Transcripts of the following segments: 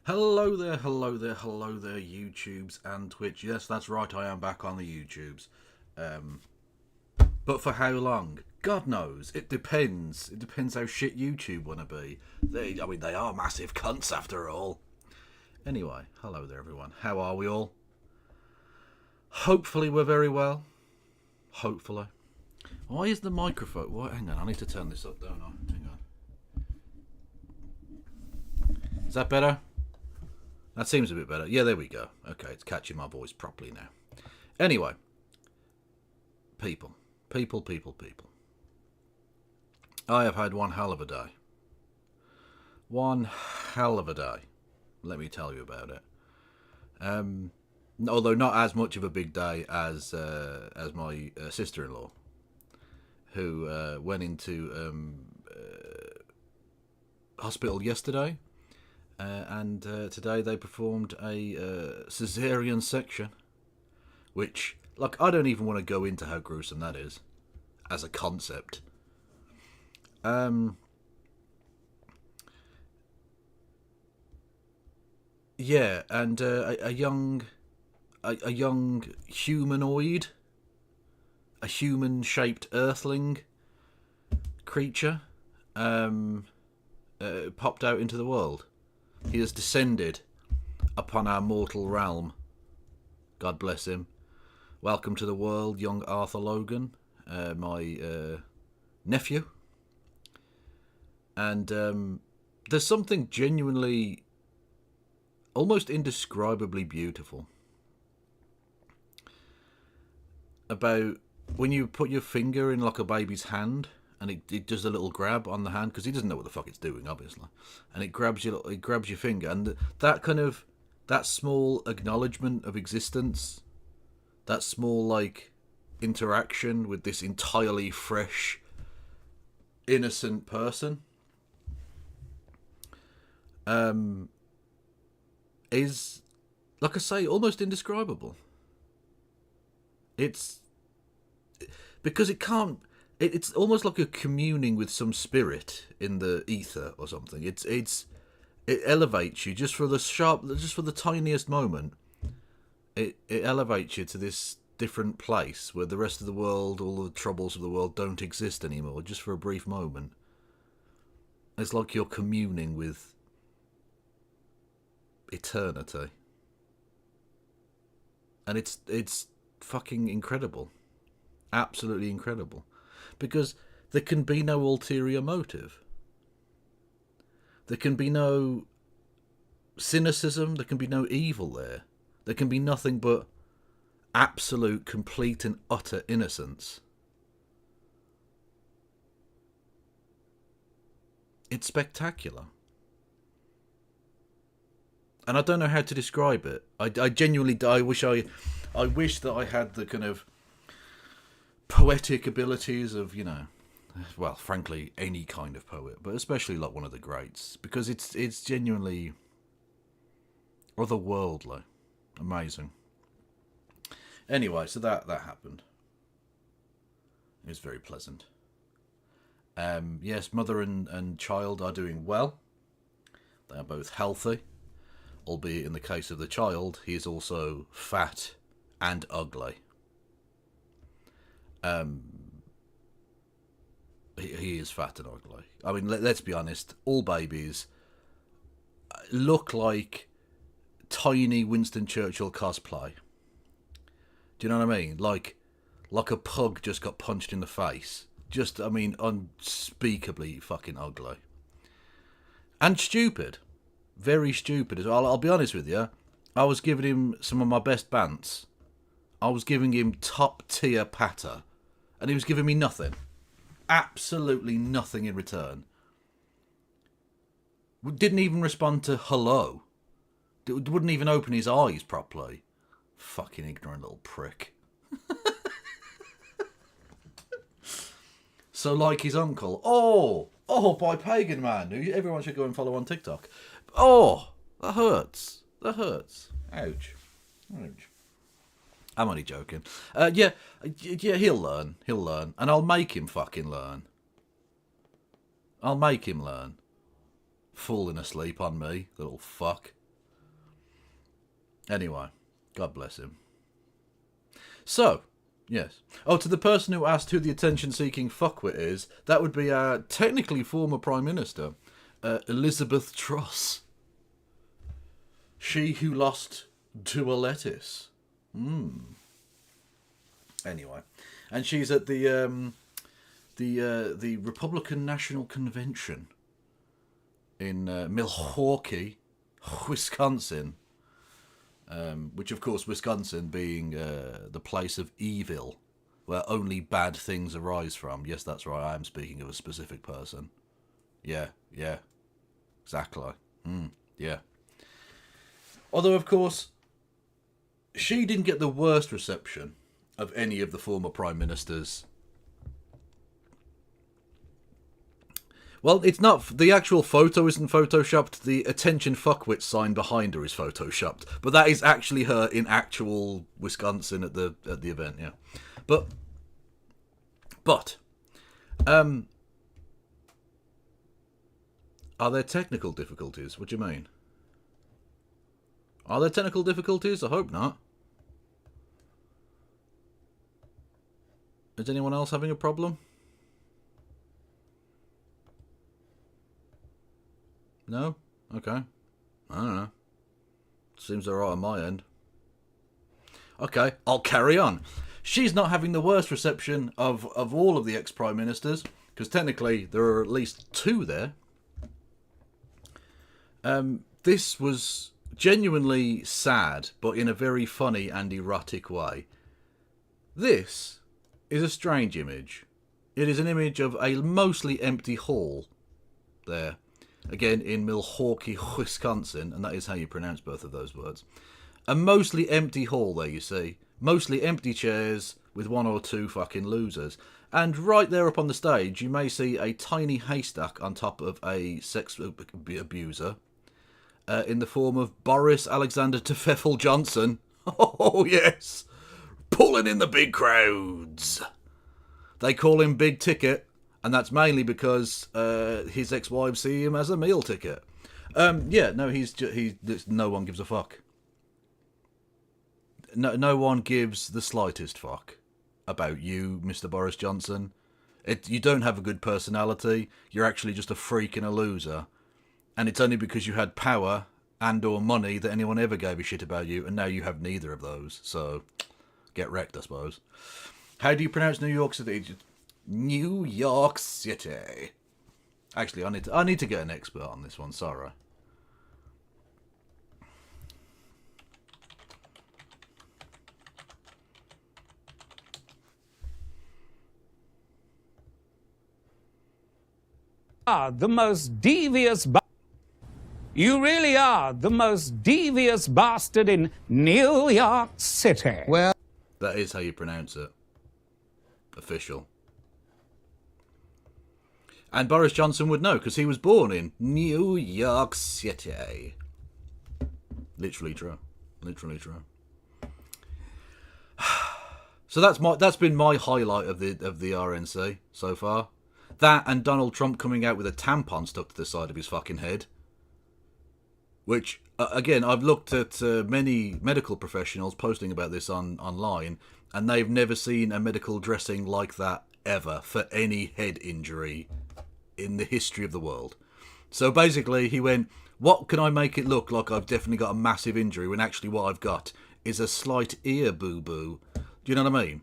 Hello there, hello there, hello there, YouTubes and Twitch. Yes, that's right, I am back on the YouTubes. But for how long? God knows. It depends. It depends how shit YouTube want to be. They are massive cunts after all. Anyway, hello there, everyone. How are we all? Hopefully we're very well. Hopefully. Why is the microphone... What? Hang on, I need to turn this up, don't I? Hang on. Is that better? That seems a bit better. Yeah, there we go. Okay, it's catching my voice properly now. Anyway. People. I have had one hell of a day. One hell of a day. Let me tell you about it. Although not as much of a big day as my sister-in-law, who went into hospital yesterday. And today they performed a caesarean section, which, like, I don't even want to go into how gruesome that is as a concept. Yeah, and a young humanoid, a human-shaped earthling creature popped out into the world. He has descended upon our mortal realm. God bless him. welcome to the world, young Arthur Logan, my nephew. And there's something genuinely, almost indescribably beautiful about when you put your finger in like a baby's hand and it does a little grab on the hand, because he doesn't know what the fuck it's doing, obviously, and it grabs your finger, and that kind of, that small acknowledgement of existence, that small like interaction with this entirely fresh, innocent person, is, like I say, almost indescribable. It's because it can't. It's almost like a communing with some spirit in the ether or something. It elevates you just for the tiniest moment. It elevates you to this different place where the rest of the world, all the troubles of the world, don't exist anymore. Just for a brief moment, it's like you're communing with eternity, and it's fucking incredible, absolutely incredible. Because there can be no ulterior motive. There can be no cynicism. There can be no evil there. There can be nothing but absolute, complete and utter innocence. It's spectacular. And I don't know how to describe it. I genuinely, I wish that I had the kind of poetic abilities of, well, frankly, any kind of poet, but especially like one of the greats, because it's genuinely otherworldly, amazing. Anyway, so that happened. It was very pleasant. Yes, mother and child are doing well. They are both healthy, albeit in the case of the child, he is also fat and ugly. He is fat and ugly. I mean, let's be honest. All babies look like tiny Winston Churchill cosplay. Do you know what I mean? Like a pug just got punched in the face. Just, I mean, unspeakably fucking ugly. And stupid. Very stupid as well. I'll be honest with you. I was giving him some of my best bants. I was giving him top tier patter. And he was giving me nothing. Absolutely nothing in return. Didn't even respond to hello. Wouldn't even open his eyes properly. Fucking ignorant little prick. So like his uncle. Oh, by Pagan Man, who everyone should go and follow on TikTok. Oh, that hurts. That hurts. Ouch. Ouch. I'm only joking. Yeah, he'll learn. He'll learn. And I'll make him fucking learn. I'll make him learn. Falling asleep on me, little fuck. Anyway, God bless him. So, yes. Oh, to the person who asked who the attention-seeking fuckwit is, that would be our technically former Prime Minister, Elizabeth Truss. She who lost to a lettuce. Anyway, and she's at the Republican National Convention in Milwaukee, Wisconsin. Which, of course, Wisconsin being the place of evil, where only bad things arise from. Yes, that's right. I am speaking of a specific person. Yeah, exactly. Yeah. Although, of course, she didn't get the worst reception of any of the former prime ministers. Well, it's not. The actual photo isn't photoshopped. The attention fuckwit sign behind her is photoshopped, but that is actually her in actual Wisconsin at the event. Yeah, but are there technical difficulties? What do you mean? Are there technical difficulties? I hope not. Is anyone else having a problem? No? Okay. I don't know. Seems alright on my end. Okay, I'll carry on. She's not having the worst reception of all of the ex-prime ministers, because technically there are at least two there. This was genuinely sad, but in a very funny and erotic way. This is a strange image. It is an image of a mostly empty hall there. Again, in Milwaukee, Wisconsin, and that is how you pronounce both of those words. A mostly empty hall there, you see. Mostly empty chairs with one or two fucking losers. And right there up on the stage, you may see a tiny haystack on top of a sex abuser. In the form of Boris Alexander Tefeffel Johnson. Oh, yes. Pulling in the big crowds. They call him Big Ticket, and that's mainly because his ex-wives see him as a meal ticket. No one gives a fuck. No one gives the slightest fuck about you, Mr. Boris Johnson. You don't have a good personality. You're actually just a freak and a loser. And it's only because you had power and or money that anyone ever gave a shit about you, and now you have neither of those. So, get wrecked, I suppose. How do you pronounce New York City? New York City. Actually, I need to get an expert on this one. Sorry. The most devious you really are the most devious bastard in New York City. Well, that is how you pronounce it. Official. And Boris Johnson would know, because he was born in New York City. Literally true. Literally true. So that's been my highlight of the RNC so far. That and Donald Trump coming out with a tampon stuck to the side of his fucking head. Which, again, I've looked at many medical professionals posting about this online, and they've never seen a medical dressing like that ever for any head injury in the history of the world. So basically, he went, what can I make it look like I've definitely got a massive injury when actually what I've got is a slight ear boo-boo? Do you know what I mean?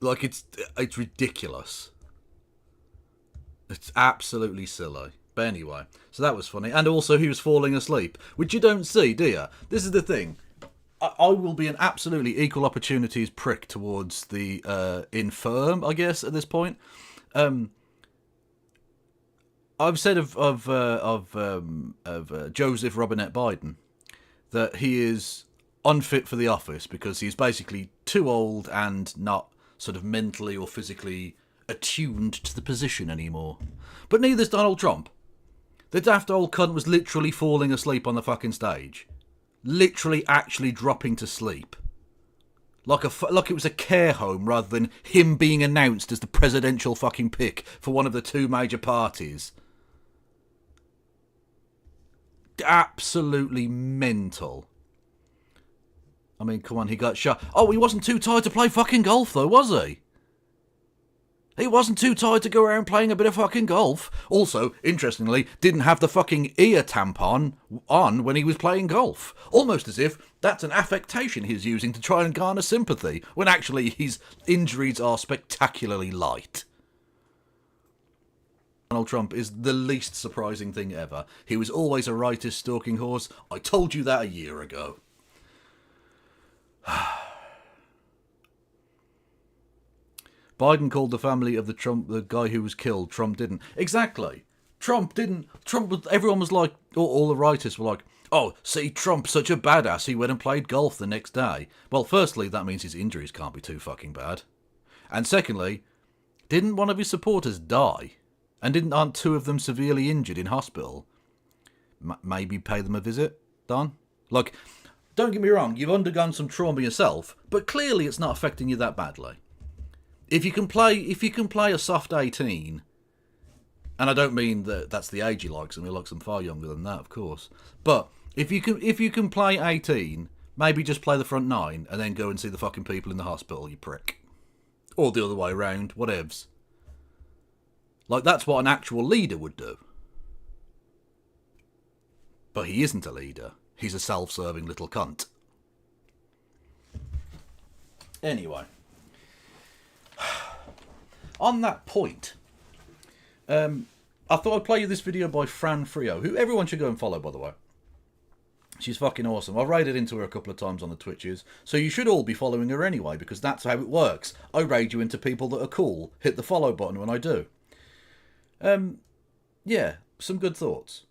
Like, it's ridiculous. It's absolutely silly. But anyway, so that was funny. And also he was falling asleep, which you don't see, do you? This is the thing. I will be an absolutely equal opportunities prick towards the infirm, I guess, at this point. I've said of Joseph Robinette Biden that he is unfit for the office because he's basically too old and not sort of mentally or physically attuned to the position anymore. But neither's Donald Trump. The daft old cunt was literally falling asleep on the fucking stage. Literally actually dropping to sleep. Like it was a care home rather than him being announced as the presidential fucking pick for one of the two major parties. Absolutely mental. I mean, come on, he got shot. Oh, he wasn't too tired to play fucking golf though, was he? He wasn't too tired to go around playing a bit of fucking golf. Also, interestingly, didn't have the fucking ear tampon on when he was playing golf. Almost as if that's an affectation he's using to try and garner sympathy, when actually his injuries are spectacularly light. Donald Trump is the least surprising thing ever. He was always a rightist stalking horse. I told you that a year ago. Biden called the family of the guy who was killed. Trump didn't. Exactly. Trump didn't. Everyone was like, all the writers were like, oh, see, Trump's such a badass, he went and played golf the next day. Well, firstly, that means his injuries can't be too fucking bad. And secondly, didn't one of his supporters die? And aren't two of them severely injured in hospital? Maybe pay them a visit, Don? Like, don't get me wrong, you've undergone some trauma yourself, but clearly it's not affecting you that badly. If you can play a soft 18, and I don't mean that that's the age he likes them, he likes them far younger than that, of course. But if you can play 18, maybe just play the front 9 and then go and see the fucking people in the hospital, you prick. Or the other way around, whatevs. Like, that's what an actual leader would do. But he isn't a leader. He's a self-serving little cunt. Anyway. On that point, I thought I'd play you this video by Fran Frio, who everyone should go and follow, by the way. She's fucking awesome. I've raided into her a couple of times on the Twitches, so you should all be following her anyway, because that's how it works. I raid you into people that are cool. Hit the follow button when I do. Yeah, some good thoughts.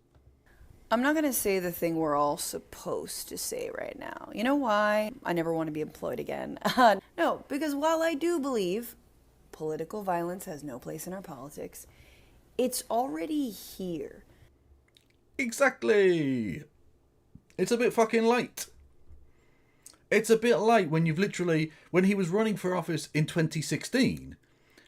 I'm not going to say the thing we're all supposed to say right now. You know why? I never want to be employed again. No, because while I do believe political violence has no place in our politics, it's already here. Exactly. It's a bit fucking late. It's a bit late when you've literally, when he was running for office in 2016,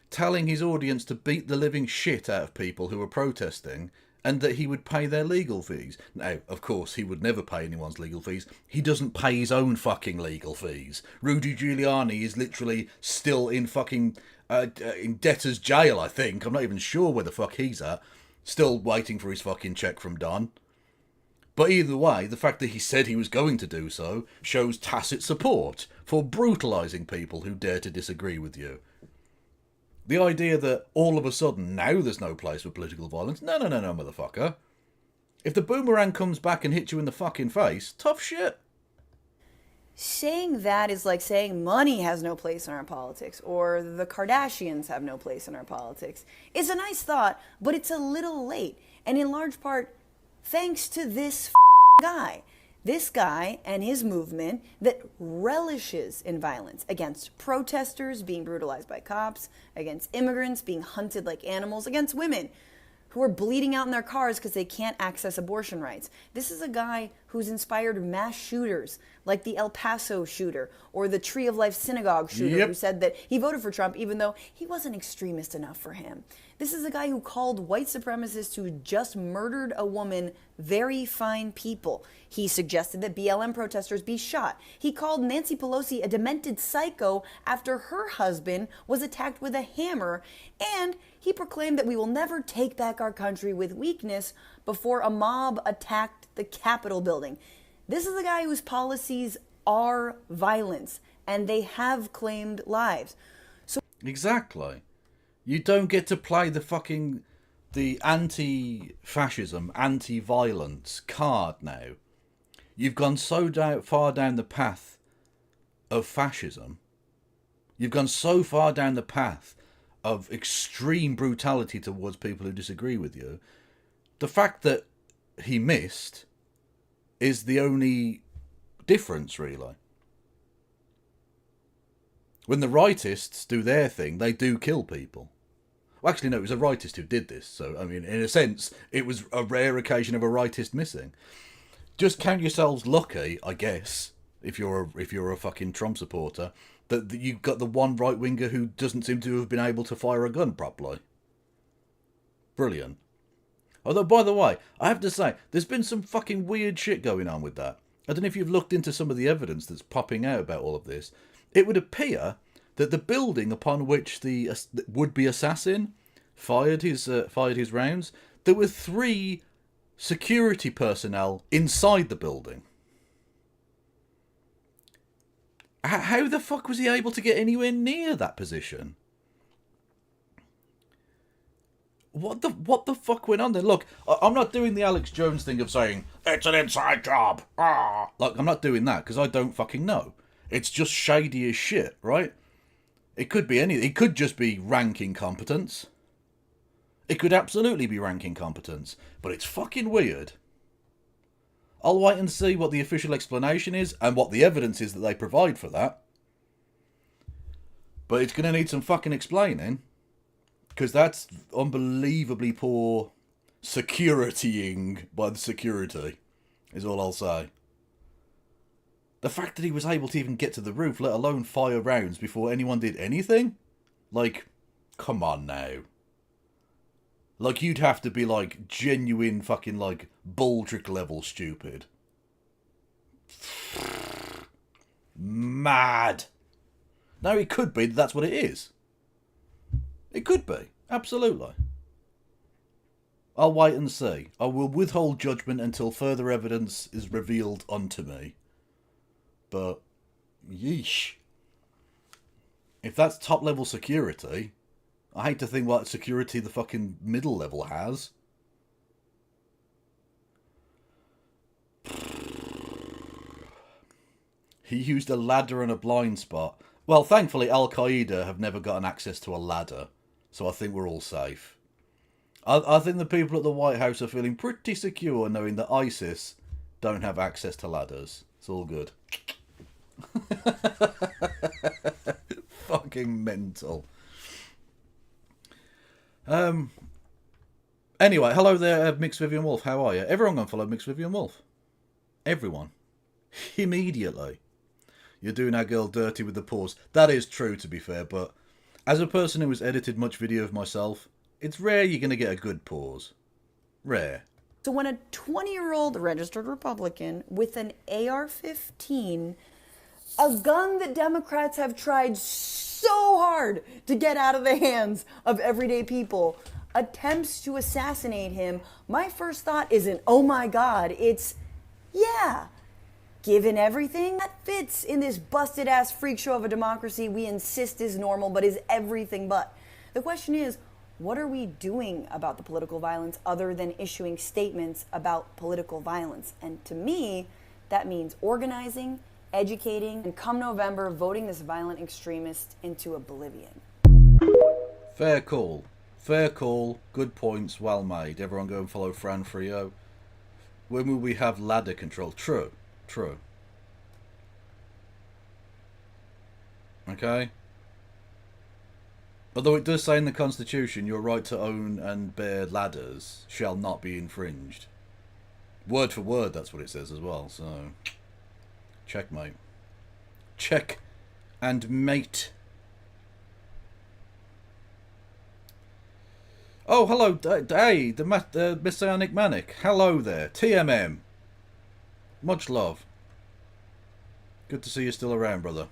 telling his audience to beat the living shit out of people who were protesting and that he would pay their legal fees. Now, of course, he would never pay anyone's legal fees. He doesn't pay his own fucking legal fees. Rudy Giuliani is literally still in fucking in debtor's jail, I think. I'm not even sure where the fuck he's at. Still waiting for his fucking check from Don. But either way, the fact that he said he was going to do so shows tacit support for brutalising people who dare to disagree with you. The idea that all of a sudden now there's no place for political violence, no, motherfucker. If the boomerang comes back and hits you in the fucking face, tough shit. Saying that is like saying money has no place in our politics, or the Kardashians have no place in our politics. It's a nice thought, but it's a little late, and in large part, thanks to this guy. This guy and his movement that relishes in violence against protesters being brutalized by cops, against immigrants being hunted like animals, against women who are bleeding out in their cars because they can't access abortion rights. This is a guy who's inspired mass shooters like the El Paso shooter or the Tree of Life synagogue shooter who said that he voted for Trump even though he wasn't extremist enough for him. This is a guy who called white supremacists who just murdered a woman very fine people. He suggested that BLM protesters be shot. He called Nancy Pelosi a demented psycho after her husband was attacked with a hammer. And he proclaimed that we will never take back our country with weakness before a mob attacked the Capitol building. This is a guy whose policies are violence, and they have claimed lives. So exactly. You don't get to play the anti-fascism, anti-violence card now. You've gone so far down the path of fascism. You've gone so far down the path of extreme brutality towards people who disagree with you. The fact that he missed is the only difference, really. When the rightists do their thing, they do kill people. Well, actually, no, it was a rightist who did this. So, I mean, in a sense, it was a rare occasion of a rightist missing. Just count yourselves lucky, I guess, if you're a fucking Trump supporter, that you've got the one right-winger who doesn't seem to have been able to fire a gun properly. Brilliant. Although, by the way, I have to say, there's been some fucking weird shit going on with that. I don't know if you've looked into some of the evidence that's popping out about all of this. It would appear that the building upon which the would-be assassin fired his rounds, there were 3 security personnel inside the building. How the fuck was he able to get anywhere near that position? What the fuck went on there? Look, I'm not doing the Alex Jones thing of saying, it's an inside job. Like, I'm not doing that, because I don't fucking know. It's just shady as shit, right? It could be anything. It could just be rank incompetence. It could absolutely be rank incompetence. But it's fucking weird. I'll wait and see what the official explanation is and what the evidence is that they provide for that. But it's going to need some fucking explaining. Because that's unbelievably poor securitying by the security, is all I'll say. The fact that he was able to even get to the roof, let alone fire rounds before anyone did anything? Like, come on now. Like, you'd have to be, like, genuine fucking, like, Baldric level stupid. Mad. Now, it could be that that's what it is. It could be. Absolutely. I'll wait and see. I will withhold judgment until further evidence is revealed unto me. But, yeesh. If that's top level security, I hate to think what security the fucking middle level has. He used a ladder and a blind spot. Well, thankfully, Al-Qaeda have never gotten access to a ladder, so I think we're all safe. I think the people at the White House are feeling pretty secure knowing that ISIS don't have access to ladders. It's all good. Fucking mental. Anyway, hello there, Mixed Vivian Wolf. How are you? Everyone gonna follow Mixed Vivian Wolf. Everyone. Immediately. You're doing our girl dirty with the pause. That is true, to be fair, but as a person who has edited much video of myself, it's rare you're going to get a good pause. Rare. So when a 20-year-old registered Republican with an AR-15, a gun that Democrats have tried so hard to get out of the hands of everyday people, attempts to assassinate him, my first thought isn't, oh my God, it's, yeah. Given everything that fits in this busted-ass freak show of a democracy we insist is normal but is everything but. The question is, what are we doing about the political violence other than issuing statements about political violence? And to me, that means organizing, educating, and come November, voting this violent extremist into oblivion. Fair call. Fair call. Good points. Well made. Everyone go and follow Fran Frio. When will we have ladder control? True. True. Okay. Although it does say in the Constitution, your right to own and bear ladders shall not be infringed. Word for word, that's what it says as well, so... Checkmate. Check and mate. Oh, hello, hey, the Messianic Manic. Hello there, TMM. Much love. Good to see you still around, brother.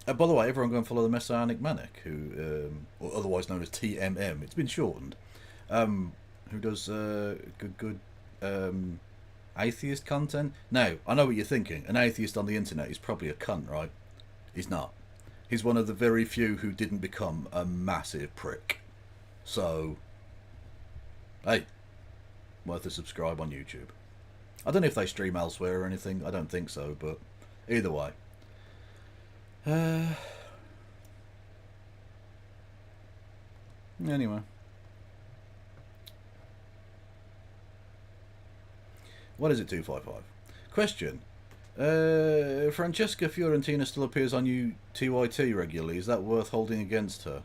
By the way, everyone go and follow the Messianic Manic, who, or otherwise known as TMM. It's been shortened. Who does good atheist content. Now, I know what you're thinking. An atheist on the internet is probably a cunt, right? He's not. He's one of the very few who didn't become a massive prick. So, hey, worth a subscribe on YouTube. I don't know if they stream elsewhere or anything. I don't think so, but either way. Anyway. What is it, 255? Question. Francesca Fiorentina still appears on TYT regularly. Is that worth holding against her?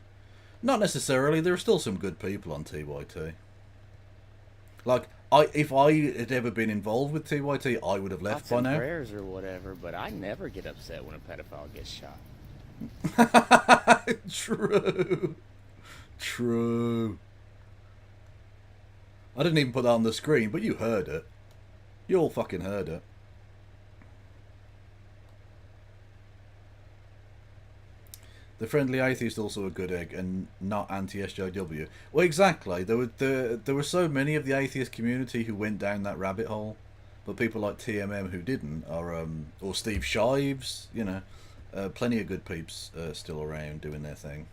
Not necessarily. There are still some good people on TYT. Like, if I had ever been involved with TYT, I would have left by now. Prayers or whatever, but I never get upset when a pedophile gets shot. True. True. I didn't even put that on the screen, but you heard it. You all fucking heard it. The Friendly Atheist also a good egg and not anti-SJW. Well, exactly. There were so many of the atheist community who went down that rabbit hole, but people like TMM who didn't, or Steve Shives, you know, plenty of good peeps still around doing their thing.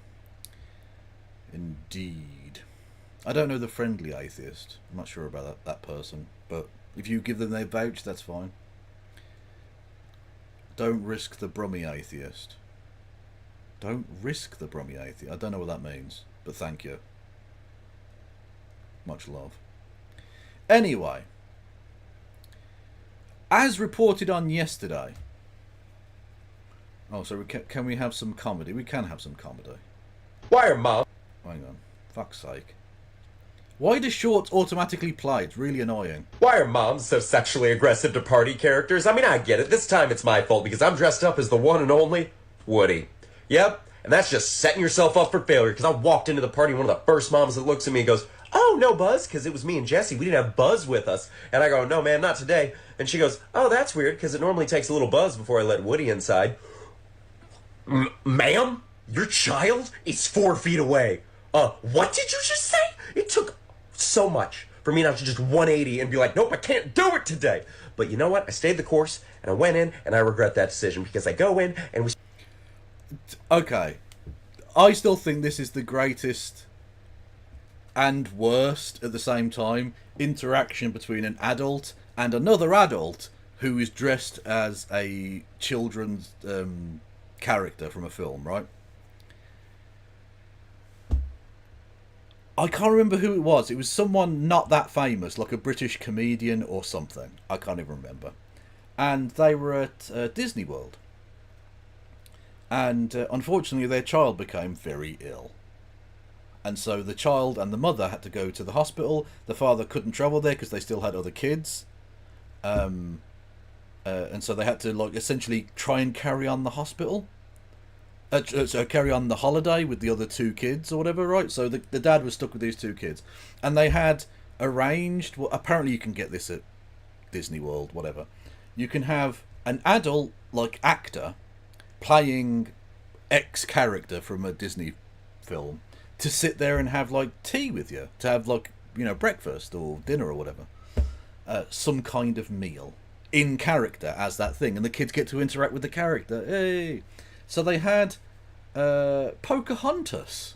Indeed. I don't know the Friendly Atheist. I'm not sure about that person, but if you give them their vouch, that's fine. Don't risk the Brummy Atheist. Don't risk the Brummy Atheist. I don't know what that means, but thank you. Much love. Anyway, as reported on yesterday. Oh, so can we have some comedy? We can have some comedy. Why are mom? Hang on. Fuck's sake. Why does shorts automatically play? It's really annoying. Why are moms so sexually aggressive to party characters? I mean, I get it. This time it's my fault because I'm dressed up as the one and only Woody. Yep, and that's just setting yourself up for failure because I walked into the party and one of the first moms that looks at me and goes, "Oh, no Buzz," because it was me and Jesse. We didn't have Buzz with us. And I go, "No, man, not today." And she goes, "Oh, that's weird because it normally takes a little Buzz before I let Woody inside." Ma'am, your child is 4 feet away. What did you just say? It took so much for me not to just 180 and be like, "Nope, I can't do it today." But you know what? I stayed the course and I went in and I regret that decision because I go in and we... Okay, I still think this is the greatest and worst at the same time interaction between an adult and another adult who is dressed as a children's character from a film, right? I can't remember who it was. It was someone not that famous, like a British comedian or something. I can't even remember. And they were at Disney World. And unfortunately, their child became very ill. And so the child and the mother had to go to the hospital. The father couldn't travel there because they still had other kids. And so they had to, like, essentially try and carry on the hospital. So carry on the holiday with the other two kids or whatever, right? So the dad was stuck with these two kids. And they had arranged... Well, apparently you can get this at Disney World, whatever. You can have an adult, like, actor playing X character from a Disney film to sit there and have, like, tea with you. To have, like, you know, breakfast or dinner or whatever. Some kind of meal. In character as that thing. And the kids get to interact with the character. Hey! So they had Pocahontas.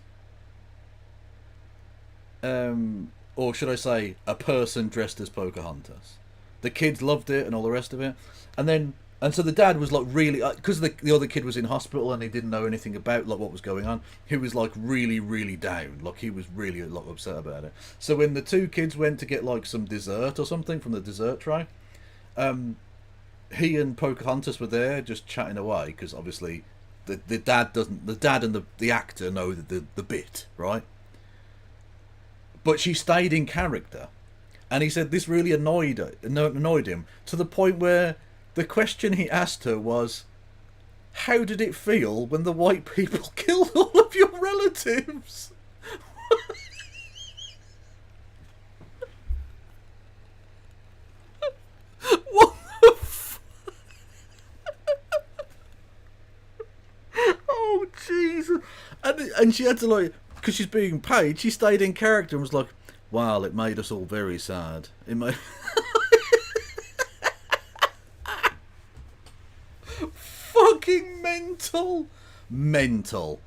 Or should I say, a person dressed as Pocahontas. The kids loved it and all the rest of it. And so the dad was like really... Because the other kid was in hospital and he didn't know anything about like what was going on. He was like really, really down. Like he was really like upset about it. So when the two kids went to get like some dessert or something from the dessert tray... he and Pocahontas were there just chatting away because obviously... The dad and the actor know the bit, right? But she stayed in character, and he said this really annoyed him to the point where the question he asked her was, "How did it feel when the white people killed all of your relatives?" What the Oh, Jesus. And she had to, like, because she's being paid, she stayed in character and was like, wow, it made us all very sad. It made... Fucking mental. Mental.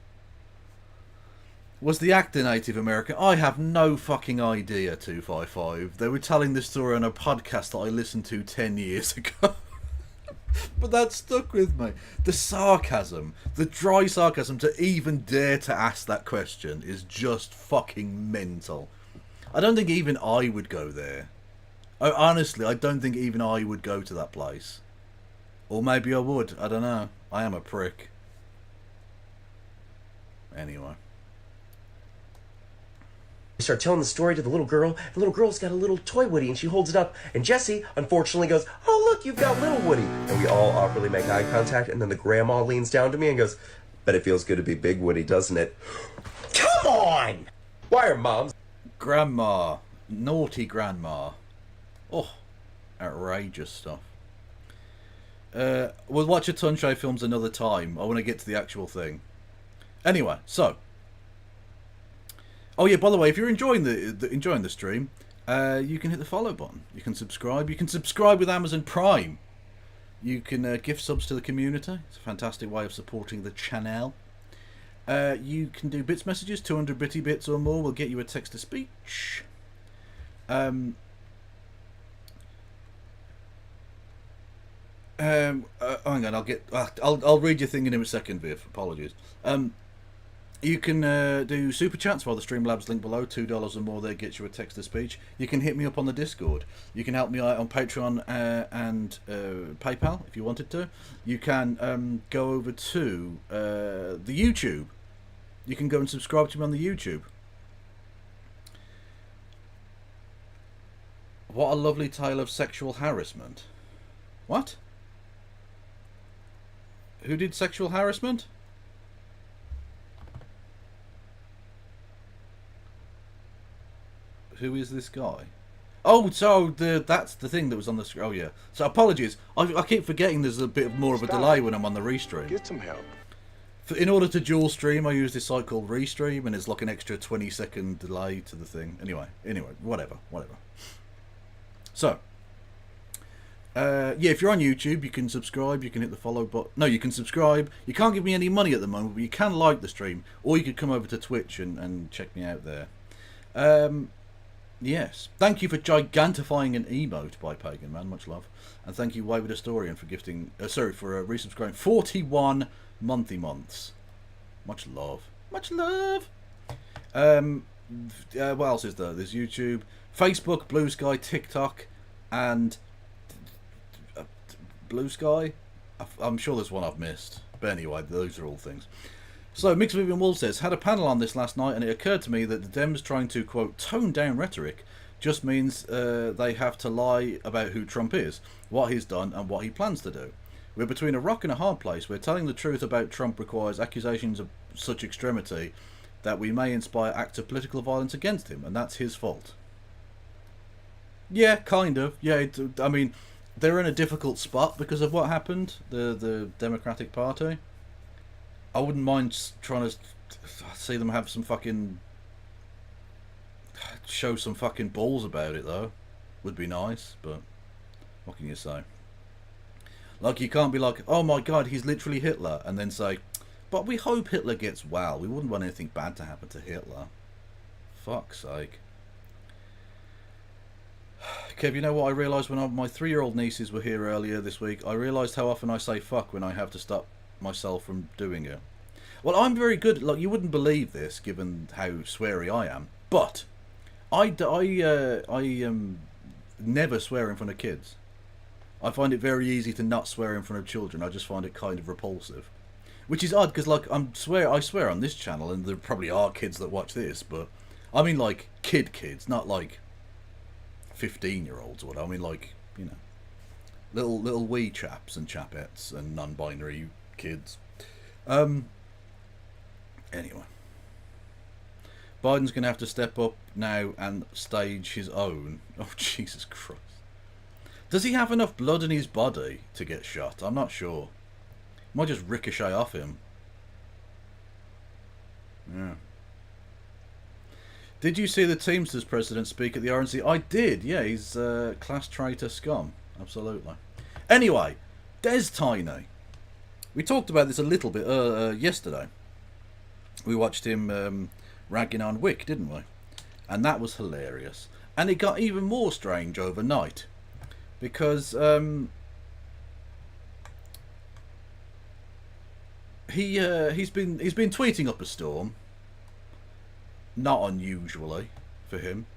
Was the actor Native American? I have no fucking idea, 255. They were telling this story on a podcast that I listened to 10 years ago. But that stuck with me. The sarcasm, the dry sarcasm to even dare to ask that question is just fucking mental. I don't think even I would go there. Honestly, I don't think even I would go to that place. Or maybe I would. I don't know. I am a prick. Anyway. I start telling the story to the little girl. The little girl's got a little toy Woody, and she holds it up. And Jessie, unfortunately, goes, "Oh, look, you've got little Woody." And we all awkwardly make eye contact, and then the grandma leans down to me and goes, "Bet it feels good to be Big Woody, doesn't it?" Come on! Why are moms... Grandma. Naughty grandma. Oh, outrageous stuff. We'll watch a Tunche films another time. I want to get to the actual thing. Anyway, so... Oh yeah, by the way, if you're enjoying the stream, you can hit the follow button. You can subscribe. You can subscribe with Amazon Prime. You can gift subs to the community. It's a fantastic way of supporting the channel. You can do bits messages. 200 bitty bits or more will get you a text to speech. Hang on, I'll read your thing in a second, Viv. Apologies. You can do super chats via the Streamlabs link below. $2 or more there gets you a text to speech. You can hit me up on the Discord. You can help me out on Patreon and PayPal if you wanted to. You can go over to the YouTube. You can go and subscribe to me on the YouTube. What a lovely tale of sexual harassment. What? Who did sexual harassment? Who is this guy? Oh, so that's the thing that was on the screen. Oh, yeah. So apologies. I keep forgetting there's a bit more of a delay when I'm on the restream. Get some help. In order to dual stream, I use this site called Restream, and it's like an extra 20-second delay to the thing. Anyway, whatever. So, Yeah, if you're on YouTube, you can subscribe. You can hit the follow button. No, you can subscribe. You can't give me any money at the moment, but you can like the stream, or you could come over to Twitch and check me out there. Yes. Thank you for gigantifying an emote by Pagan Man. Much love. And thank you, Wayward Historian, for gifting... for resubscribing 41 months. Much love. Much love. What else is there? There's YouTube, Facebook, Blue Sky, TikTok, and... Blue Sky? I'm sure there's one I've missed. But anyway, those are all things. So, Mixed Vivian Wool says, had a panel on this last night and it occurred to me that the Dems trying to, quote, tone down rhetoric just means they have to lie about who Trump is, what he's done and what he plans to do. We're between a rock and a hard place where telling the truth about Trump requires accusations of such extremity that we may inspire acts of political violence against him, and that's his fault. Yeah, kind of. Yeah, I mean, they're in a difficult spot because of what happened, the Democratic Party. I wouldn't mind trying to see them have some fucking... show some fucking balls about it, though. Would be nice, but what can you say? Like, you can't be like, oh my god, he's literally Hitler, and then say, but we hope Hitler gets well. We wouldn't want anything bad to happen to Hitler. Fuck's sake. Kev, you know what I realised when my 3-year-old nieces were here earlier this week? I realised how often I say fuck when I have to stop myself from doing it. Well, I'm very good. Like, you wouldn't believe this, given how sweary I am. But I never swear in front of kids. I find it very easy to not swear in front of children. I just find it kind of repulsive, which is odd because, like, I swear on this channel, and there probably are kids that watch this, but I mean like kids, not like 15-year-olds or whatever. I mean, like, you know, little wee chaps and chapettes and non-binary kids. Anyway, Biden's going to have to step up now and stage his own. Oh, Jesus Christ. Does he have enough blood in his body to get shot? I'm not sure. Might just ricochet off him. Yeah. Did you see the Teamsters president speak at the RNC? I did, yeah. He's class traitor scum. Absolutely. Anyway, Des Tiny. We talked about this a little bit yesterday. We watched him ragging on Wick, didn't we? And that was hilarious. And it got even more strange overnight. Because he's been tweeting up a storm. Not unusually for him.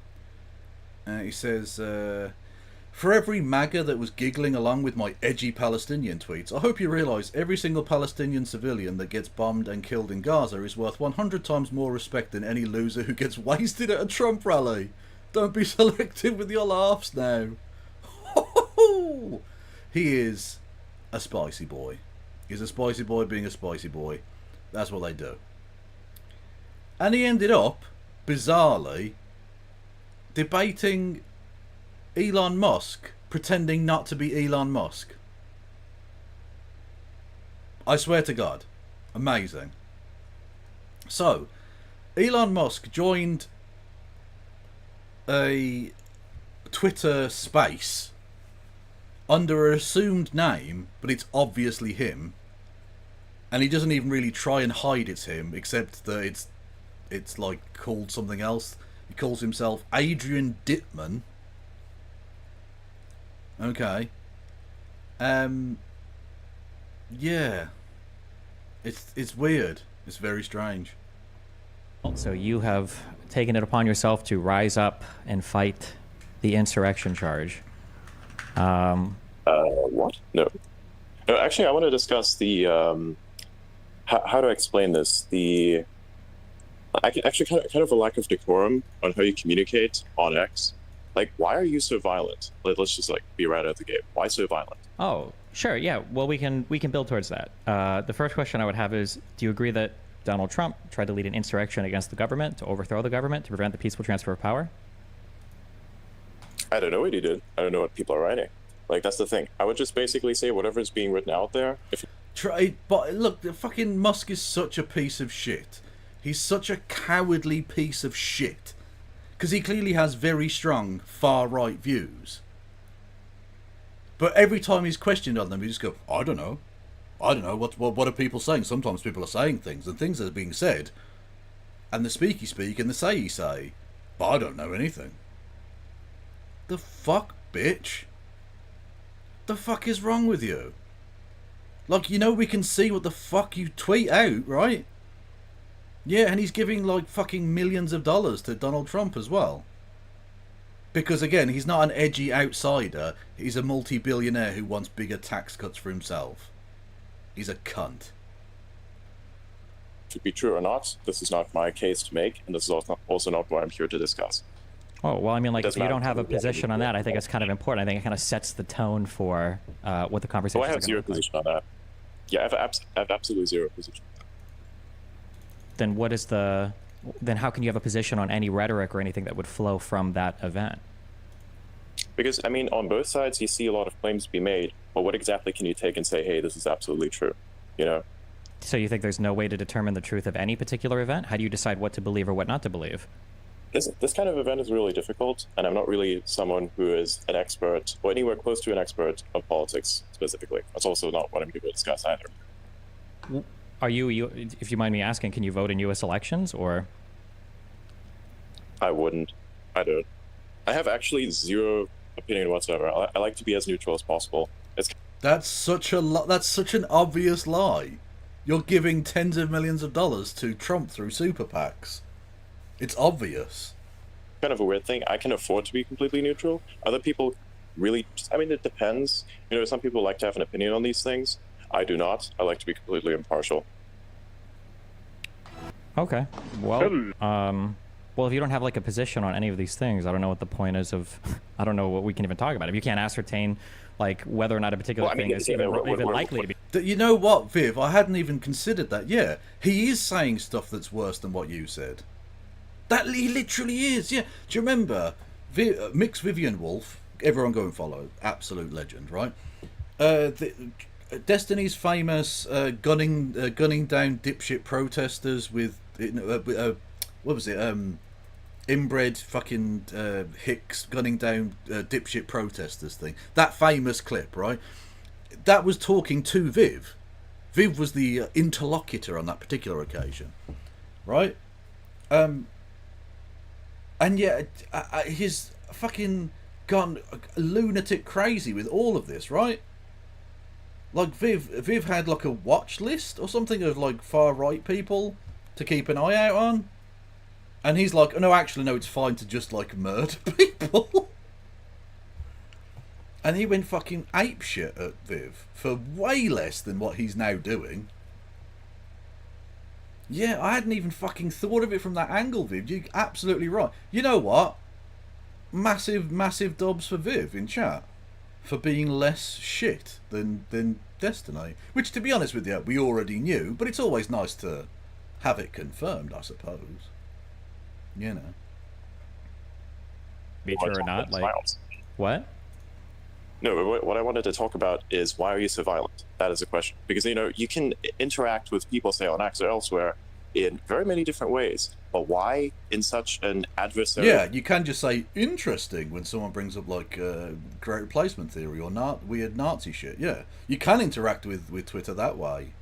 He says, for every MAGA that was giggling along with my edgy Palestinian tweets, I hope you realise every single Palestinian civilian that gets bombed and killed in Gaza is worth 100 times more respect than any loser who gets wasted at a Trump rally. Don't be selective with your laughs now. He is a spicy boy. He's a spicy boy being a spicy boy. That's what they do. And he ended up, bizarrely, debating Elon Musk, pretending not to be Elon Musk. I swear to God. Amazing. So, Elon Musk joined a Twitter space under an assumed name, but it's obviously him. And he doesn't even really try and hide it's him, except that it's like called something else. He calls himself Adrian Dittman. Okay. Yeah. It's weird. It's very strange. So you have taken it upon yourself to rise up and fight the insurrection charge. What? No. No, actually, I want to discuss the, how to explain this? Actually kind of a lack of decorum on how you communicate on X. Like, why are you so violent? Let's just, like, be right out the gate. Why so violent? Oh, sure, yeah. Well, we can build towards that. The first question I would have is, do you agree that Donald Trump tried to lead an insurrection against the government, to overthrow the government, to prevent the peaceful transfer of power? I don't know what he did. I don't know what people are writing. Like, that's the thing. I would just basically say whatever's being written out there. But look, the fucking Musk is such a piece of shit. He's such a cowardly piece of shit. Because he clearly has very strong far-right views. But every time he's questioned on them, he just go, I don't know. I don't know. What are people saying? Sometimes people are saying things, and things are being said, and the speaky speak and the sayy say, but I don't know anything. The fuck, bitch? The fuck is wrong with you? Like, you know, we can see what the fuck you tweet out, right? Yeah, and he's giving like fucking millions of dollars to Donald Trump as well. Because again, he's not an edgy outsider. He's a multi-billionaire who wants bigger tax cuts for himself. He's a cunt. To be true or not, this is not my case to make, and this is also not what I'm here to discuss. Oh, well, I mean, like, if Doesn't you don't matter. have a position on that, I think it's kind of important. I think it kind of sets the tone for what the conversation So I is have going zero to look like. position on that. Yeah, I have absolutely zero position. Then what is the... Then how can you have a position on any rhetoric or anything that would flow from that event? Because, I mean, on both sides, you see a lot of claims to be made, but what exactly can you take and say, hey, this is absolutely true, you know? So you think there's no way to determine the truth of any particular event? How do you decide what to believe or what not to believe? This kind of event is really difficult, and I'm not really someone who is an expert, or anywhere close to an expert of politics, specifically. That's also not what I'm here to discuss either. Are you, if you mind me asking, can you vote in U.S. elections, or? I wouldn't. I don't. I have actually zero opinion whatsoever. I like to be as neutral as possible. That's such an obvious lie. You're giving tens of millions of dollars to Trump through super PACs. It's obvious. Kind of a weird thing. I can afford to be completely neutral. Other people really, I mean, it depends. You know, some people like to have an opinion on these things. I do not. I like to be completely impartial. Okay. Well, well, if you don't have like a position on any of these things, I don't know what the point is of. I don't know what we can even talk about. If you can't ascertain, like, whether or not a particular thing is even likely to be. You know what, Viv? I hadn't even considered that. Yeah, he is saying stuff that's worse than what you said. That he literally is. Yeah. Do you remember Mix Vivian Wolf? Everyone go and follow. Absolute legend, right? Destiny's famous gunning down dipshit protesters with what was it? Inbred fucking Hicks gunning down dipshit protesters thing. That famous clip, right? That was talking to Viv. Viv was the interlocutor on that particular occasion, right? And yet, he's fucking gone lunatic crazy with all of this, right? Like Viv had like a watch list or something of like far right people to keep an eye out on, and he's like, oh, no, actually, no, it's fine to just like murder people. And he went fucking apeshit at Viv for way less than what he's now doing. Yeah, I hadn't even fucking thought of it from that angle, Viv. You're absolutely right. You know what? Massive dubs for Viv in chat for being less shit than Destiny. Which, to be honest with you, we already knew, but it's always nice to have it confirmed, I suppose. You know. Be true or not, like, what? No, but what I wanted to talk about is, why are you so violent? That is a question. Because, you know, you can interact with people, say, on X or elsewhere, in very many different ways. But why in such an adversarial... Yeah, you can just say, interesting, when someone brings up, like, great replacement theory or weird Nazi shit. Yeah, you can interact with Twitter that way.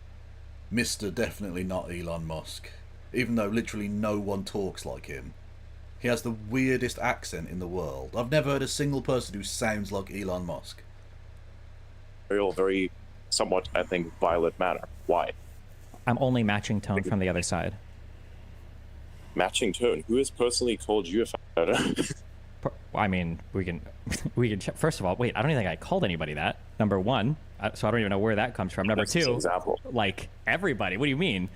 Mr. Definitely Not Elon Musk. Even though literally no one talks like him. He has the weirdest accent in the world. I've never heard a single person who sounds like Elon Musk. Very somewhat, I think, violent manner. Why? I'm only matching tone from the other side. Matching tone? Who has personally called you a faggot? I mean, we can check. First of all, wait, I don't even think I called anybody that. Number one, so I don't even know where that comes from. Number two, like, everybody. What do you mean?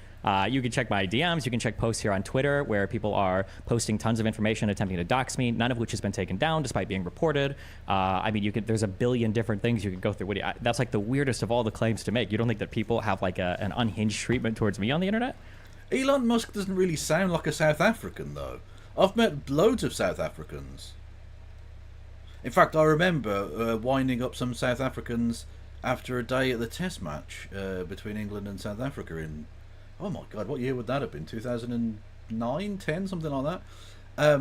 You can check my DMs. You can check posts here on Twitter where people are posting tons of information, attempting to dox me, none of which has been taken down despite being reported. I mean, there's a billion different things you can go through. That's like the weirdest of all the claims to make. You don't think that people have like an unhinged treatment towards me on the internet? Elon Musk doesn't really sound like a South African, though. I've met loads of South Africans. In fact, I remember winding up some South Africans after a day at the test match between England and South Africa in... Oh my god, what year would that have been? 2009, 10, something like that.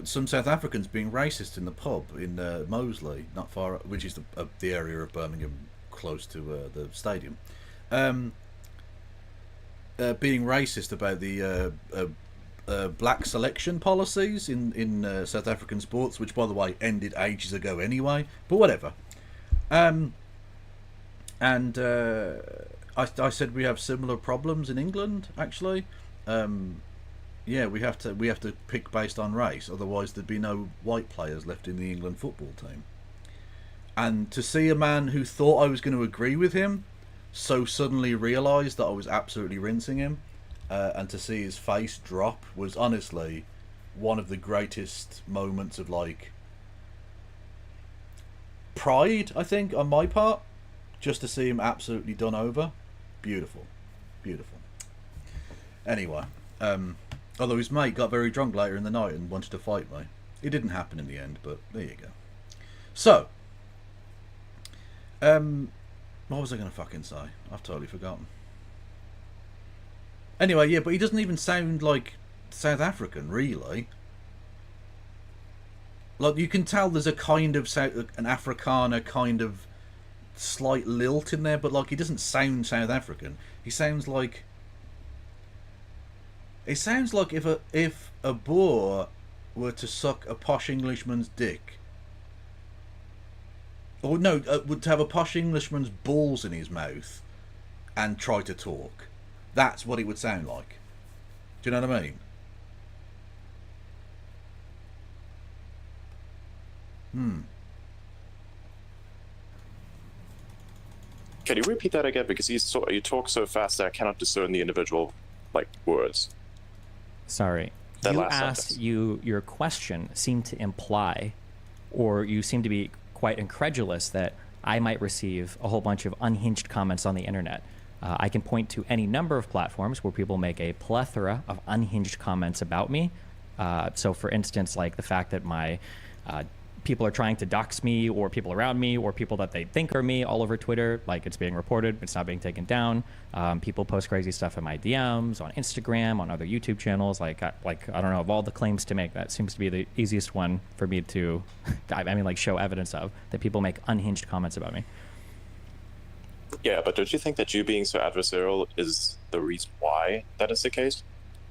some South Africans being racist in the pub in Moseley, not far, which is the area of Birmingham close to the stadium, being racist about the black selection policies in South African sports, which, by the way, ended ages ago anyway. But whatever. And I said we have similar problems in England. Actually, yeah, we have to pick based on race. Otherwise, there'd be no white players left in the England football team. And to see a man who thought I was going to agree with him so suddenly realise that I was absolutely rinsing him, and to see his face drop was honestly one of the greatest moments of like pride, I think, on my part, just to see him absolutely done over. Beautiful, beautiful. Anyway, although his mate got very drunk later in the night and wanted to fight me. It didn't happen in the end, but there you go. So, what was I going to fucking say? I've totally forgotten. Anyway, yeah, but he doesn't even sound like South African, really. Like, you can tell there's a kind of an Afrikaner kind of slight lilt in there, but like, he doesn't sound South African. He sounds like... It sounds like if a Boer were to suck a posh Englishman's dick, or no, would have a posh Englishman's balls in his mouth and try to talk. That's what it would sound like. Do you know what I mean? Can you repeat that again? Because you talk so fast that I cannot discern the individual words. Sorry. That You last asked, sentence. your question seemed to imply, or you seem to be quite incredulous that I might receive a whole bunch of unhinged comments on the internet. I can point to any number of platforms where people make a plethora of unhinged comments about me. So, for instance, like the fact that my people are trying to dox me, or people around me, or people that they think are me all over Twitter. Like, it's being reported, it's not being taken down. People post crazy stuff in my DMs, on Instagram, on other YouTube channels. I don't know, of all the claims to make, that seems to be the easiest one for me to, show evidence of, that people make unhinged comments about me. Yeah, but don't you think that you being so adversarial is the reason why that is the case?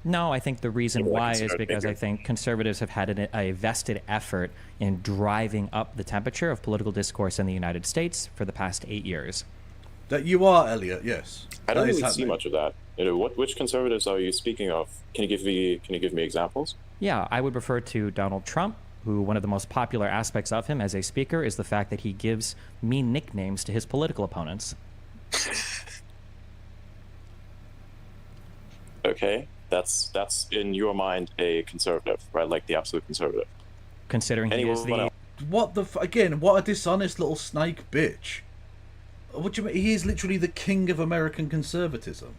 No, I think the reason People why is consider it because bigger. I think conservatives have had a vested effort in driving up the temperature of political discourse in the United States for the past 8 years. That you are, Elliot. Yes. I don't That is really see happening. much of that. Which conservatives are you speaking of? Can you give me examples? Yeah, I would refer to Donald Trump, who one of the most popular aspects of him as a speaker is the fact that he gives mean nicknames to his political opponents. Okay, that's in your mind a conservative, right? Like the absolute conservative. Considering he is Anyone the... else? What the again? What a dishonest little snake bitch! What do you mean? He is literally the king of American conservatism.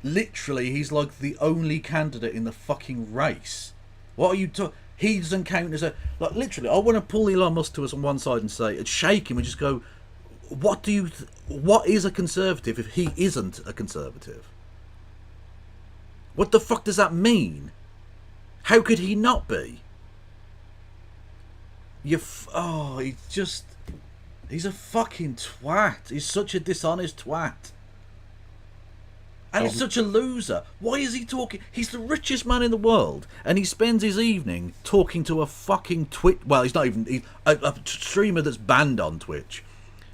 Literally, he's like the only candidate in the fucking race. What are you talking? He doesn't count as a literally. I want to pull Elon Musk to us on one side and say, and shake him and just go, "What do you? What is a conservative if he isn't a conservative? What the fuck does that mean? How could he not be? He's a fucking twat. He's such a dishonest twat. And he's such a loser. Why is he talking? He's the richest man in the world, and he spends his evening talking to a fucking Twitch. Well, he's not even a streamer that's banned on Twitch,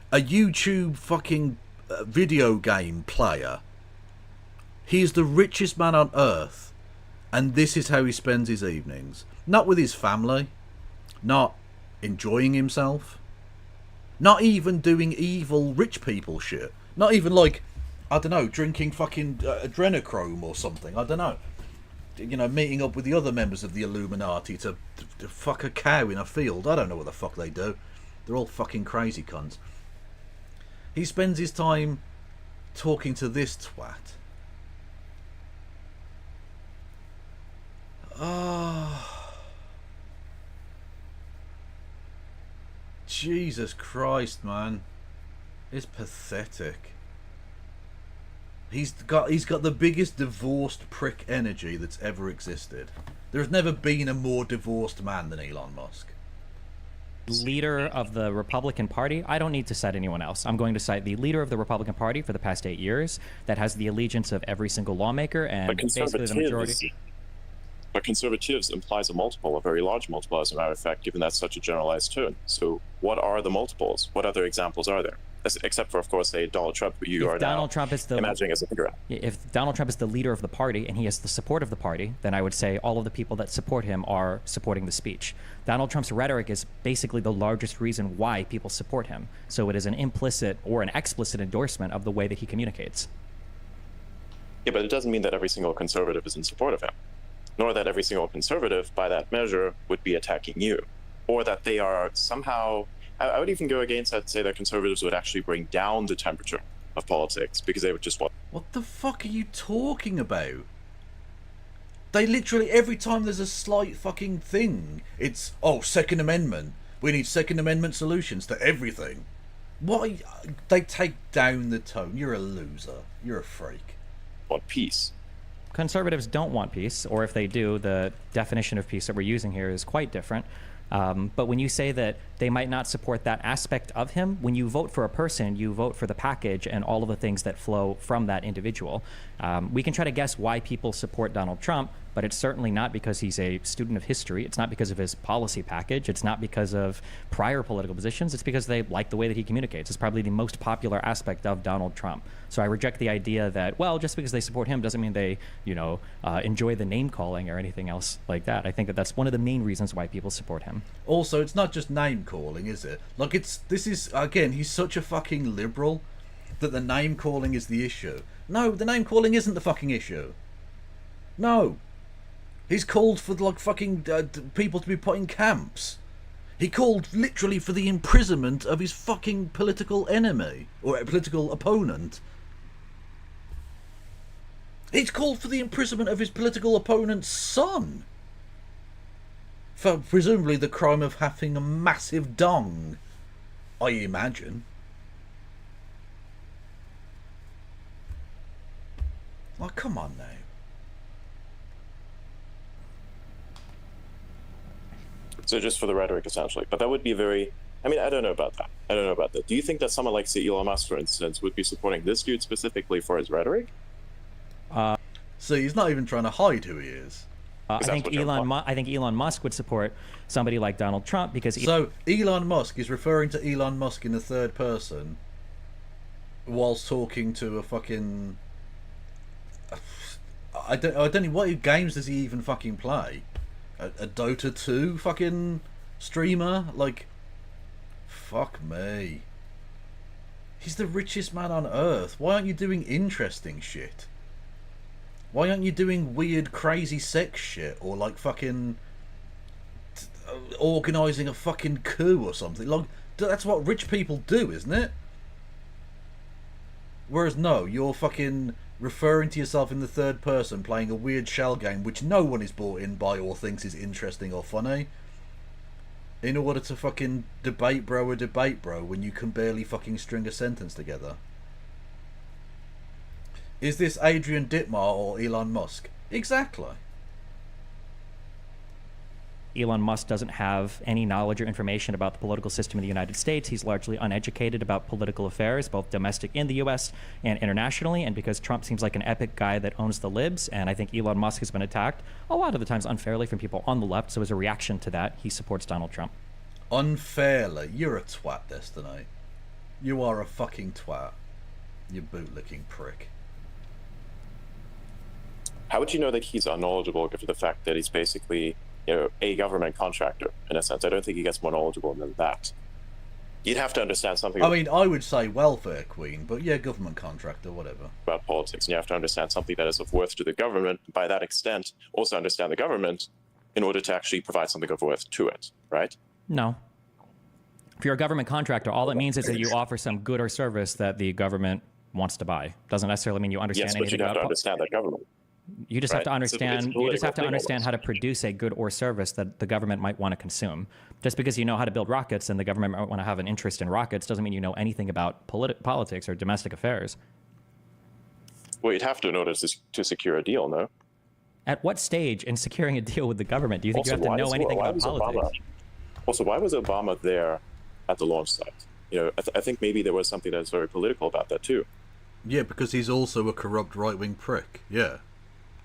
a YouTube fucking video game player. He is the richest man on earth, and this is how he spends his evenings. Not with his family, not enjoying himself, not even doing evil rich people shit. Not even I don't know, drinking fucking adrenochrome or something. I don't know. You know, meeting up with the other members of the Illuminati to fuck a cow in a field. I don't know what the fuck they do. They're all fucking crazy cunts. He spends his time talking to this twat. Oh, Jesus Christ, man. It's pathetic. He's got the biggest divorced prick energy that's ever existed. There's never been a more divorced man than Elon Musk. Leader of the Republican Party, I don't need to cite anyone else. I'm going to cite the leader of the Republican Party for the past 8 years that has the allegiance of every single lawmaker and basically the majority. But conservatives implies a multiple, a very large multiple, as a matter of fact, given that's such a generalized term. So what are the multiples? What other examples are there? Except for, of course, say Donald Trump, who you are now imagining as a figure. If Donald Trump is the leader of the party and he has the support of the party, then I would say all of the people that support him are supporting the speech. Donald Trump's rhetoric is basically the largest reason why people support him. So it is an implicit or an explicit endorsement of the way that he communicates. Yeah, but it doesn't mean that every single conservative is in support of him, nor that every single conservative, by that measure, would be attacking you, or that they are somehow... I would even go against that, say that conservatives would actually bring down the temperature of politics because they would just want... What the fuck are you talking about? They literally, every time there's a slight fucking thing, it's, oh, Second Amendment. We need Second Amendment solutions to everything. Why? They take down the tone. You're a loser. You're a freak. Want peace. Conservatives don't want peace, or if they do, the definition of peace that we're using here is quite different. But when you say that they might not support that aspect of him, when you vote for a person, you vote for the package and all of the things that flow from that individual. We can try to guess why people support Donald Trump, but it's certainly not because he's a student of history. It's not because of his policy package. It's not because of prior political positions. It's because they like the way that he communicates. It's probably the most popular aspect of Donald Trump. So I reject the idea that, well, just because they support him doesn't mean they, enjoy the name calling or anything else like that. I think that that's one of the main reasons why people support him. Also, it's not just name calling, is it? Like, this is, again, he's such a fucking liberal that the name calling is the issue. No, the name calling isn't the fucking issue. No. He's called for, like, fucking people to be put in camps. He called literally for the imprisonment of his fucking political enemy, or political opponent. He's called for the imprisonment of his political opponent's son. For presumably the crime of having a massive dong, I imagine. Like, come on now. So just for the rhetoric, essentially. But that would be very... I mean, I don't know about that. Do you think that someone like, say, Elon Musk, for instance, would be supporting this dude specifically for his rhetoric? So he's not even trying to hide who he is. I think Elon Musk would support somebody like Donald Trump because... So Elon Musk is referring to Elon Musk in the third person whilst talking to a fucking... I don't know, what games does he even fucking play? A Dota 2 fucking streamer? Like, fuck me. He's the richest man on earth. Why aren't you doing interesting shit? Why aren't you doing weird, crazy sex shit? Or like fucking organising a fucking coup or something? Like, that's what rich people do, isn't it? Whereas no, you're fucking referring to yourself in the third person, playing a weird shell game which no one is bought in by or thinks is interesting or funny, in order to fucking debate bro when you can barely fucking string a sentence together. Is this Adrian Dittmar or Elon Musk? Exactly. Elon Musk doesn't have any knowledge or information about the political system in the United States. He's largely uneducated about political affairs, both domestic in the U.S. and internationally. And because Trump seems like an epic guy that owns the libs, and I think Elon Musk has been attacked a lot of the times unfairly from people on the left. So as a reaction to that, he supports Donald Trump. Unfairly? You're a twat, Destiny. You are a fucking twat. You bootlicking prick. How would you know that he's unknowledgeable given the fact that he's basically, a government contractor, in a sense? I don't think he gets more knowledgeable than that. You'd have to understand something. I mean, I would say welfare queen, but yeah, government contractor, whatever. About politics, and you have to understand something that is of worth to the government. By that extent, also understand the government in order to actually provide something of worth to it, right? No. If you're a government contractor, all that means is that you offer some good or service that the government wants to buy. Doesn't necessarily mean you understand anything about... Yes, but you'd have to understand that government. You just have to understand. You just have to understand how to produce a good or service that the government might want to consume. Just because you know how to build rockets and the government might want to have an interest in rockets doesn't mean you know anything about politics or domestic affairs. Well, you'd have to in order to secure a deal, no? At what stage in securing a deal with the government do you think Also, you have to know anything about politics? Also, why was Obama there at the launch site? You know, I think maybe there was something that's very political about that too. Yeah, because he's also a corrupt right-wing prick. Yeah.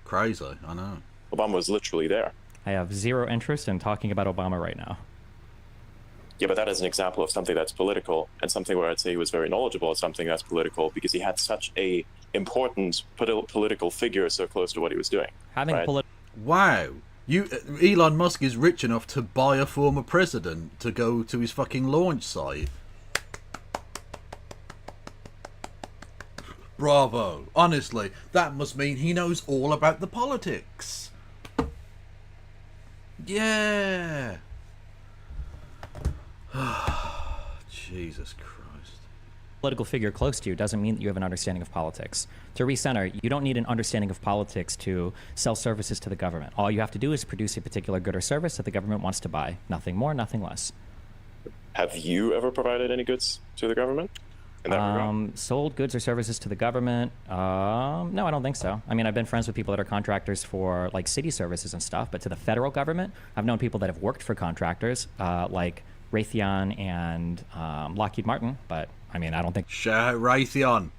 Crazy, I know. Obama was literally there. I have zero interest in talking about Obama right now. Yeah, but that is an example of something that's political, and something where I'd say he was very knowledgeable of something that's political, because he had such a important political figure so close to what he was doing. Having right? Wow. Elon Musk is rich enough to buy a former president to go to his fucking launch site. Bravo. Honestly, that must mean he knows all about the politics. Yeah. Jesus Christ. Political figure close to you doesn't mean that you have an understanding of politics. To recenter, you don't need an understanding of politics to sell services to the government. All you have to do is produce a particular good or service that the government wants to buy. Nothing more, nothing less. Have you ever provided any goods to the government in that regard? Sold goods or services to the government? No, I don't think so. I mean, I've been friends with people that are contractors for like city services and stuff, but to the federal government, I've known people that have worked for contractors like Raytheon and Lockheed Martin, but I mean, I don't think... Shout out Raytheon.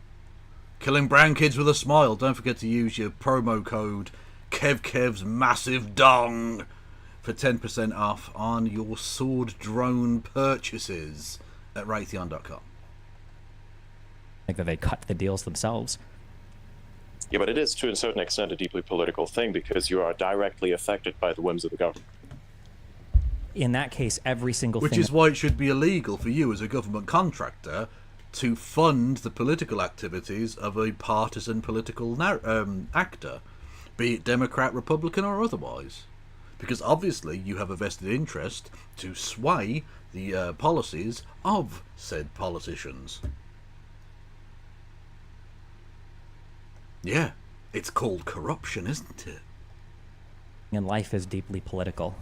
Killing brown kids with a smile. Don't forget to use your promo code KevKev's Massive Dong for 10% off on your sword drone purchases at Raytheon.com. I think that they cut the deals themselves. Yeah, but it is to a certain extent a deeply political thing, because you are directly affected by the whims of the government. In that case, every single Which thing... is why it should be illegal for you as a government contractor to fund the political activities of a partisan political actor, be it Democrat, Republican, or otherwise. Because obviously you have a vested interest to sway the policies of said politicians. Yeah, it's called corruption, isn't it? in life is deeply political.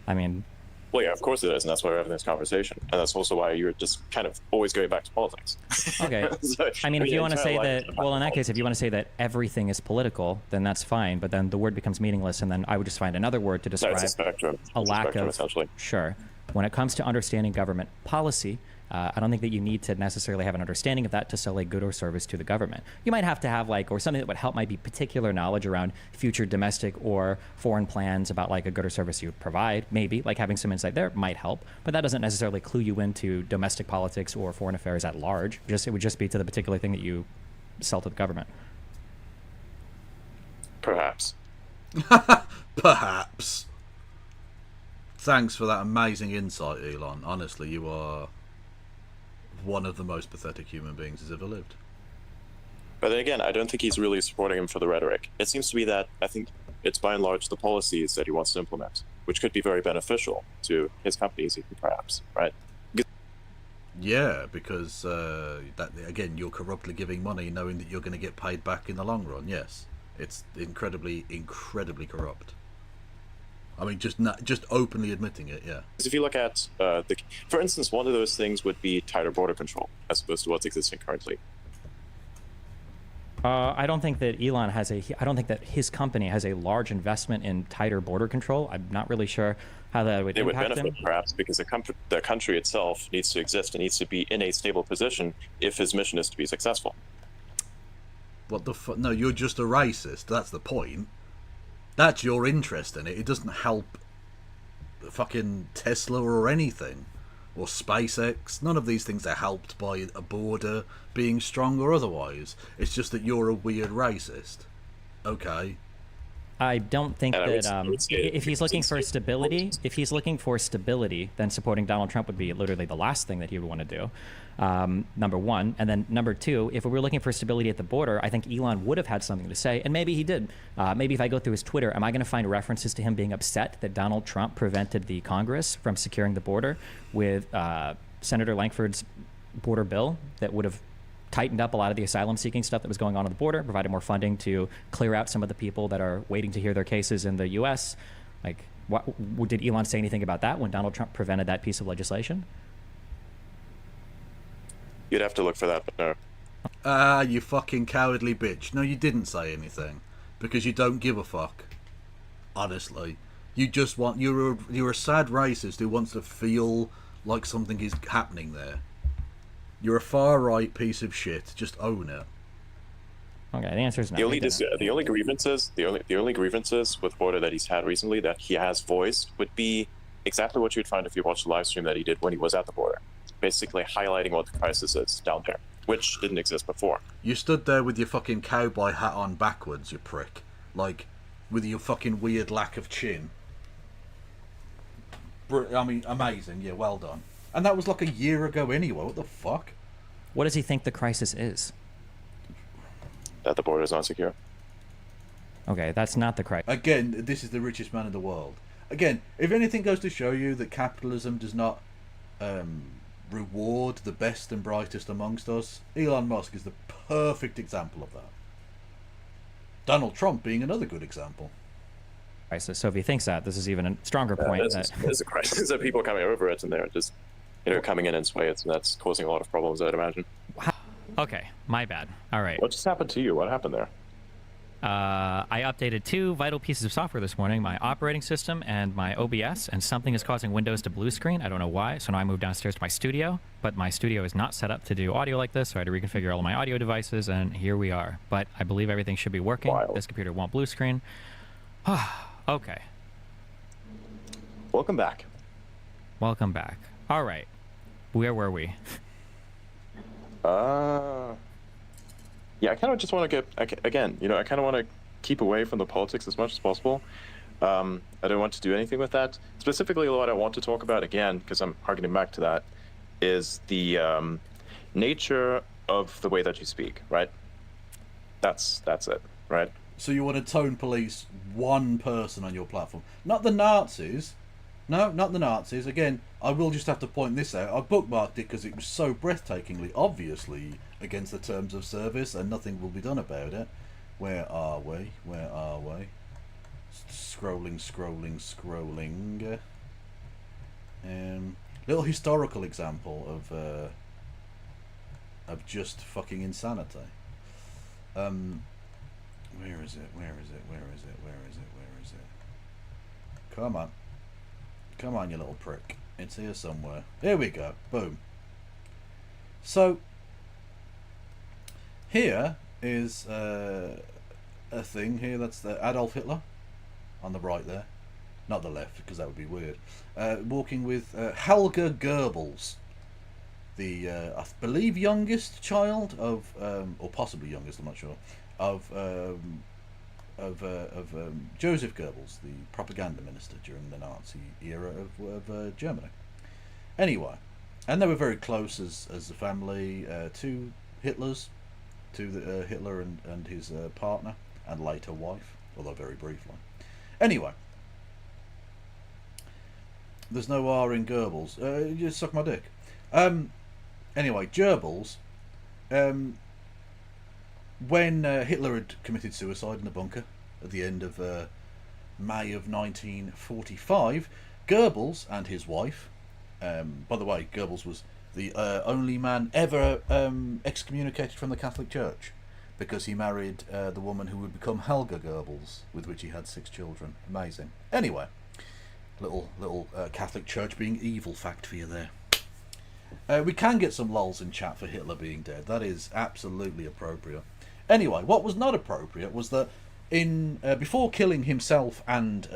I mean... Well, yeah, of course it is, and that's why we're having this conversation. And that's also why you're just kind of always going back to politics. Okay. So, I mean, if you want to say that, well, in that case, politics. if you want to say that everything is political, then that's fine, but then the word becomes meaningless, and then I would just find another word to No, describe it's a spectrum. a It's lack spectrum, of... essentially. Sure. When it comes to understanding government policy, I don't think that you need to necessarily have an understanding of that to sell a good or service to the government. You might have to have or something that would help might be particular knowledge around future domestic or foreign plans about like a good or service you would provide. Maybe like having some insight there might help, but that doesn't necessarily clue you into domestic politics or foreign affairs at large. It would just be to the particular thing that you sell to the government. Perhaps. Perhaps. Thanks for that amazing insight, Elon. Honestly, you are one of the most pathetic human beings who's ever lived. But then again, I don't think he's really supporting him for the rhetoric. It seems to be that I think it's by and large the policies that he wants to implement, which could be very beneficial to his companies, even perhaps, right? Yeah, because that again, you're corruptly giving money knowing that you're going to get paid back in the long run. Yes, it's incredibly, incredibly corrupt. I mean, just openly admitting it, yeah. Because if you look at, for instance, one of those things would be tighter border control, as opposed to what's existing currently. I don't think that Elon has I don't think that his company has a large investment in tighter border control. I'm not really sure how that would It would impact benefit, him. perhaps, because the country itself needs to exist and needs to be in a stable position if his mission is to be successful. What the fuck? No, you're just a racist. That's the point. That's your interest in it. It doesn't help fucking Tesla or anything. Or SpaceX. None of these things are helped by a border being strong or otherwise. It's just that you're a weird racist. Okay. I don't think And I would- that I would say if he's looking for it's- stability, then supporting Donald Trump would be literally the last thing that he would want to do. Number one, and then number two, if we were looking for stability at the border, I think Elon would have had something to say, and maybe he did. Maybe if I go through his Twitter, am I going to find references to him being upset that Donald Trump prevented the Congress from securing the border with Senator Langford's border bill that would have tightened up a lot of the asylum-seeking stuff that was going on the border, provided more funding to clear out some of the people that are waiting to hear their cases in the U.S. Like, did Elon say anything about that when Donald Trump prevented that piece of legislation? You'd have to look for that, but no. Ah, you fucking cowardly bitch. No, you didn't say anything. Because you don't give a fuck. Honestly. You just want... You're a sad racist who wants to feel like something is happening there. You're a far-right piece of shit. Just own it. Okay, the answer is no. The only grievances with Border that he's had recently that he has voiced would be exactly what you'd find if you watched the live stream that he did when he was at the border. Basically highlighting what the crisis is down there, which didn't exist before. You stood there with your fucking cowboy hat on backwards, you prick. Like, with your fucking weird lack of chin. I mean, amazing. Yeah, well done. And that was like a year ago anyway. What the fuck? What does he think the crisis is? That the border is not secure. Okay, that's not the crisis. Again, this is the richest man in the world. Again, if anything goes to show you that capitalism does not reward the best and brightest amongst us, Elon Musk is the perfect example of that. Donald Trump being another good example. Crisis. So if he thinks that, this is even a stronger point. There's a crisis that people coming over it and they're just, coming in swathes, and that's causing a lot of problems, I'd imagine. Okay, my bad. All right. What just happened to you? What happened there? I updated 2 vital pieces of software this morning, my operating system and my OBS, and something is causing Windows to blue screen. I don't know why, so now I moved downstairs to my studio, but my studio is not set up to do audio like this, so I had to reconfigure all of my audio devices, and here we are. But I believe everything should be working. Wild. This computer won't blue screen. Okay. Welcome back. Welcome back. All right. Where were we? Yeah, I kind of just want to get, again, I kind of want to keep away from the politics as much as possible. I don't want to do anything with that. Specifically, what I want to talk about, again, because I'm harkening back to that, is the nature of the way that you speak, right? That's it, right? So you want to tone police one person on your platform. Not the Nazis. No, not the Nazis. Again, I will just have to point this out. I bookmarked it because it was so breathtakingly, obviously, against the terms of service, and nothing will be done about it. Where are we? Where are we? Scrolling. Little historical example of just fucking insanity. Where is it? Come on, you little prick. It's here somewhere. Here we go. Boom. So, here is a thing here. That's the Adolf Hitler on the right there. Not the left, because that would be weird. Walking with Helga Goebbels, the, I believe, youngest child of, or possibly youngest, I'm not sure, of Joseph Goebbels, the propaganda minister during the Nazi era of Germany. Anyway, and they were very close as a family to Hitler's, to Hitler and his partner and later wife, although very briefly. Anyway, there's no R in Goebbels. You suck my dick. Anyway, Goebbels. When Hitler had committed suicide in the bunker at the end of May of 1945, Goebbels and his wife, by the way, Goebbels was the only man ever excommunicated from the Catholic Church because he married the woman who would become Helga Goebbels, with which he had 6 children. Amazing. Anyway, little Catholic Church being evil fact for you there. We can get some lols in chat for Hitler being dead. That is absolutely appropriate. Anyway, what was not appropriate was that before killing himself and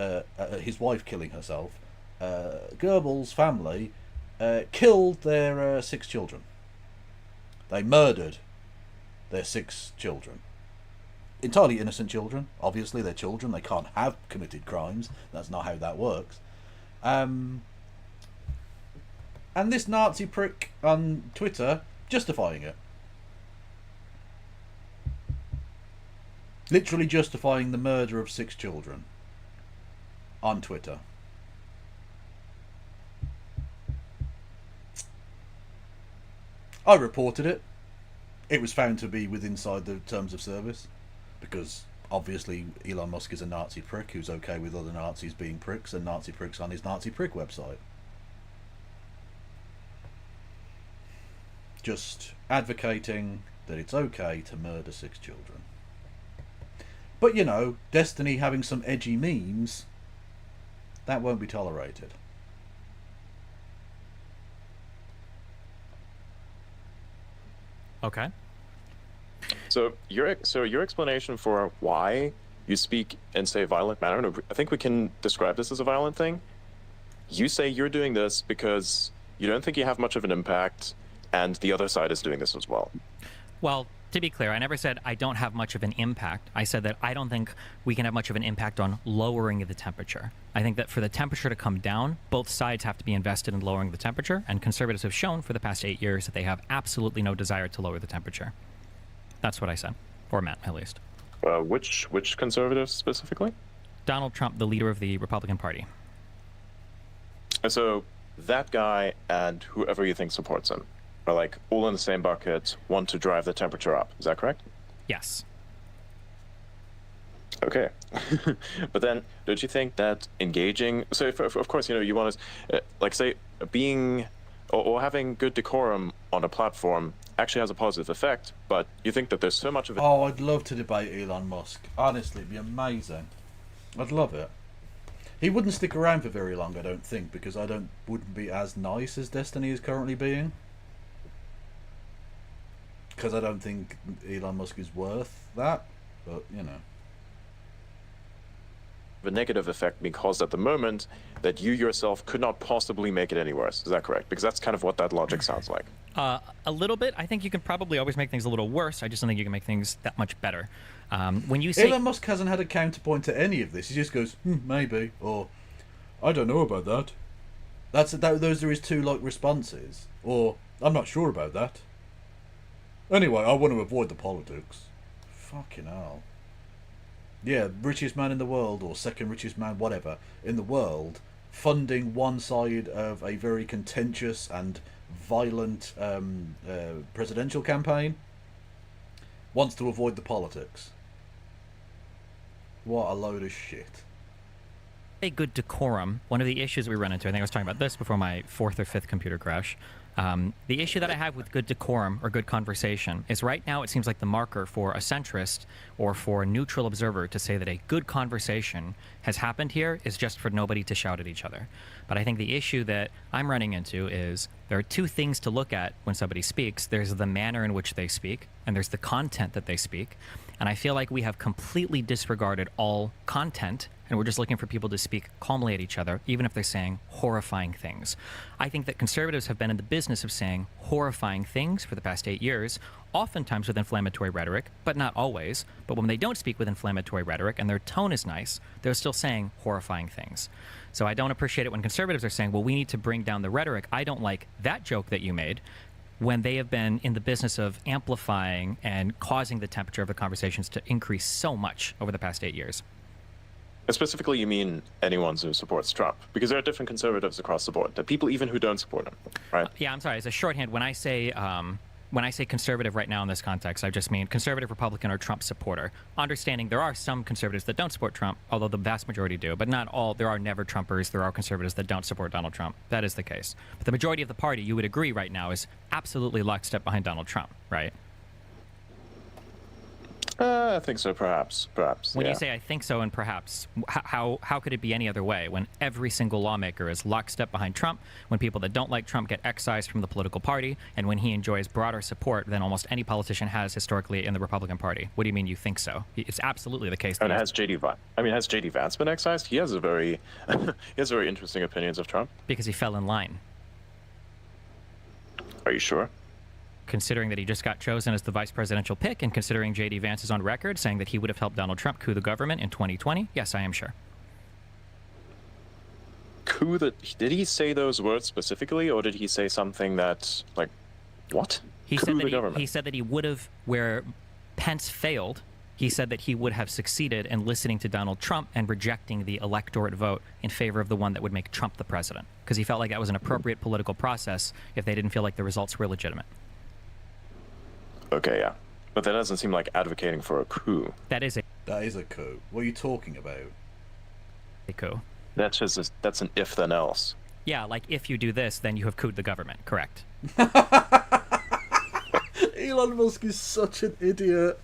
his wife killing herself, Goebbels' family killed their 6 children. They murdered their 6 children. Entirely innocent children. Obviously, they're children. They can't have committed crimes. That's not how that works. And this Nazi prick on Twitter justifying it. Literally justifying the murder of 6 children on Twitter. I reported it. It was found to be inside the terms of service, because obviously Elon Musk is a Nazi prick who's okay with other Nazis being pricks and Nazi pricks on his Nazi prick website. Just advocating that it's okay to murder 6 children. But, you know, Destiny having some edgy memes, that won't be tolerated. Okay. So your explanation for why you speak in, say, a violent manner, I think we can describe this as a violent thing. You say you're doing this because you don't think you have much of an impact, and the other side is doing this as well. Well, to be clear, I never said I don't have much of an impact. I said that I don't think we can have much of an impact on lowering the temperature. I think that for the temperature to come down, both sides have to be invested in lowering the temperature, and conservatives have shown for the past 8 years that they have absolutely no desire to lower the temperature. That's what I said, or meant, at least. Which conservatives specifically? Donald Trump, the leader of the Republican Party. And so that guy and whoever you think supports him are like all in the same bucket, want to drive the temperature up. Is that correct? Yes. Okay. But then don't you think that engaging, so if, of course, you know, you want to, like, say, being or having good decorum on a platform actually has a positive effect, but you think that there's so much of it. Oh, I'd love to debate Elon Musk. Honestly, it'd be amazing. I'd love it. He wouldn't stick around for very long, I don't think, because wouldn't be as nice as Destiny is currently being. Because I don't think Elon Musk is worth that, but, you know. The negative effect because at the moment that you yourself could not possibly make it any worse. Is that correct? Because that's kind of what that logic sounds like. A little bit. I think you can probably always make things a little worse. I just don't think you can make things that much better. When you say Elon Musk hasn't had a counterpoint to any of this. He just goes, maybe, or I don't know about that. Those are his two responses. Or I'm not sure about that. Anyway, I want to avoid the politics. Fucking hell. Yeah, richest man in the world, or second richest man, whatever, in the world, funding one side of a very contentious and violent presidential campaign, wants to avoid the politics. What a load of shit. a good decorum, one of the issues we run into, I think I was talking about this before my 4th or 5th computer crash, the issue that I have with good decorum or good conversation is right now it seems like the marker for a centrist or for a neutral observer to say that a good conversation has happened here is just for nobody to shout at each other. But I think the issue that I'm running into is there are two things to look at when somebody speaks. There's the manner in which they speak, and there's the content that they speak. And I feel like we have completely disregarded all content, and we're just looking for people to speak calmly at each other, even if they're saying horrifying things. I think that conservatives have been in the business of saying horrifying things for the past 8 years, oftentimes with inflammatory rhetoric, but not always. But when they don't speak with inflammatory rhetoric and their tone is nice, they're still saying horrifying things. So I don't appreciate it when conservatives are saying, well, we need to bring down the rhetoric. I don't like that joke that you made, when they have been in the business of amplifying and causing the temperature of the conversations to increase so much over the past 8 years. Specifically, you mean anyone who supports Trump? Because there are different conservatives across the board. There are people even who don't support him, right? Yeah, I'm sorry. As a shorthand, when I say conservative right now in this context, I just mean conservative, Republican, or Trump supporter. Understanding there are some conservatives that don't support Trump, although the vast majority do, but not all. There are never Trumpers. There are conservatives that don't support Donald Trump. That is the case. But the majority of the party, you would agree right now, is absolutely lockstep behind Donald Trump, right? I think so, perhaps. When yeah. you say I think so and perhaps, how could it be any other way when every single lawmaker is lockstep behind Trump, when people that don't like Trump get excised from the political party, and when he enjoys broader support than almost any politician has historically in the Republican Party? What do you mean you think so? It's absolutely the case. And has J.D. Vance been excised? He has very interesting opinions of Trump. Because he fell in line. Are you sure? Considering that he just got chosen as the vice presidential pick, and considering J.D. Vance is on record saying that he would have helped Donald Trump coup the government in 2020, yes, I am sure. Did he say those words specifically, or did he say something that, like, what? He said that he would have, where Pence failed, he said that he would have succeeded in listening to Donald Trump and rejecting the electorate vote in favor of the one that would make Trump the president, because he felt like that was an appropriate political process if they didn't feel like the results were legitimate. Okay, yeah. But that doesn't seem like advocating for a coup. That is a coup. What are you talking about? A coup. That's an if then else. Yeah, like if you do this, then you have couped the government, correct? Elon Musk is such an idiot.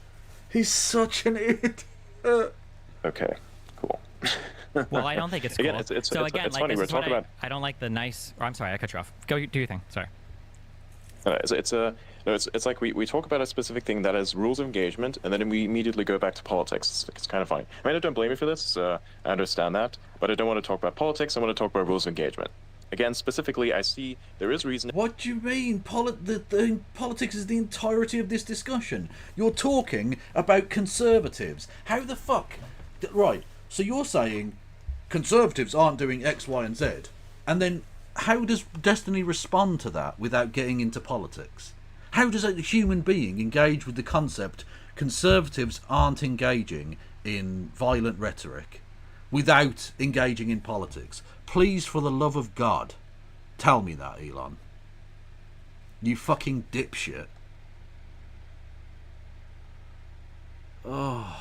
He's such an idiot. Okay, cool. Well, I don't think it's cool. Again, it's like, funny. We're this is what talking about. I don't like the nice. Or I'm sorry, I cut you off. Go do your thing. Sorry. It's like we talk about a specific thing that is rules of engagement, and then we immediately go back to politics. It's kind of funny. I mean, I don't blame you for this. I understand that, but I don't want to talk about politics. I want to talk about rules of engagement. Again, specifically, I see there is reason. What do you mean? Politics is the entirety of this discussion. You're talking about conservatives. How the fuck? Right, so you're saying conservatives aren't doing X, Y, and Z, and then how does Destiny respond to that without getting into politics? How does a human being engage with the concept conservatives aren't engaging in violent rhetoric without engaging in politics? Please, for the love of God, tell me that, Elon. You fucking dipshit. Oh,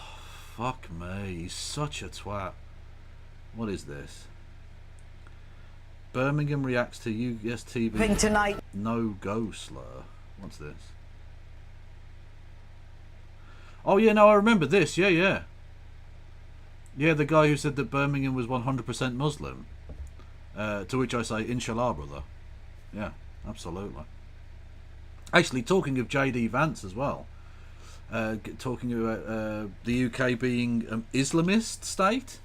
fuck me. He's such a twat. What is this? Birmingham reacts to US TV Tonight. no-go slur. What's this? Oh, yeah, no, I remember this. Yeah, the guy who said that Birmingham was 100% Muslim. To which I say, Inshallah, brother. Yeah, absolutely. Actually, talking of J.D. Vance as well, talking about the UK being an Islamist state.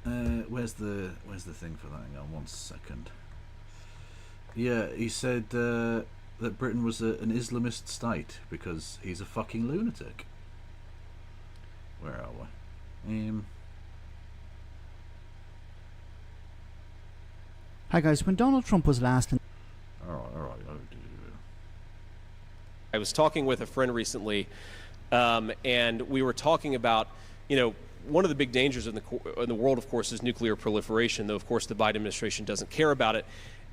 Where's the thing for that? Hang on 1 second. Yeah, he said that Britain was an Islamist state because he's a fucking lunatic. Where are we? Hi guys, when Donald Trump was last in... Alright. I was talking with a friend recently, and we were talking about, one of the big dangers in the world, of course, is nuclear proliferation, though, of course, the Biden administration doesn't care about it.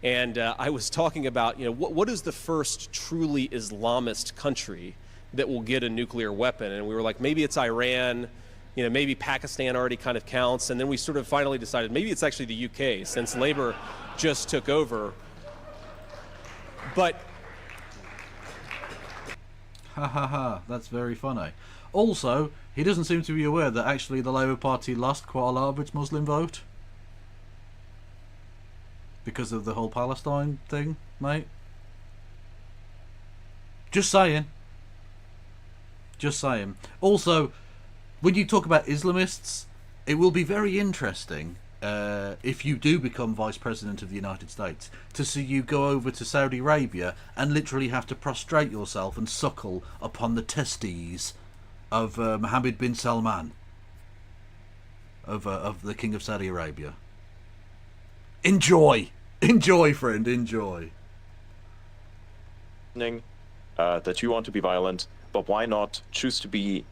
And I was talking about, what is the first truly Islamist country that will get a nuclear weapon? And we were like, maybe it's Iran, maybe Pakistan already kind of counts. And then we sort of finally decided maybe it's actually the UK, since Labour just took over. But... Ha ha ha, that's very funny. Also, he doesn't seem to be aware that actually the Labour Party lost quite a lot of its Muslim vote. Because of the whole Palestine thing, mate. Just saying. Also, when you talk about Islamists, it will be very interesting if you do become Vice President of the United States to see you go over to Saudi Arabia and literally have to prostrate yourself and suckle upon the testes of Mohammed bin Salman, of the King of Saudi Arabia. Enjoy, friend, enjoy. That you want to be violent, but why not choose to be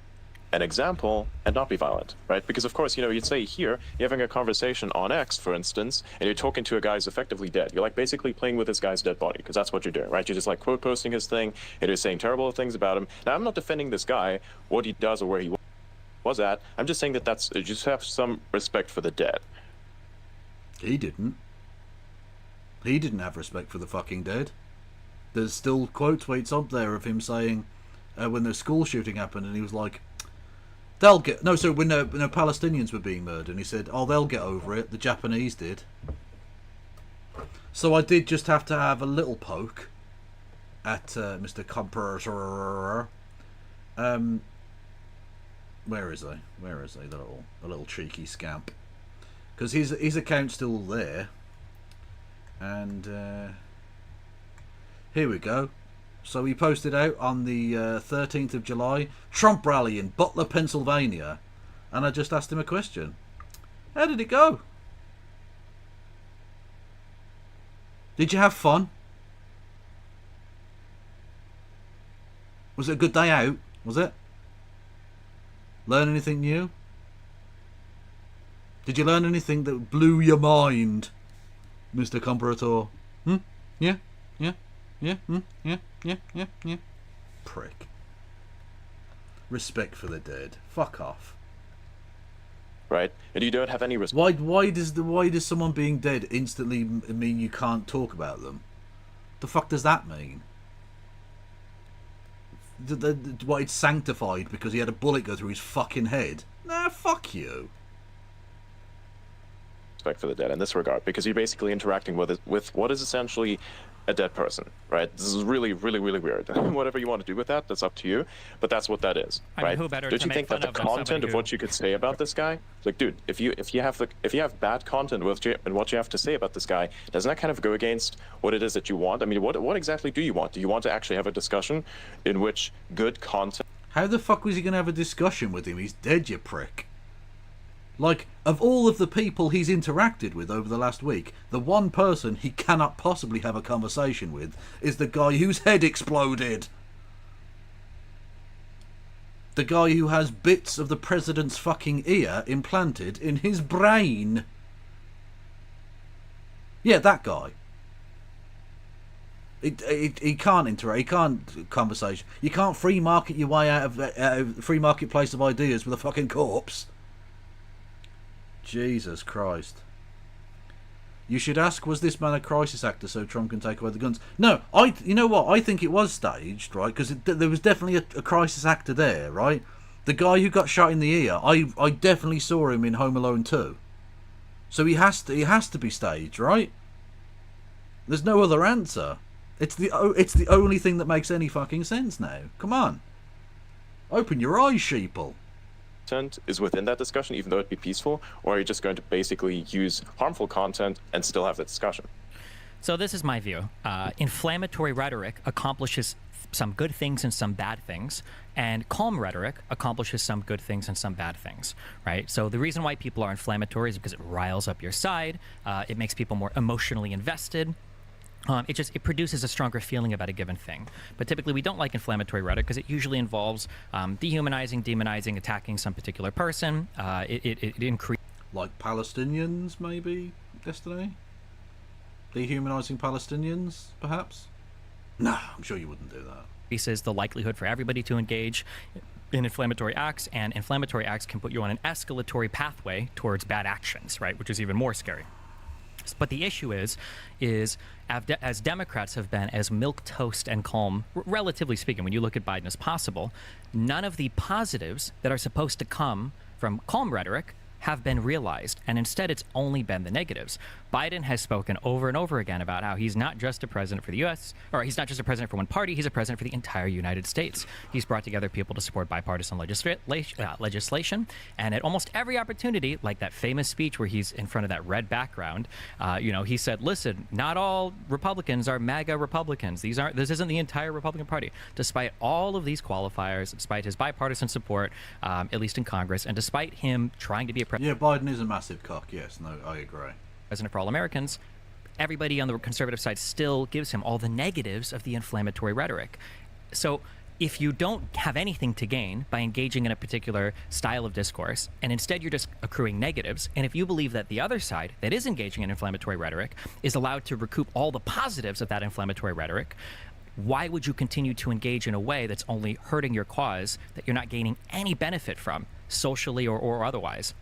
an example and not be violent, right? Because of course, you'd say here, you're having a conversation on X, for instance, and you're talking to a guy who's effectively dead. You're like basically playing with this guy's dead body, because that's what you're doing, right? You're just like quote posting his thing, and you're saying terrible things about him. Now, I'm not defending this guy, what he does or where he was at. I'm just saying that you just have some respect for the dead. He didn't have respect for the fucking dead. There's still quote tweets up there of him saying when the school shooting happened, and he was like, when Palestinians were being murdered, and he said, they'll get over it, the Japanese did. So I did just have to have a little poke at Mr. Compressor. Where is he, the little cheeky scamp? Because his account's still there. And here we go. So he posted out on the 13th of July, Trump rally in Butler, Pennsylvania. And I just asked him a question. How did it go? Did you have fun? Was it a good day out? Was it? Learn anything new? Did you learn anything that blew your mind, Mr. Comparator? Yeah? Yeah. Prick. Respect for the dead. Fuck off. Right? And you don't have any respect. Why does someone being dead instantly mean you can't talk about them? The fuck does that mean? what it's sanctified because he had a bullet go through his fucking head. Nah, fuck you. Respect for the dead in this regard, because you're basically interacting with what is essentially a dead person, right? This is really, really, really weird. Whatever you want to do with that, that's up to you. But that's what that is, I mean, right? who better Don't to you make think that fun the of than somebody content of who- what you could say about this guy, like, dude, if you have bad content with and what you have to say about this guy, doesn't that kind of go against what it is that you want? I mean, what exactly do you want? Do you want to actually have a discussion in which good content? How the fuck was he going to have a discussion with him? He's dead, you prick. Like, of all of the people he's interacted with over the last week, the one person he cannot possibly have a conversation with is the guy whose head exploded. The guy who has bits of the president's fucking ear implanted in his brain. Yeah, that guy. He can't interact. He can't conversation. You can't free market your way out of free marketplace of ideas with a fucking corpse. Jesus Christ. You should ask, was this man a crisis actor so Trump can take away the guns? No, you know what? I think it was staged, right? Because there was definitely a crisis actor there, right? The guy who got shot in the ear, I definitely saw him in Home Alone 2. So he has to be staged, right? There's no other answer. It's the only thing that makes any fucking sense now. Come on. Open your eyes, sheeple. Is within that discussion, even though it be peaceful, or are you just going to basically use harmful content and still have the discussion? So this is my view. Inflammatory rhetoric accomplishes some good things and some bad things, and calm rhetoric accomplishes some good things and some bad things, right? So the reason why people are inflammatory is because it riles up your side, it makes people more emotionally invested. It produces a stronger feeling about a given thing. But typically we don't like inflammatory rhetoric because it usually involves dehumanizing, demonizing, attacking some particular person. It increases... Like Palestinians, maybe, Destiny? Dehumanizing Palestinians, perhaps? No, I'm sure you wouldn't do that. Increases the likelihood for everybody to engage in inflammatory acts, and inflammatory acts can put you on an escalatory pathway towards bad actions, right? Which is even more scary. But the issue is as Democrats have been as milquetoast and calm, relatively speaking, when you look at Biden as possible, none of the positives that are supposed to come from calm rhetoric have been realized, and instead it's only been the negatives. Biden has spoken over and over again about how he's not just a president for the U.S., or he's not just a president for one party, he's a president for the entire United States. He's brought together people to support bipartisan legislation, and at almost every opportunity, like that famous speech where he's in front of that red background, he said, listen, not all Republicans are MAGA Republicans. This isn't the entire Republican Party. Despite all of these qualifiers, despite his bipartisan support, at least in Congress, and despite him trying to be a president... Yeah, Biden is a massive cock, yes, no, I agree. President for all Americans, everybody on the conservative side still gives him all the negatives of the inflammatory rhetoric. So if you don't have anything to gain by engaging in a particular style of discourse, and instead you're just accruing negatives, and if you believe that the other side that is engaging in inflammatory rhetoric is allowed to recoup all the positives of that inflammatory rhetoric, why would you continue to engage in a way that's only hurting your cause, that you're not gaining any benefit from, socially or otherwise?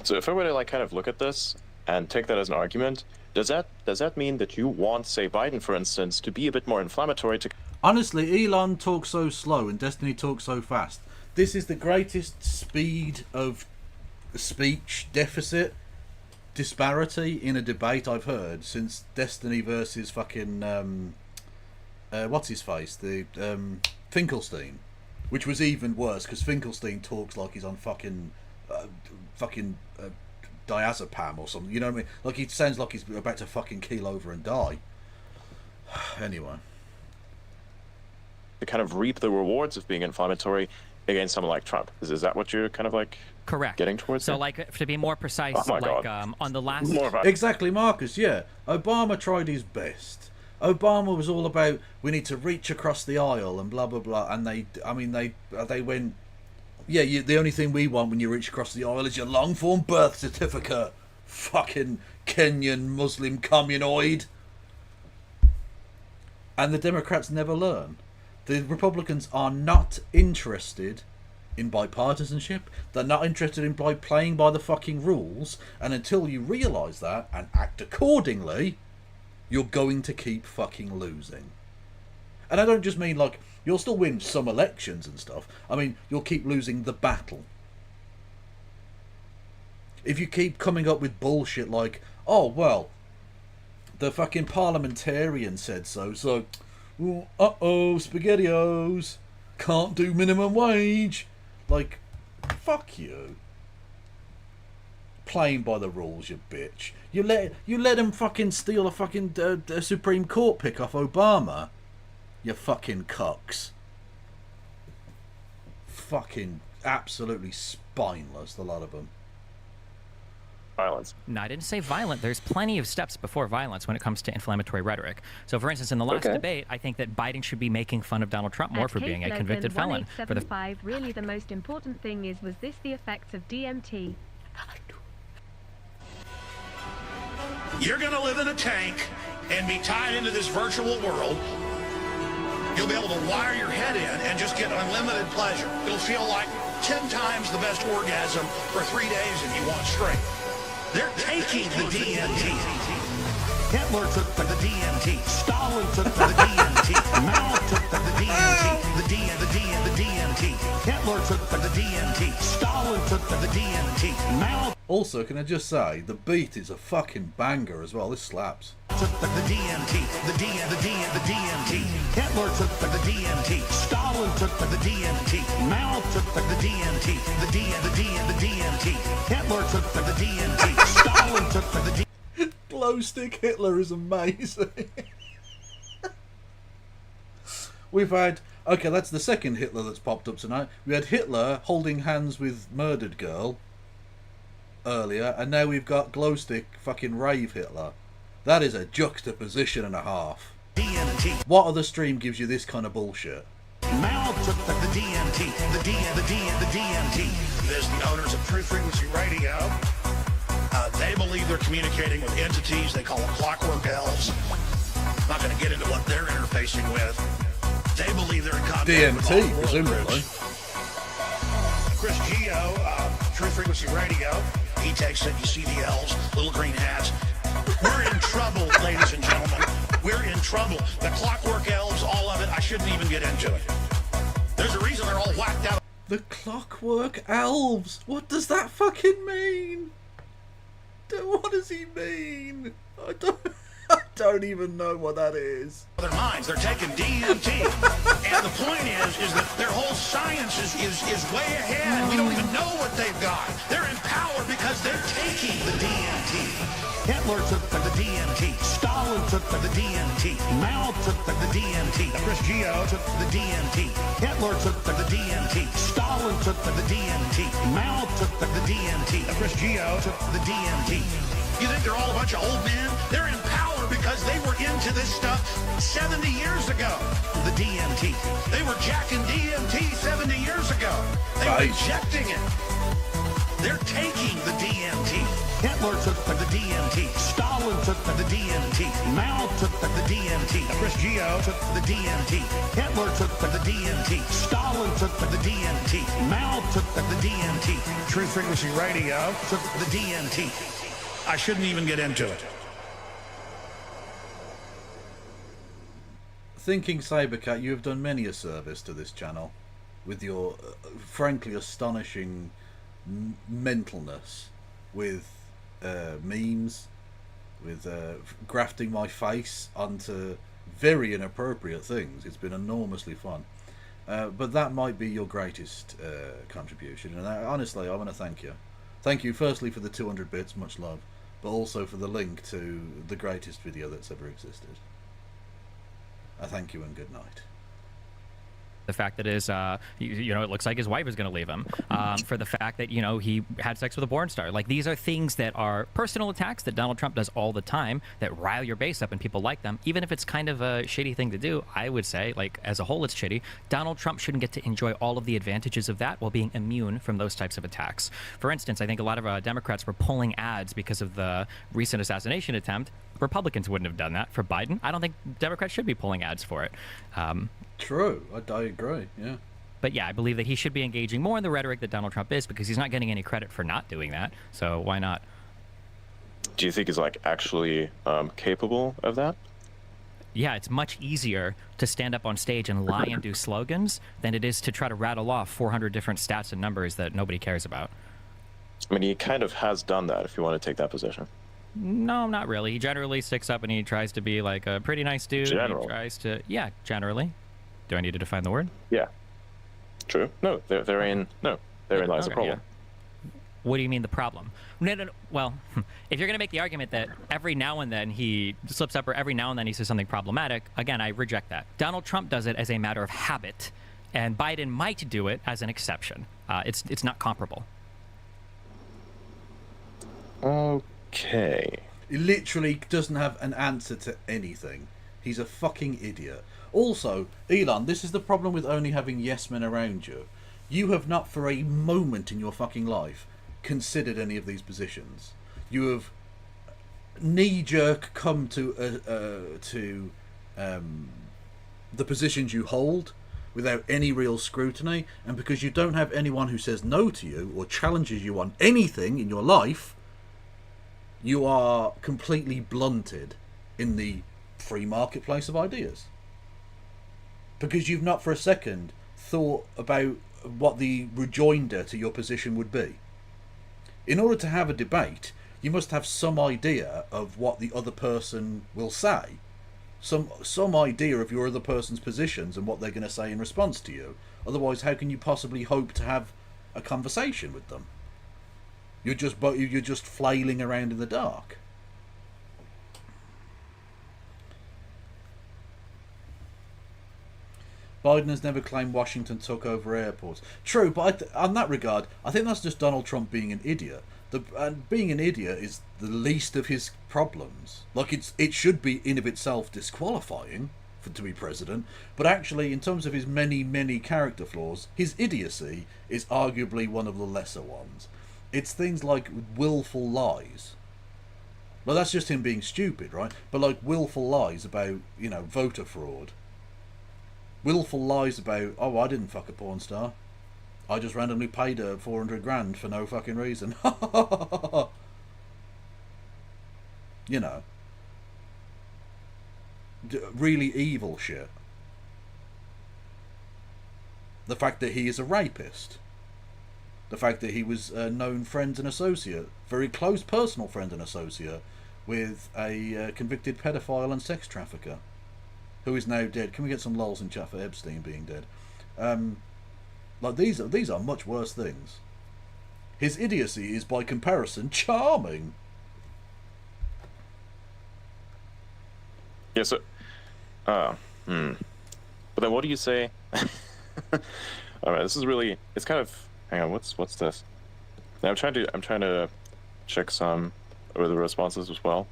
So if I were to kind of look at this and take that as an argument, does that mean that you want, say, Biden, for instance, to be a bit more inflammatory to... Honestly, Elon talks so slow and Destiny talks so fast. This is the greatest speed of speech deficit disparity in a debate I've heard since Destiny versus fucking what's his face, the Finkelstein, which was even worse because Finkelstein talks like he's on fucking diazepam or something, you know what I mean? Like, he sounds like he's about to fucking keel over and die. Anyway, to kind of reap the rewards of being inflammatory against someone like Trump. Is that what you're kind of like correct getting towards? So here? Like, to be more precise, on the last... Exactly, Marcus, yeah. Obama tried his best. Obama was all about, we need to reach across the aisle and blah, blah, blah. And they went, yeah, the only thing we want when you reach across the aisle is your long-form birth certificate. Fucking Kenyan Muslim communoid. And the Democrats never learn. The Republicans are not interested in bipartisanship. They're not interested in playing by the fucking rules. And until you realise that and act accordingly, you're going to keep fucking losing. And I don't just mean, like, you'll still win some elections and stuff. I mean, you'll keep losing the battle. If you keep coming up with bullshit like, oh, well, the fucking parliamentarian said so, uh-oh, SpaghettiOs, can't do minimum wage. Like, fuck you. Playing by the rules, you bitch. You let him fucking steal a fucking Supreme Court pick off Obama. You fucking cucks. Fucking absolutely spineless, the lot of them. Violence. No, I didn't say violent. There's plenty of steps before violence when it comes to inflammatory rhetoric. So, for instance, in the last debate, I think that Biden should be making fun of Donald Trump more for being a convicted felon. For the really the most important thing is, was this the effects of DMT? You're going to live in a tank and be tied into this virtual world. You'll be able to wire your head in and just get unlimited pleasure. It'll feel like 10 times the best orgasm for 3 days if you want straight. They're taking the DMT. Hitler took the DMT. Stalin took the DMT. Mao took the DMT. The DMT. Hitler took the DMT. Stalin took the DMT. Mao. Also, can I just say, the beat is a fucking banger as well. This slaps. Took the DMT. The DMT. Hitler took the DMT. Stalin took the DMT. Mao took the DMT. The DMT. Hitler took the DMT. Stalin took the DMT. Glow stick Hitler is amazing. We've had... Okay, that's the second Hitler that's popped up tonight. We had Hitler holding hands with murdered girl earlier, and now we've got glow stick fucking rave Hitler. That is a juxtaposition and a half. DMT. What other stream gives you this kind of bullshit? Mao took the DMT. The DMT. There's the owners of True Frequency Radio. They believe they're communicating with entities they call them clockwork elves. Not going to get into what they're interfacing with. They believe they're in contact with all DMT, the world presumably. groups. Chris Geo, True Frequency Radio, he takes it. You see the elves, little green hats. We're in trouble, ladies and gentlemen. We're in trouble. The clockwork elves, all of it, I shouldn't even get into it. There's a reason they're all whacked out. The clockwork elves? What does that fucking mean? What does he mean? I don't even know what that is. Their minds, they're taking DMT. And the point is that their whole science is way ahead. We don't even know what they've got. They're in power because they're taking the DMT. Hitler took the DMT. Stalin took the DMT. Mao took the DMT. Chris Geo took the DMT. Hitler took the DMT. Stalin took the DMT. Mao took the DMT. Chris Geo took the DMT. You think they're all a bunch of old men? They're in power because they were into this stuff 70 years ago. The DMT. They were jacking DMT 70 years ago. They were injecting it. They're taking the DMT. Hitler took the DMT. Stalin took the DMT. Mao took the DMT. Chris Geo took the DMT. Hitler took the DMT. Stalin took the DMT. Mao took the DMT. True Frequency Radio took the DMT. I shouldn't even get into it. Thinking Sabercat, you have done many a service to this channel with your frankly astonishing mentalness, with memes, with grafting my face onto very inappropriate things. It's been enormously fun. But that might be your greatest contribution, and honestly, I want to thank you. Thank you firstly for the 200 bits, much love, but also for the link to the greatest video that's ever existed. I thank you and good night. The fact that it looks like his wife is going to leave him. For the fact that, he had sex with a porn star. Like, these are things that are personal attacks that Donald Trump does all the time that rile your base up and people like them. Even if it's kind of a shitty thing to do, I would say, like, as a whole, it's shitty. Donald Trump shouldn't get to enjoy all of the advantages of that while being immune from those types of attacks. For instance, I think a lot of Democrats were pulling ads because of the recent assassination attempt. Republicans wouldn't have done that for Biden. I don't think Democrats should be pulling ads for it. True, I agree, yeah. But yeah, I believe that he should be engaging more in the rhetoric that Donald Trump is, because he's not getting any credit for not doing that. So why not? Do you think he's actually capable of that? yeah, it's much easier to stand up on stage and lie and do slogans than it is to try to rattle off 400 different stats and numbers that nobody cares about. I mean, he kind of has done that, if you want to take that position. No, not really. He generally sticks up and he tries to be like a pretty nice dude. General. He tries to, yeah, generally. Do I need to define the word? Yeah. True. No, therein lies the problem. Yeah. What do you mean the problem? No. Well, if you're going to make the argument that every now and then he slips up or every now and then he says something problematic, again, I reject that. Donald Trump does it as a matter of habit, and Biden might do it as an exception. It's not comparable. Okay. He literally doesn't have an answer to anything. He's a fucking idiot. Also, Elon, this is the problem with only having yes men around you. You have not for a moment in your fucking life considered any of these positions. You have knee-jerk come to the positions you hold without any real scrutiny, and because you don't have anyone who says no to you or challenges you on anything in your life, you are completely blunted in the free marketplace of ideas. Because you've not for a second thought about what the rejoinder to your position would be. In order to have a debate, you must have some idea of what the other person will say. Some idea of your other person's positions and what they're going to say in response to you. Otherwise, how can you possibly hope to have a conversation with them? You're just flailing around in the dark. Biden has never claimed Washington took over airports. True, but on that regard, I think that's just Donald Trump being an idiot. And being an idiot is the least of his problems. Like, it should be in of itself disqualifying to be president, but actually, in terms of his many, many character flaws, his idiocy is arguably one of the lesser ones. It's things like willful lies. Well, that's just him being stupid, right? But like willful lies about, voter fraud. Willful lies about, oh, I didn't fuck a porn star. I just randomly paid her 400 grand for no fucking reason. Really evil shit. The fact that he is a rapist. The fact that he was a known friend and associate, very close personal friend and associate, with a convicted pedophile and sex trafficker, who is now dead. Can we get some lols in chat for Epstein being dead? Like these are much worse things. His idiocy is by comparison charming. Yeah. So, but then what do you say? All right, this is really. It's kind of. Hang on. What's this? Now I'm trying to check some of the responses as well,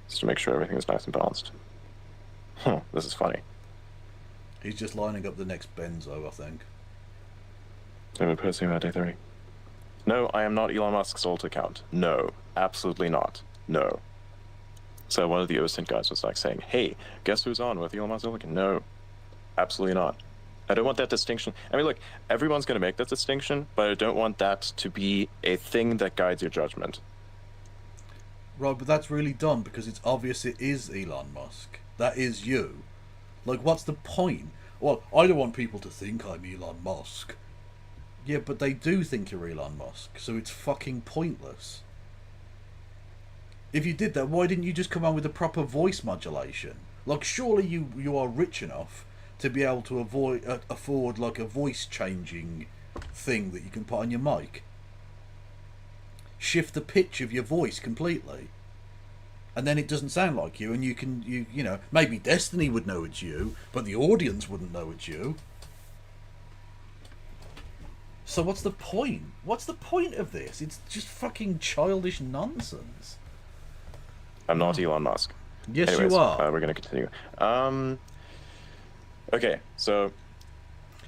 just to make sure everything is nice and balanced. This is funny. He's just lining up the next benzo, I think. I've been posting about day 30. No, I am not Elon Musk's alt account. No, absolutely not. No. So one of the OSINT guys was like saying, hey, guess who's on with Elon Musk's alt account? No, absolutely not. I don't want that distinction. I mean, look, everyone's going to make that distinction, but I don't want that to be a thing that guides your judgment. Right, but that's really dumb because it's obvious it is Elon Musk. That is you. Like, what's the point? Well, I don't want people to think I'm Elon Musk. Yeah, but they do think you're Elon Musk, so it's fucking pointless. If you did that, why didn't you just come on with a proper voice modulation? Like, surely you are rich enough to be able to afford like a voice changing thing that you can put on your mic. Shift the pitch of your voice completely, and then it doesn't sound like you, and you know, maybe Destiny would know it's you, but the audience wouldn't know it's you. So what's the point? What's the point of this? It's just fucking childish nonsense. I'm not Elon Musk. Yes, Anyways, you are. We're going to continue. Okay, so...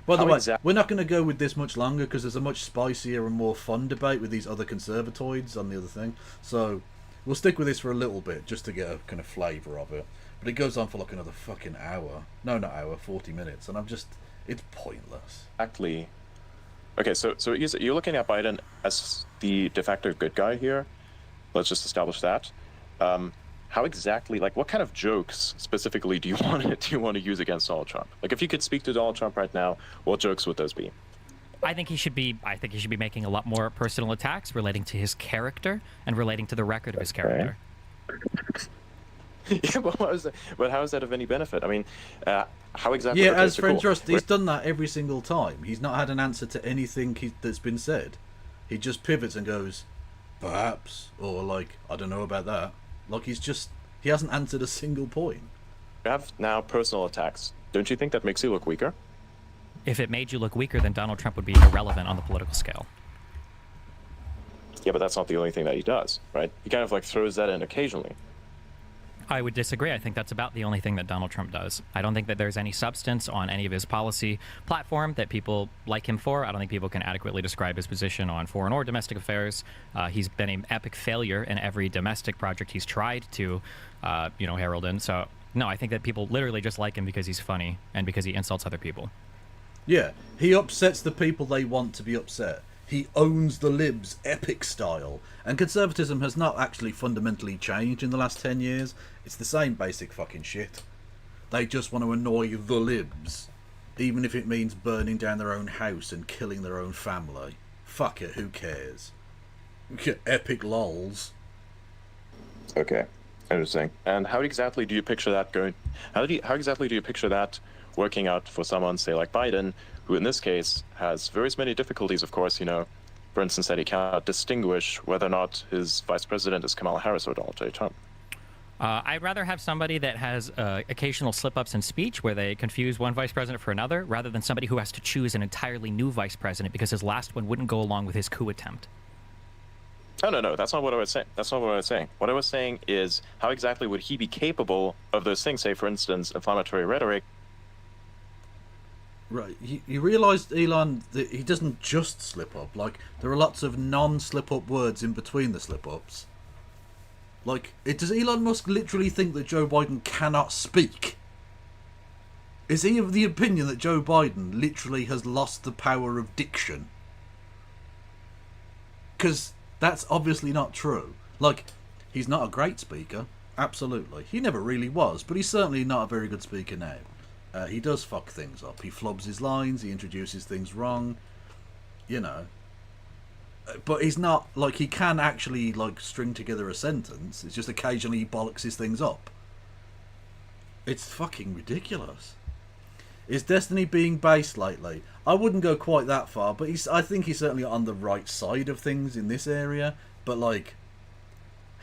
By the way, we're not going to go with this much longer because there's a much spicier and more fun debate with these other conservatoids on the other thing. So we'll stick with this for a little bit just to get a kind of flavour of it. But it goes on for like another fucking hour. No, not hour, 40 minutes. And it's pointless. Exactly. Okay, so you're looking at Biden as the de facto good guy here. Let's just establish that. how exactly, like, what kind of jokes specifically do you want to use against Donald Trump? Like, if you could speak to Donald Trump right now, what jokes would those be? I think he should be making a lot more personal attacks relating to his character and relating to the record of his character. Yeah, but how is that of any benefit? I mean, how exactly? Yeah, okay, as so Friend cool. Trust, he's done that every single time. He's not had an answer to anything that's been said. He just pivots and goes, perhaps, or like, I don't know about that. Like, he hasn't answered a single point. You have now personal attacks. Don't you think that makes you look weaker? If it made you look weaker, then Donald Trump would be irrelevant on the political scale. Yeah, but that's not the only thing that he does, right? He kind of like throws that in occasionally. I would disagree. I think that's about the only thing that Donald Trump does. I don't think that there's any substance on any of his policy platform that people like him for. I don't think people can adequately describe his position on foreign or domestic affairs. He's been an epic failure in every domestic project he's tried to, herald in. So, no, I think that people literally just like him because he's funny and because he insults other people. Yeah, he upsets the people they want to be upset. He owns the libs epic style. And conservatism has not actually fundamentally changed in the last 10 years. It's the same basic fucking shit. They just want to annoy the libs. Even if it means burning down their own house and killing their own family. Fuck it, who cares? Epic lols. Okay, interesting. And how exactly do you picture that going? How exactly do you picture that working out for someone, say, like Biden, who in this case has very many difficulties, of course, for instance, that he cannot distinguish whether or not his vice president is Kamala Harris or Donald J. Trump? I'd rather have somebody that has occasional slip-ups in speech where they confuse one vice president for another, rather than somebody who has to choose an entirely new vice president because his last one wouldn't go along with his coup attempt. Oh, no, that's not what I was saying. What I was saying is, how exactly would he be capable of those things, say, for instance, inflammatory rhetoric? Right, you realise, Elon, that he doesn't just slip up. Like, there are lots of non-slip-up words in between the slip-ups. Like, does Elon Musk literally think that Joe Biden cannot speak? Is he of the opinion that Joe Biden literally has lost the power of diction? Because that's obviously not true. Like, he's not a great speaker, absolutely. He never really was, but he's certainly not a very good speaker now. He does fuck things up. He flubs his lines, he introduces things wrong, But he's not, like, he can actually, like, string together a sentence. It's just occasionally he bollocks his things up. It's fucking ridiculous. Is Destiny being based lately? I wouldn't go quite that far, but I think he's certainly on the right side of things in this area. But, like,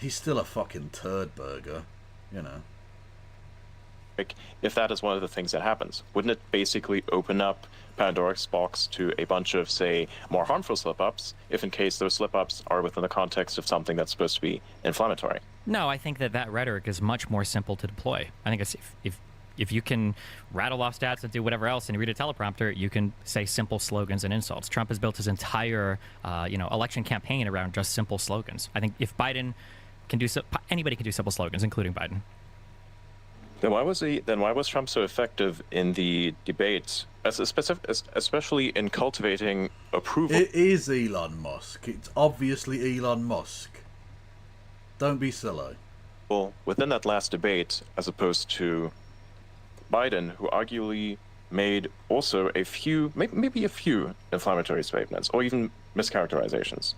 he's still a fucking turd burger, If that is one of the things that happens, wouldn't it basically open up Pandora's box to a bunch of, say, more harmful slip-ups, if in case those slip-ups are within the context of something that's supposed to be inflammatory? No, I think that rhetoric is much more simple to deploy. I think it's if you can rattle off stats and do whatever else and read a teleprompter, you can say simple slogans and insults. Trump has built his entire election campaign around just simple slogans. I think if Biden can do so, anybody can do simple slogans, including Biden. Then why was Trump so effective in the debate, especially in cultivating approval? It is Elon Musk. It's obviously Elon Musk. Don't be silly. Well, within that last debate, as opposed to Biden, who arguably made also maybe a few inflammatory statements or even mischaracterizations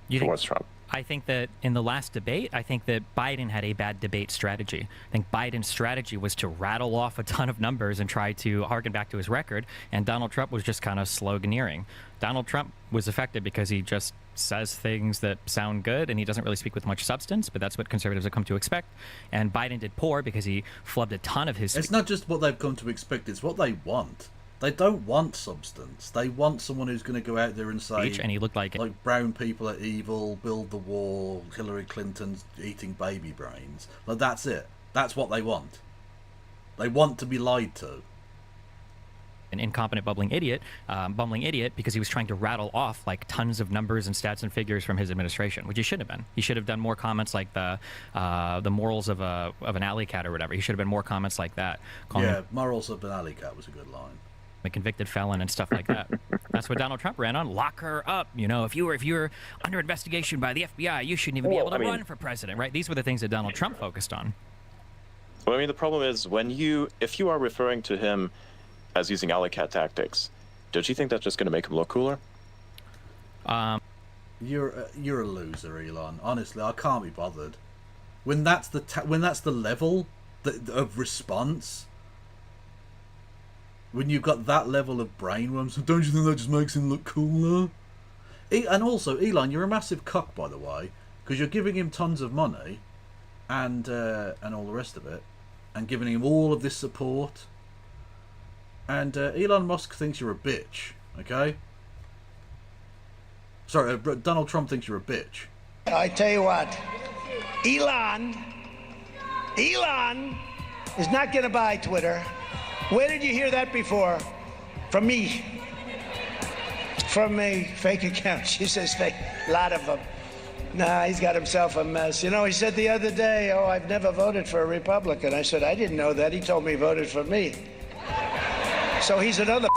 towards Trump. I think that in the last debate, I think that Biden had a bad debate strategy. I think Biden's strategy was to rattle off a ton of numbers and try to harken back to his record, and Donald Trump was just kind of sloganeering. Donald Trump was effective because he just says things that sound good, and he doesn't really speak with much substance, but that's what conservatives have come to expect. And Biden did poor because he flubbed a ton of his... It's not just what they've come to expect, it's what they want. They don't want substance. They want someone who's going to go out there and say, and he looked like brown people are evil, build the wall, Hillary Clinton's eating baby brains. Like, that's it. That's what they want. They want to be lied to. An incompetent bumbling idiot because he was trying to rattle off like tons of numbers and stats and figures from his administration, which he shouldn't have been. He should have done more comments like the morals of an alley cat or whatever. He should have been more comments like that. Morals of an alley cat was a good line. a convicted felon and stuff like that. That's what Donald Trump ran on. Lock her up. You know, if you're under investigation by the FBI, you shouldn't even be able to run for president, right? These were the things that Donald Trump focused on. Well, I mean, the problem is if you are referring to him as using alley cat tactics, don't you think that's just going to make him look cooler? You're a loser, Elon. Honestly, I can't be bothered. When that's the level of response, when you've got that level of brainworms, don't you think that just makes him look cooler? And also, Elon, you're a massive cock, by the way, because you're giving him tons of money, and all the rest of it, and giving him all of this support. And Elon Musk thinks you're a bitch, okay? Sorry, Donald Trump thinks you're a bitch. I tell you what, Elon is not going to buy Twitter. Where did you hear that before? From me. From a fake account. She says fake. A lot of them. Nah, he's got himself a mess. You know, he said the other day, oh, I've never voted for a Republican. I said, I didn't know that. He told me he voted for me. So he's another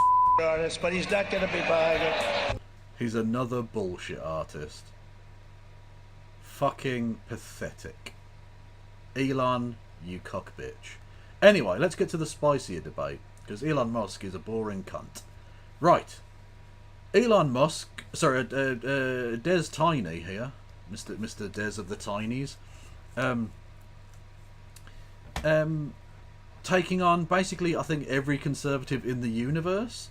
artist, but he's not going to be buying it. He's another bullshit artist. Fucking pathetic. Elon, you cock bitch. Anyway, let's get to the spicier debate, because Elon Musk is a boring cunt. Right. Elon Musk, sorry, Des Tiny here, Mr. Des of the Tinies, taking on basically, I think, every conservative in the universe.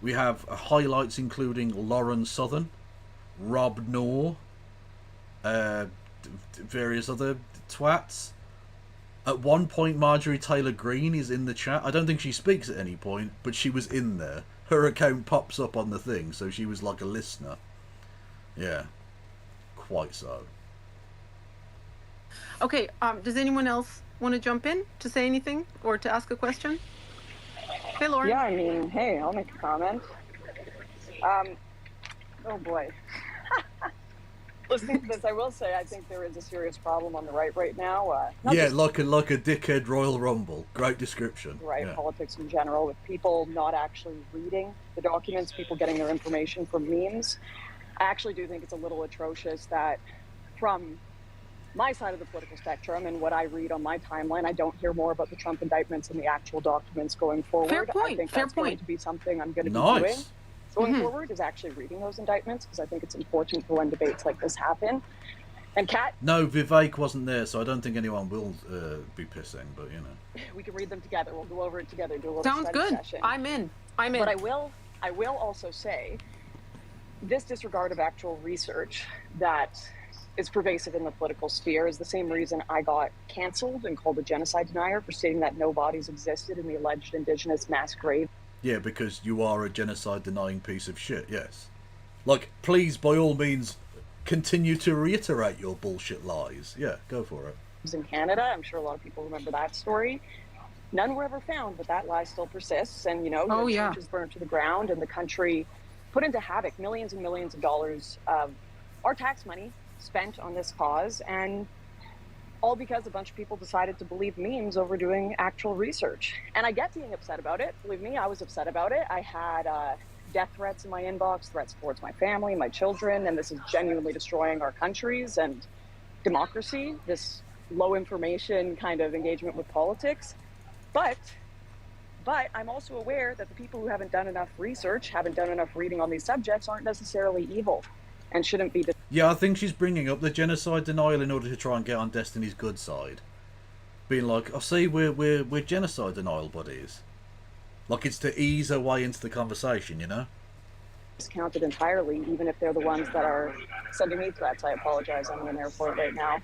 We have highlights including Lauren Southern, Rob Knorr, various other twats. At one point, Marjorie Taylor Greene is in the chat. I don't think she speaks at any point, but she was in there. Her account pops up on the thing, so she was like a listener. Yeah, quite so. Okay, does anyone else want to jump in to say anything or to ask a question? Hey, Lauren. Yeah, I mean, hey, I'll make a comment. Oh boy. Listening to this, I will say I think there is a serious problem on the right now. Yeah, like a dickhead Royal Rumble. Great description. Right, yeah. Politics in general, with people not actually reading the documents, people getting their information from memes. I actually do think it's a little atrocious that from my side of the political spectrum and what I read on my timeline, I don't hear more about the Trump indictments and the actual documents going forward. Fair point. I think that's going to be something I'm going to be doing. Going forward is actually reading those indictments, because I think it's important for when debates like this happen. And Kat? No, Vivek wasn't there, so I don't think anyone will be pissing, but you know. We can read them together. We'll go over it together, do a little Sounds study good. session. I'm in. But I will also say, this disregard of actual research that is pervasive in the political sphere is the same reason I got canceled and called a genocide denier for stating that no bodies existed in the alleged indigenous mass grave. Yeah, because you are a genocide-denying piece of shit, yes. Like, please, by all means, continue to reiterate your bullshit lies. Yeah, go for it. In Canada, I'm sure a lot of people remember that story. None were ever found, but that lie still persists. And, you know, churches burned to the ground and the country put into havoc millions and millions of dollars of our tax money spent on this cause, and all because a bunch of people decided to believe memes over doing actual research. And I get being upset about it. Believe me, I was upset about it. I had death threats in my inbox, threats towards my family, my children, and this is genuinely destroying our countries and democracy, this low information kind of engagement with politics. But I'm also aware that the people who haven't done enough research, haven't done enough reading on these subjects, aren't necessarily evil and shouldn't be. Yeah, I think she's bringing up the genocide denial in order to try and get on Destiny's good side. Being like, oh, see, we're genocide denial buddies. Like, it's to ease her way into the conversation, you know? Discounted entirely, even if they're the ones that are sending me threats. I apologize. I'm in an airport right now.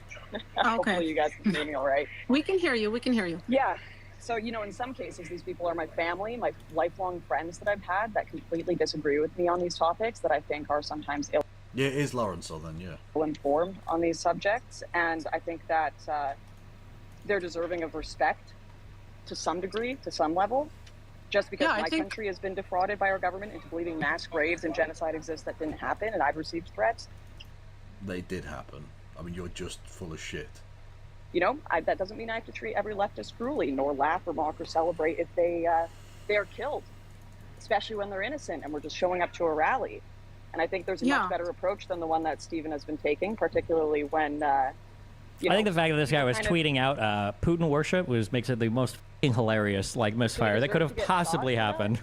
Hopefully you guys can hear me all right. We can hear you. We can hear you. Yeah. So, you know, in some cases, these people are my family, my lifelong friends that I've had that completely disagree with me on these topics that I think are sometimes Yeah, it is Lauren Southern, yeah. Informed on these subjects, and I think that they're deserving of respect to some degree, to some level, just because my country has been defrauded by our government into believing mass graves and genocide exists that didn't happen, and I've received threats. They did happen. I mean, you're just full of shit. You know, that doesn't mean I have to treat every leftist cruelly, nor laugh or mock or celebrate if they are killed. especially when they're innocent and we're just showing up to a rally. And I think there's a much better approach than the one that Stephen has been taking, particularly when, I think the fact that this guy was tweeting out Putin worship makes it the most hilarious, like, misfire that could have possibly happened.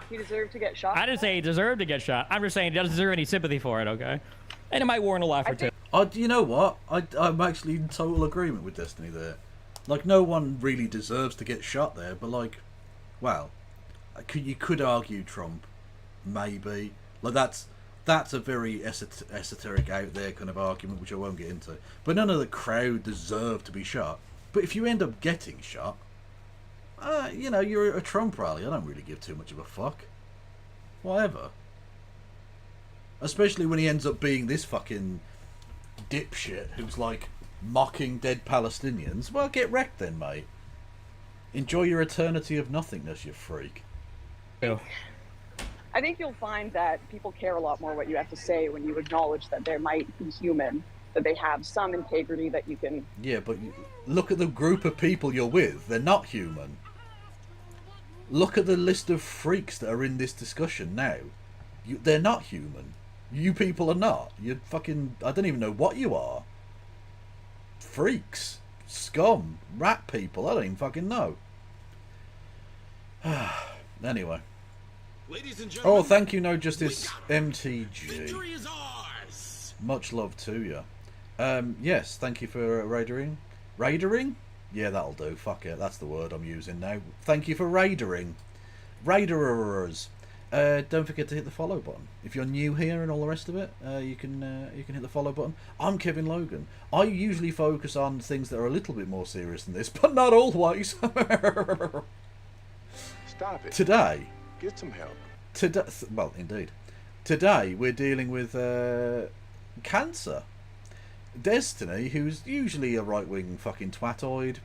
He deserved to get shot. I didn't say he deserved to get shot. I'm just saying he doesn't deserve any sympathy for it, okay? And it might warrant a laugh or two. You know what? I'm actually in total agreement with Destiny there. Like, no one really deserves to get shot there, but, like, well, you could argue Trump, maybe. Like, that's a very esoteric, out there kind of argument, which I won't get into. But none of the crowd deserve to be shot. But if you end up getting shot, you know, you're at a Trump rally. I don't really give too much of a fuck. Whatever. Especially when he ends up being this fucking dipshit who's, like, mocking dead Palestinians. Well, get wrecked then, mate. Enjoy your eternity of nothingness, you freak. Ew. I think you'll find that people care a lot more what you have to say when you acknowledge that they might be human, that they have some integrity that you can... Yeah, but look at the group of people you're with. They're not human. Look at the list of freaks that are in this discussion now. They're not human. You people are not. You're fucking... I don't even know what you are. Freaks. Scum. Rat people. I don't even fucking know. Anyway. Ladies and gentlemen, thank you, No Justice MTG. Victory is ours. Much love to you. Yes, thank you for raidering. Raidering? Yeah, that'll do. Fuck it. That's the word I'm using now. Thank you for raidering. Raiderers. Don't forget to hit the follow button. If you're new here and all the rest of it, you can hit the follow button. I'm Kevin Logan. I usually focus on things that are a little bit more serious than this, but not always. Stop it. Today... Get some help. Well, indeed. Today we're dealing with cancer. Destiny, who's usually a right-wing fucking twatoid,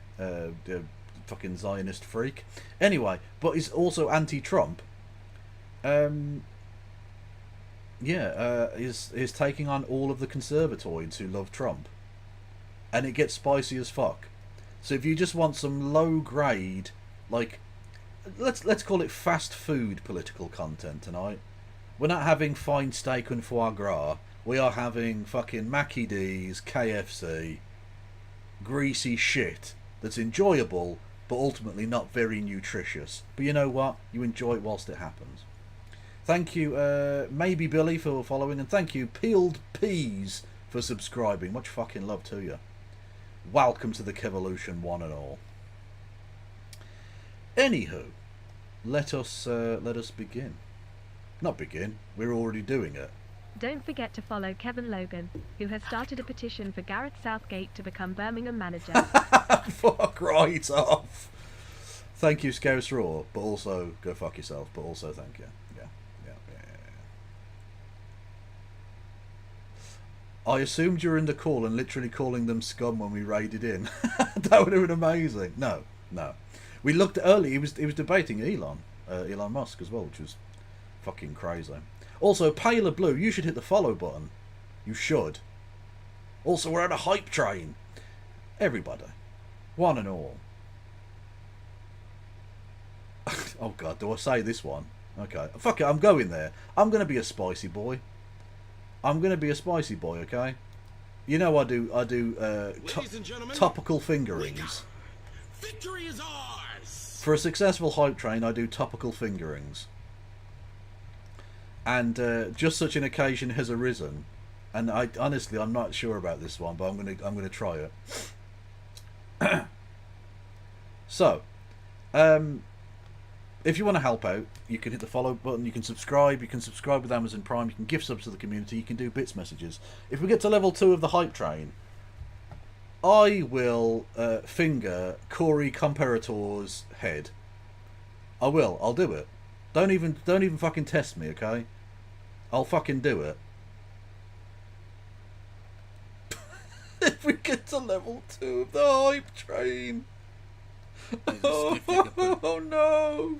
fucking Zionist freak. Anyway, but is also anti-Trump. Is taking on all of the conservatoids who love Trump, and it gets spicy as fuck. So if you just want some low-grade, like, let's call it fast food political content tonight. We're not having fine steak and foie gras. We are having fucking Mackie D's, KFC, greasy shit that's enjoyable but ultimately not very nutritious. But you know what? You enjoy it whilst it happens. Thank you, Maybe Billy, for following, and thank you, Peeled Peas, for subscribing. Much fucking love to you. Welcome to the Kevolution, one and all. Anywho, let us begin. Not begin. We're already doing it. Don't forget to follow Kevin Logan, who has started a petition for Gareth Southgate to become Birmingham manager. Fuck right off. Thank you, Scouse Raw, but also go fuck yourself. But also thank you. Yeah. I assumed you were in the call and literally calling them scum when we raided in. That would have been amazing. No. We looked early. He was debating Elon Musk as well, which was fucking crazy. Also, Paler Blue, you should hit the follow button. You should. Also, we're on a hype train. Everybody, one and all. Oh god, do I say this one? Okay, fuck it. I'm going there. I'm gonna be a spicy boy. Okay. You know I do topical fingerings. Victory is ours. For a successful hype train, I do topical fingerings. And just such an occasion has arisen, and honestly I'm not sure about this one, but I'm gonna try it. So, if you want to help out, you can hit the follow button, you can subscribe with Amazon Prime, you can gift subs to the community, you can do bits messages. If we get to level 2 of the hype train, I will finger Corey Comparator's head. I'll do it. Don't even fucking test me, okay? I'll fucking do it. If we get to level 2 of the hype train. Oh no.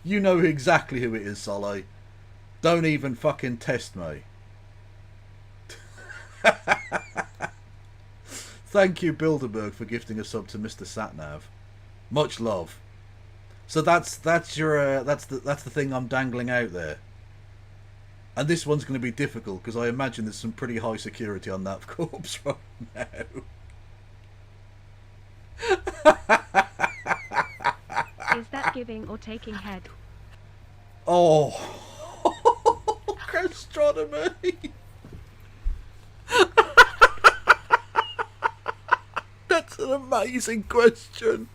You know exactly who it is, Solly. Don't even fucking test me. Thank you, Bilderberg, for gifting a sub to Mr. Satnav. Much love. So that's your that's the thing I'm dangling out there. And this one's going to be difficult because I imagine there's some pretty high security on that corpse right now. Is that giving or taking head? Oh, gastronomy. That's an amazing question.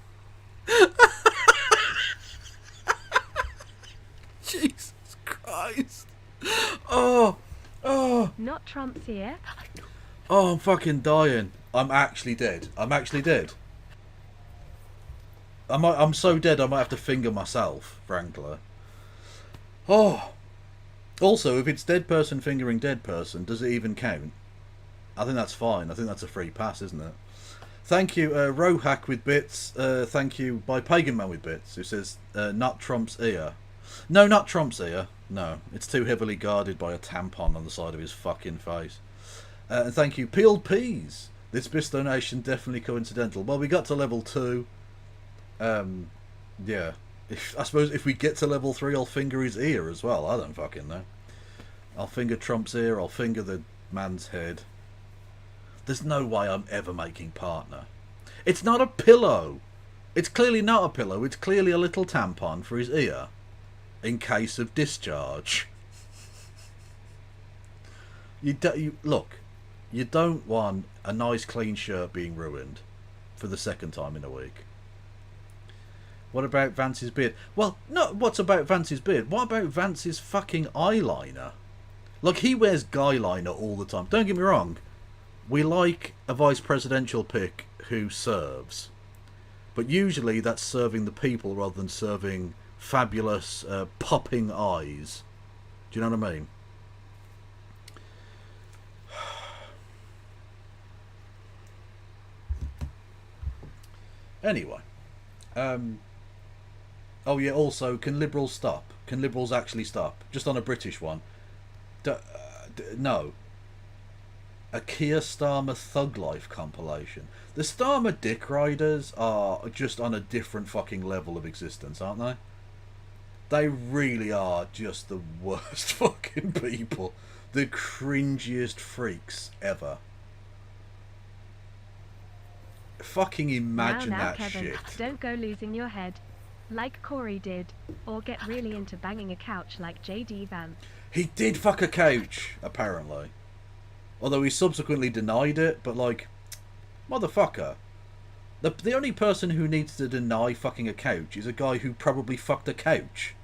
Jesus Christ. Oh. Not Trump's ear. Oh, I'm fucking dying. I'm actually dead. I'm so dead I might have to finger myself, frankly. Oh. Also, if it's dead person fingering dead person, does it even count? I think that's fine. I think that's a free pass, isn't it? Thank you, Rohack with bits. Thank you, by Pagan Man with bits, who says, not Trump's ear. No, not Trump's ear. No, it's too heavily guarded by a tampon on the side of his fucking face. And thank you, Peeled Peas. This BIS donation definitely coincidental. Well, we got to level 2. Yeah. I suppose if we get to level 3, I'll finger his ear as well. I don't fucking know. I'll finger Trump's ear. I'll finger the man's head. There's no way I'm ever making partner. It's not a pillow. It's clearly not a pillow. It's clearly a little tampon for his ear. In case of discharge. Look, you don't want a nice clean shirt being ruined for the second time in a week. What about Vance's beard? Well, no, what's about Vance's beard? What about Vance's fucking eyeliner? Like, he wears guy liner all the time. Don't get me wrong. We like a vice presidential pick who serves. But usually that's serving the people rather than serving fabulous popping eyes. Do you know what I mean? Anyway. Oh yeah, also, can Liberals stop? Can Liberals actually stop? Just on a British one. No. A Keir Starmer Thug Life compilation. The Starmer Dick Riders are just on a different fucking level of existence, aren't they? They really are just the worst fucking people. The cringiest freaks ever. Fucking imagine now, that Kevin, shit. don't go losing your head. Like Corey did. Or get really into banging a couch like JD Vance. He did fuck a couch, apparently. Although he subsequently denied it, but like, motherfucker. The only person who needs to deny fucking a couch is a guy who probably fucked a couch.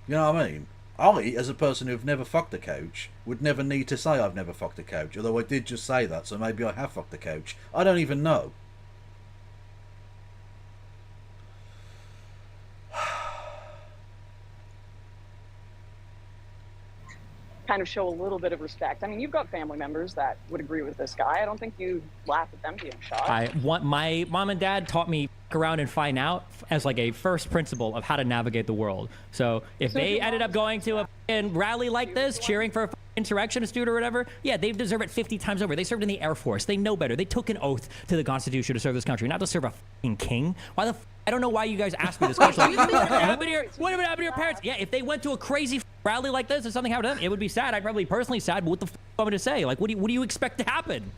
You know what I mean? I, as a person who've never fucked a couch, would never need to say I've never fucked a couch. Although I did just say that, so maybe I have fucked a couch. I don't even know. Kind of show a little bit of respect. I mean, you've got family members that would agree with this guy. I don't think you laugh at them being shot. My mom and dad taught me around and find out as like a first principle of how to navigate the world. So if they ended up going to a rally like this, cheering for a insurrectionist dude or whatever, yeah, they deserve it 50 times over. They served in the Air Force. They know better. They took an oath to the Constitution to serve this country, not to serve a fucking king. Why the I don't know why you guys asked me this question. Like, what happened to your parents? Yeah, if they went to a crazy rally like this or something happened to them, it would be sad. I'd probably personally sad, but what the f am I going to say? Like, what do you expect to happen?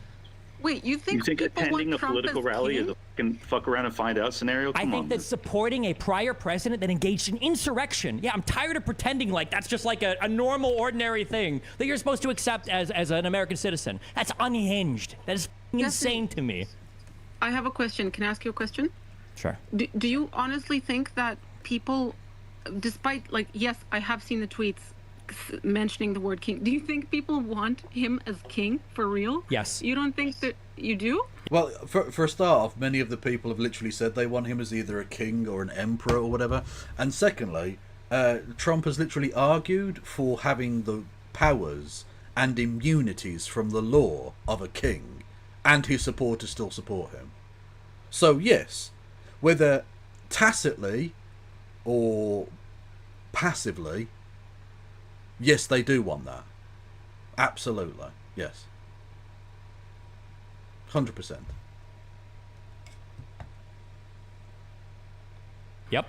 Wait, you think attending a political rally is a fucking fuck around and find out scenario? I think that supporting a prior president that engaged in insurrection. Yeah, I'm tired of pretending like that's just like a normal, ordinary thing that you're supposed to accept as an American citizen. That's unhinged. That is insane to me. I have a question. Can I ask you a question? Sure. Do you honestly think that people, despite, like, yes, I have seen the tweets mentioning the word king. Do you think people want him as king for real? Yes. You don't think that you do? Well, for a start off, many of the people have literally said they want him as either a king or an emperor or whatever. And secondly, Trump has literally argued for having the powers and immunities from the law of a king, and his supporters still support him. So yes, whether tacitly or passively, yes, they do want that. Absolutely. Yes. 100%. Yep.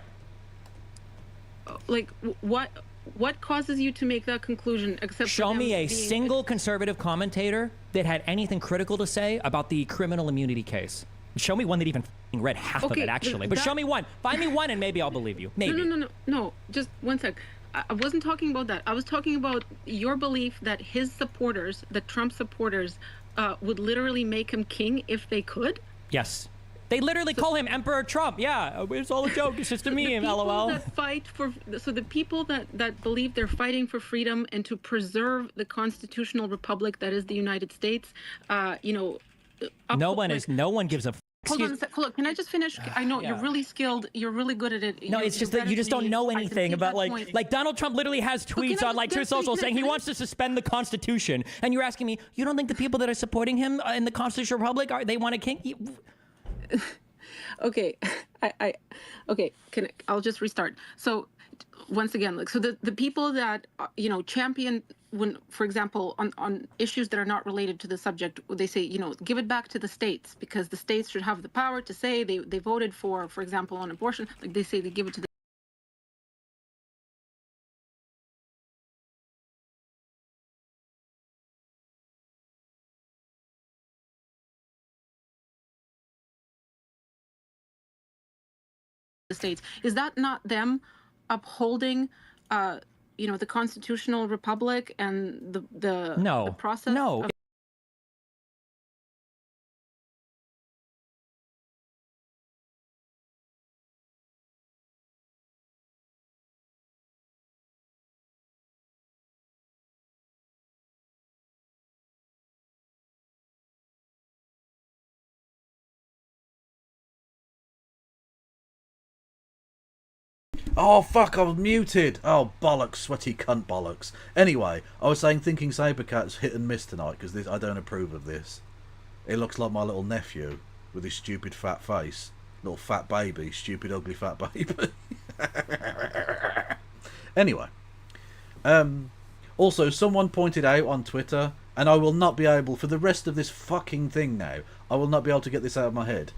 Like, what causes you to make that conclusion? Except show me a single conservative commentator that had anything critical to say about the criminal immunity case. Show me one that even read half of it, actually. But show me one. Find me one, and maybe I'll believe you. Maybe. No. Just one sec. I wasn't talking about that. I was talking about your belief that his supporters, the Trump supporters, would literally make him king if they could. Yes. They literally call him Emperor Trump. Yeah, it's all a joke. It's just a meme, LOL. The people that believe they're fighting for freedom and to preserve the constitutional republic that is the United States, no one gives a. Hold on a sec. Hold on. Can I just finish? I know you're really skilled. You're really good at it. No, it's just that you just don't know anything about like Donald Trump literally has tweets on like Truth Social saying he wants to suspend the Constitution, and you're asking me, you don't think the people that are supporting him in the Constitutional Republic they want a king? Okay, I'll just restart. So once again, like, so the people that champion, when, for example, on issues that are not related to the subject, they say, give it back to the states because the states should have the power to say they voted for example, on abortion. Like they say they give it to the states. Is that not them upholding the constitutional republic and the process? No. Oh, fuck, I was muted. Oh, bollocks, sweaty cunt bollocks. Anyway, I was saying Thinking Sabercat's hit and miss tonight, because I don't approve of this. It looks like my little nephew, with his stupid fat face. Little fat baby, stupid ugly fat baby. Anyway. Also, someone pointed out on Twitter, and I will not be able, for the rest of this fucking thing now, I will not be able to get this out of my head.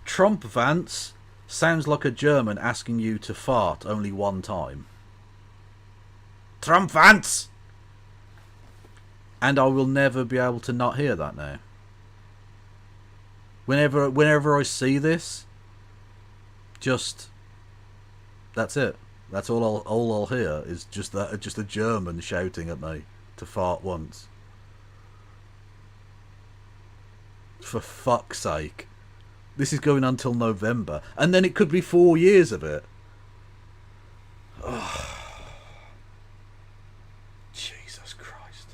Trump Vance sounds like a German asking you to fart only one time. Trump Vance! And I will never be able to not hear that now. Whenever I see this, that's it. That's all I'll hear is just a German shouting at me to fart once. For fuck's sake. This is going on till November. And then it could be 4 years of it. Oh. Jesus Christ.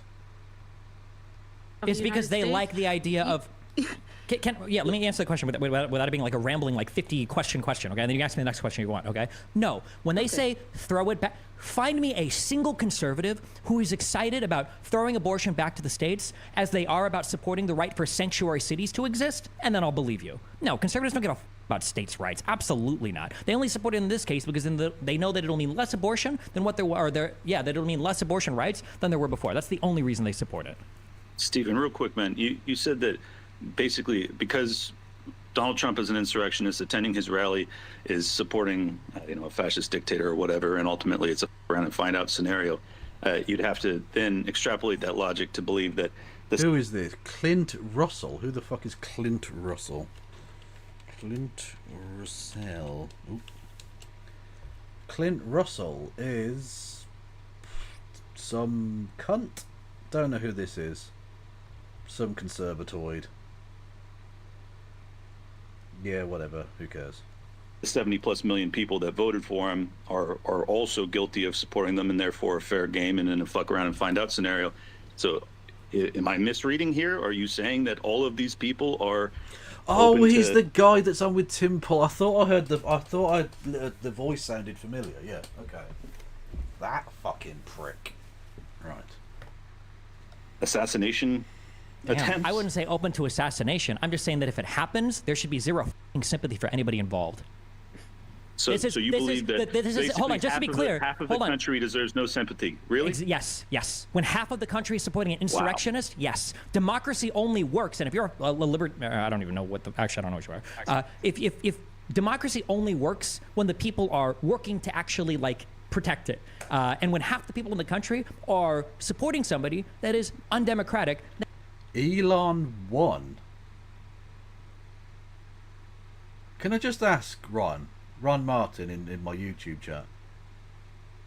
It's because they like the idea of... let me answer the question without it being like a rambling, like 50 question, okay? And then you ask me the next question you want, okay? No. When they say throw it back, find me a single conservative who is excited about throwing abortion back to the states as they are about supporting the right for sanctuary cities to exist, and then I'll believe you. No, conservatives don't give a about states' rights. Absolutely not. They only support it in this case because they know that it'll mean less abortion than what there were. That it'll mean less abortion rights than there were before. That's the only reason they support it. Stephen, real quick, man, you said that basically because Donald Trump is an insurrectionist, attending his rally is supporting, a fascist dictator or whatever, and ultimately it's a around and find out scenario. You'd have to then extrapolate that logic to believe that this. Who is this? Clint Russell. Who the fuck is Clint Russell? Clint Russell. Oop. Clint Russell is some cunt. Don't know who this is. Some conservatoid. Yeah, whatever. Who cares? The 70+ million people that voted for him are also guilty of supporting them, and therefore a fair game and in a fuck around and find out scenario. So, am I misreading here? Are you saying that all of these people are? Oh, he's the guy that's on with Tim Pool. I thought the voice sounded familiar. Yeah. Okay. That fucking prick. Right. Assassination. Damn, I wouldn't say open to assassination. I'm just saying that if it happens, there should be zero sympathy for anybody involved. So you believe that hold on, just to be clear, half of the country deserves no sympathy. Really? Yes. When half of the country is supporting an insurrectionist, yes. Democracy only works, and if you're a I don't even know what actually I don't know what you are. democracy only works when the people are working to actually like protect it. And when half the people in the country are supporting somebody that is undemocratic. Elon won. Can I just ask Ron Martin in my YouTube chat,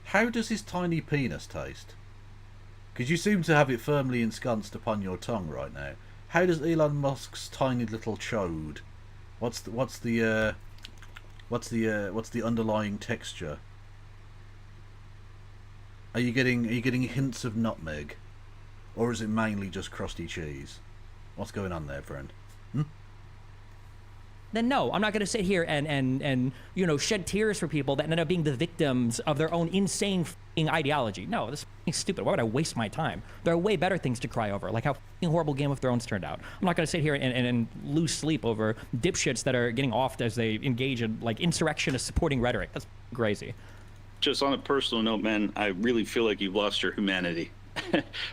how does his tiny penis taste? Because you seem to have it firmly ensconced upon your tongue right now. How does Elon Musk's tiny little chode? What's the underlying texture? Are you getting hints of nutmeg, or is it mainly just crusty cheese? What's going on there, friend? Then no, I'm not going to sit here and you know, shed tears for people that end up being the victims of their own insane f***ing ideology. No, this is stupid. Why would I waste my time? There are way better things to cry over, like how f***ing horrible Game of Thrones turned out. I'm not going to sit here and lose sleep over dipshits that are getting offed as they engage in like insurrectionist supporting rhetoric. That's crazy. Just on a personal note, man, I really feel like you've lost your humanity.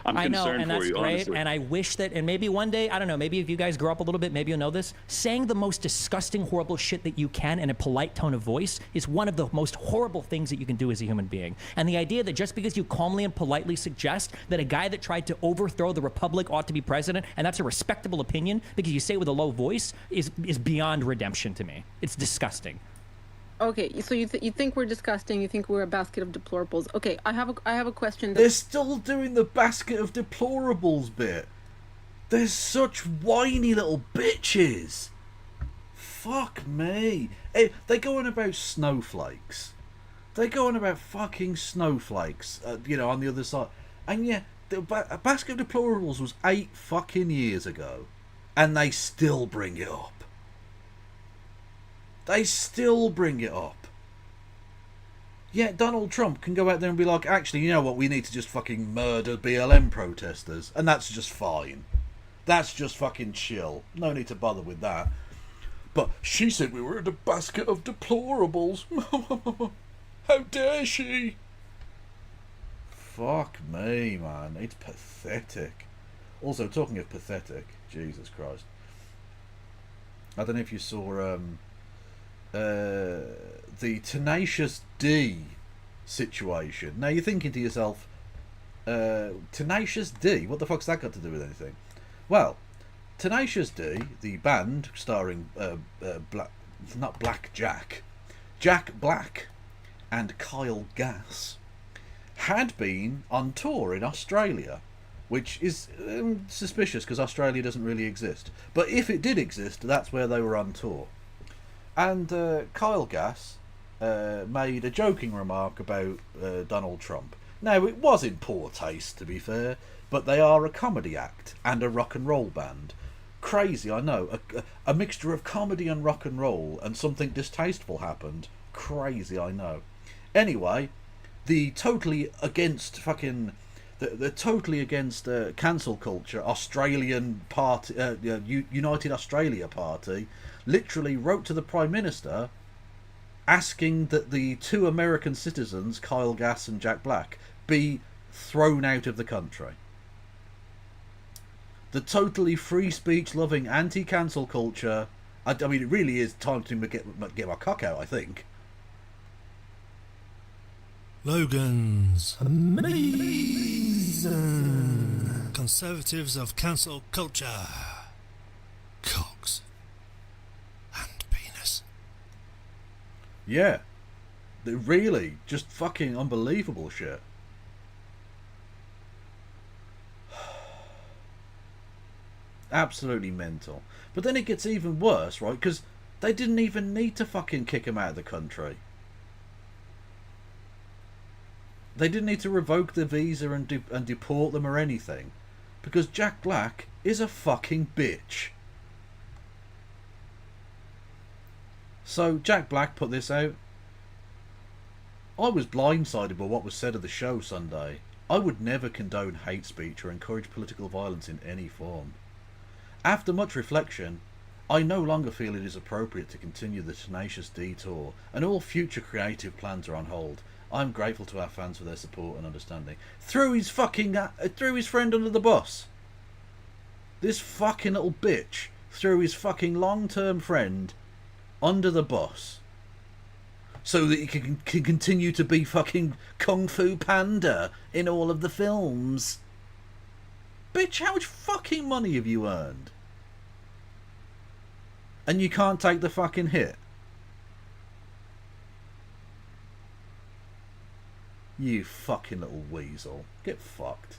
I'm I know, concerned and for that's you, great. honestly. And I wish that, and maybe one day, I don't know, maybe if you guys grow up a little bit, maybe you'll know this. Saying the most disgusting, horrible shit that you can in a polite tone of voice is one of the most horrible things that you can do as a human being. And the idea that just because you calmly and politely suggest that a guy that tried to overthrow the republic ought to be president, and that's a respectable opinion because you say it with a low voice, is beyond redemption to me. It's disgusting. Okay, so you think we're disgusting? You think we're a basket of deplorables? Okay, I have a question. They're still doing the basket of deplorables bit. They're such whiny little bitches. Fuck me. Hey, they go on about snowflakes. They go on about fucking snowflakes. You know, on the other side, and yeah, the basket of deplorables was 8 fucking years ago, and they still bring it up. They still bring it up. Yeah, Donald Trump can go out there and be like, actually, you know what, we need to just fucking murder BLM protesters. And that's just fine. That's just fucking chill. No need to bother with that. But she said we were in a basket of deplorables. How dare she? Fuck me, man. It's pathetic. Also, talking of pathetic, Jesus Christ. I don't know if you saw... the Tenacious D situation. Now you're thinking to yourself, Tenacious D? What the fuck's that got to do with anything? Well, Tenacious D, the band starring Jack Black and Kyle Gass, had been on tour in Australia, which is suspicious because Australia doesn't really exist. But if it did exist, that's where they were on tour. And Kyle Gass made a joking remark about Donald Trump. Now, it was in poor taste, to be fair, but they are a comedy act and a rock and roll band. Crazy, I know. A mixture of comedy and rock and roll, and something distasteful happened. Crazy, I know. Anyway, the totally against fucking... The totally against cancel culture Australian party, United Australia Party, literally wrote to the Prime Minister asking that the 2 American citizens, Kyle Gass and Jack Black, be thrown out of the country. The totally free speech loving anti-cancel culture. I mean, it really is time to get my cock out, I think. Logan's amazing conservatives of cancel culture. Cocks and penis. Yeah, they're really just fucking unbelievable shit. Absolutely mental. But then it gets even worse, right? Because they didn't even need to fucking kick him out of the country. They didn't need to revoke the visa and deport them or anything. Because Jack Black is a fucking bitch. So Jack Black put this out. I was blindsided by what was said of the show Sunday. I would never condone hate speech or encourage political violence in any form. After much reflection, I no longer feel it is appropriate to continue the Tenacious D tour, and all future creative plans are on hold. I'm grateful to our fans for their support and understanding. Threw his friend under the bus. This fucking little bitch threw his fucking long-term friend under the bus so that you can continue to be fucking Kung Fu Panda in all of the films. Bitch, how much fucking money have you earned? And you can't take the fucking hit? You fucking little weasel. Get fucked.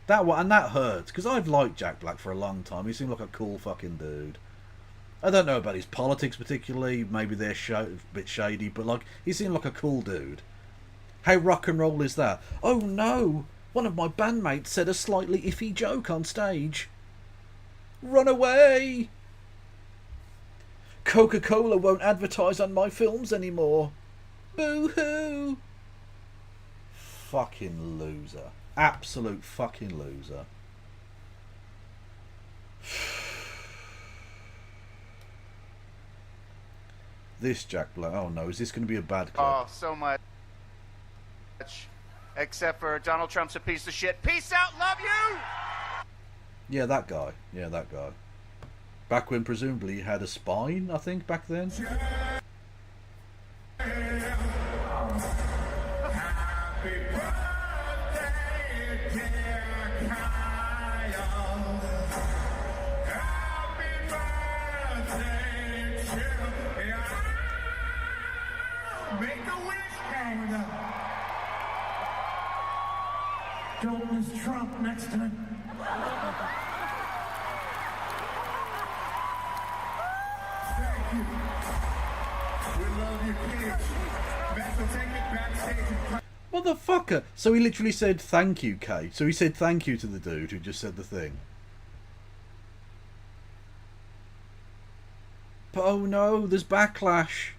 That hurts, because I've liked Jack Black for a long time. He seemed like a cool fucking dude. I don't know about his politics particularly. Maybe they're a bit shady, but like, he seemed like a cool dude. How rock and roll is that? Oh no! One of my bandmates said a slightly iffy joke on stage. Run away! Coca-Cola won't advertise on my films anymore. Boo-hoo! Fucking loser. Absolute fucking loser. This Jack Black. Oh no, is this going to be a bad clip? Oh, so much. Except for Donald Trump's a piece of shit. Peace out, love you! Yeah, that guy. Yeah, that guy. Back when presumably he had a spine, I think, back then. Make a wish, Canada. Don't miss Trump next time. Thank you. We love you, kids. Best will take it backstage and Motherfucker! So he literally said thank you, Kate. So he said thank you to the dude who just said the thing. But oh no, there's backlash.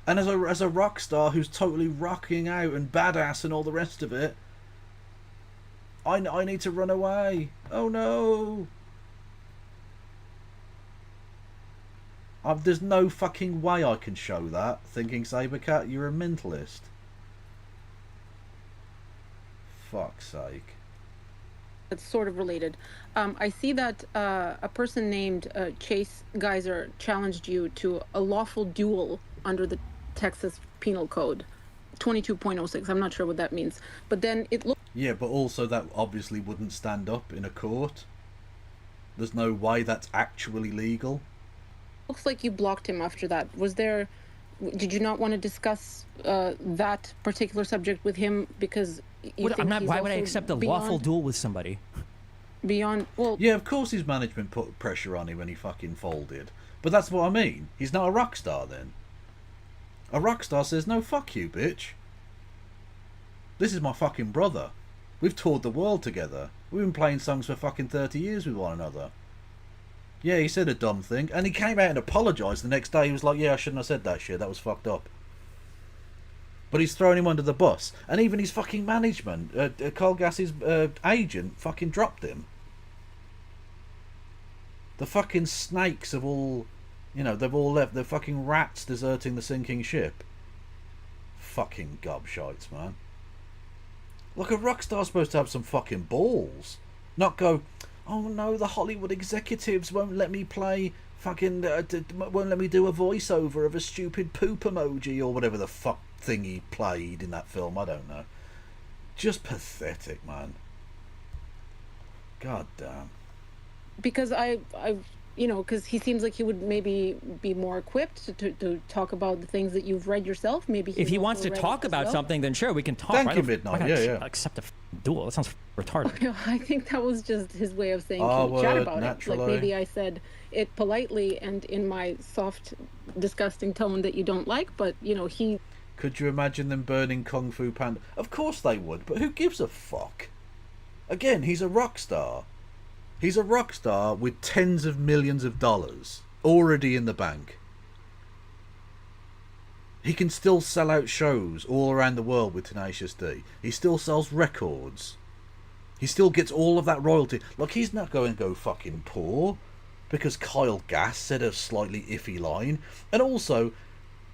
And as a rock star who's totally rocking out and badass and all the rest of it, I need to run away. Oh no. There's no fucking way I can show that, thinking Sabercat, you're a mentalist. Fuck's sake. It's sort of related. I see that a person named Chase Geyser challenged you to a lawful duel under the Texas Penal Code 22.06. I'm not sure what that means. But then it looks... Yeah, but also that obviously wouldn't stand up in a court. There's no way that's actually legal. Looks like you blocked him after that. Was there... Did you not want to discuss that particular subject with him because you think he's why would I also accept a beyond, lawful duel with somebody? Beyond... Well... Yeah, of course his management put pressure on him when he fucking folded. But that's what I mean. He's not a rock star then. A rock star says, no, fuck you, bitch. This is my fucking brother. We've toured the world together. We've been playing songs for fucking 30 years with one another. Yeah, he said a dumb thing, and he came out and apologised the next day. He was like, yeah, I shouldn't have said that shit. That was fucked up. But he's thrown him under the bus. And even his fucking management, Carl Gass's agent, fucking dropped him. The fucking snakes have all... You know, they've all left. They're fucking rats deserting the sinking ship. Fucking gobshites, man. Look, a rock star's supposed to have some fucking balls. Not go, oh no, the Hollywood executives won't let me play fucking... won't let me do a voiceover of a stupid poop emoji or whatever the fuck thing he played in that film. I don't know. Just pathetic, man. God damn. Because I you know, because he seems like he would maybe be more equipped to talk about the things that you've read yourself. Maybe if he wants to talk about something, then sure, we can talk. Thank you, Midnight. Yeah. Accept a duel. That sounds retarded. I think that was just his way of saying, can you chat about it? Like maybe I said it politely and in my soft, disgusting tone that you don't like, but you know, he... Could you imagine them burning Kung Fu Panda? Of course they would, but who gives a fuck? Again, he's a rock star. He's a rock star with tens of millions of dollars already in the bank. He can still sell out shows all around the world with Tenacious D. He still sells records. He still gets all of that royalty. Like, he's not going to go fucking poor because Kyle Gass said a slightly iffy line. And also,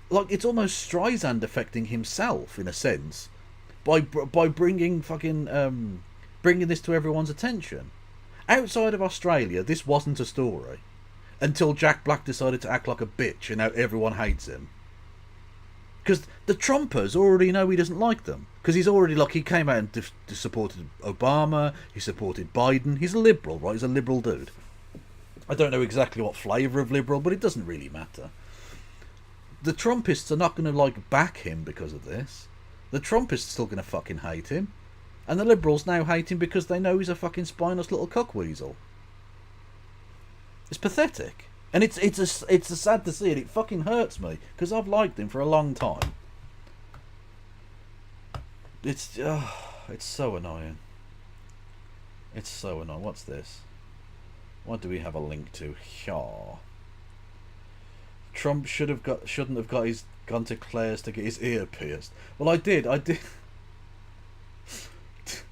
like, it's almost Streisand affecting himself in a sense by bringing fucking bringing this to everyone's attention. Outside of Australia, this wasn't a story. until Jack Black decided to act like a bitch, and now everyone hates him. Because the Trumpers already know he doesn't like them. Because he's already, like, he came out and supported Obama, he supported Biden. He's a liberal, right? He's a liberal dude. I don't know exactly what flavour of liberal, but it doesn't really matter. The Trumpists are not going to, like, back him because of this. The Trumpists are still going to fucking hate him. And the liberals now hate him because they know he's a fucking spineless little cockweasel. It's pathetic. And it's sad to see it. It fucking hurts me. Because I've liked him for a long time. It's so annoying. It's so annoying. What's this? What do we have a link to? Here. Trump shouldn't have gone to Claire's to get his ear pierced. Well, I did.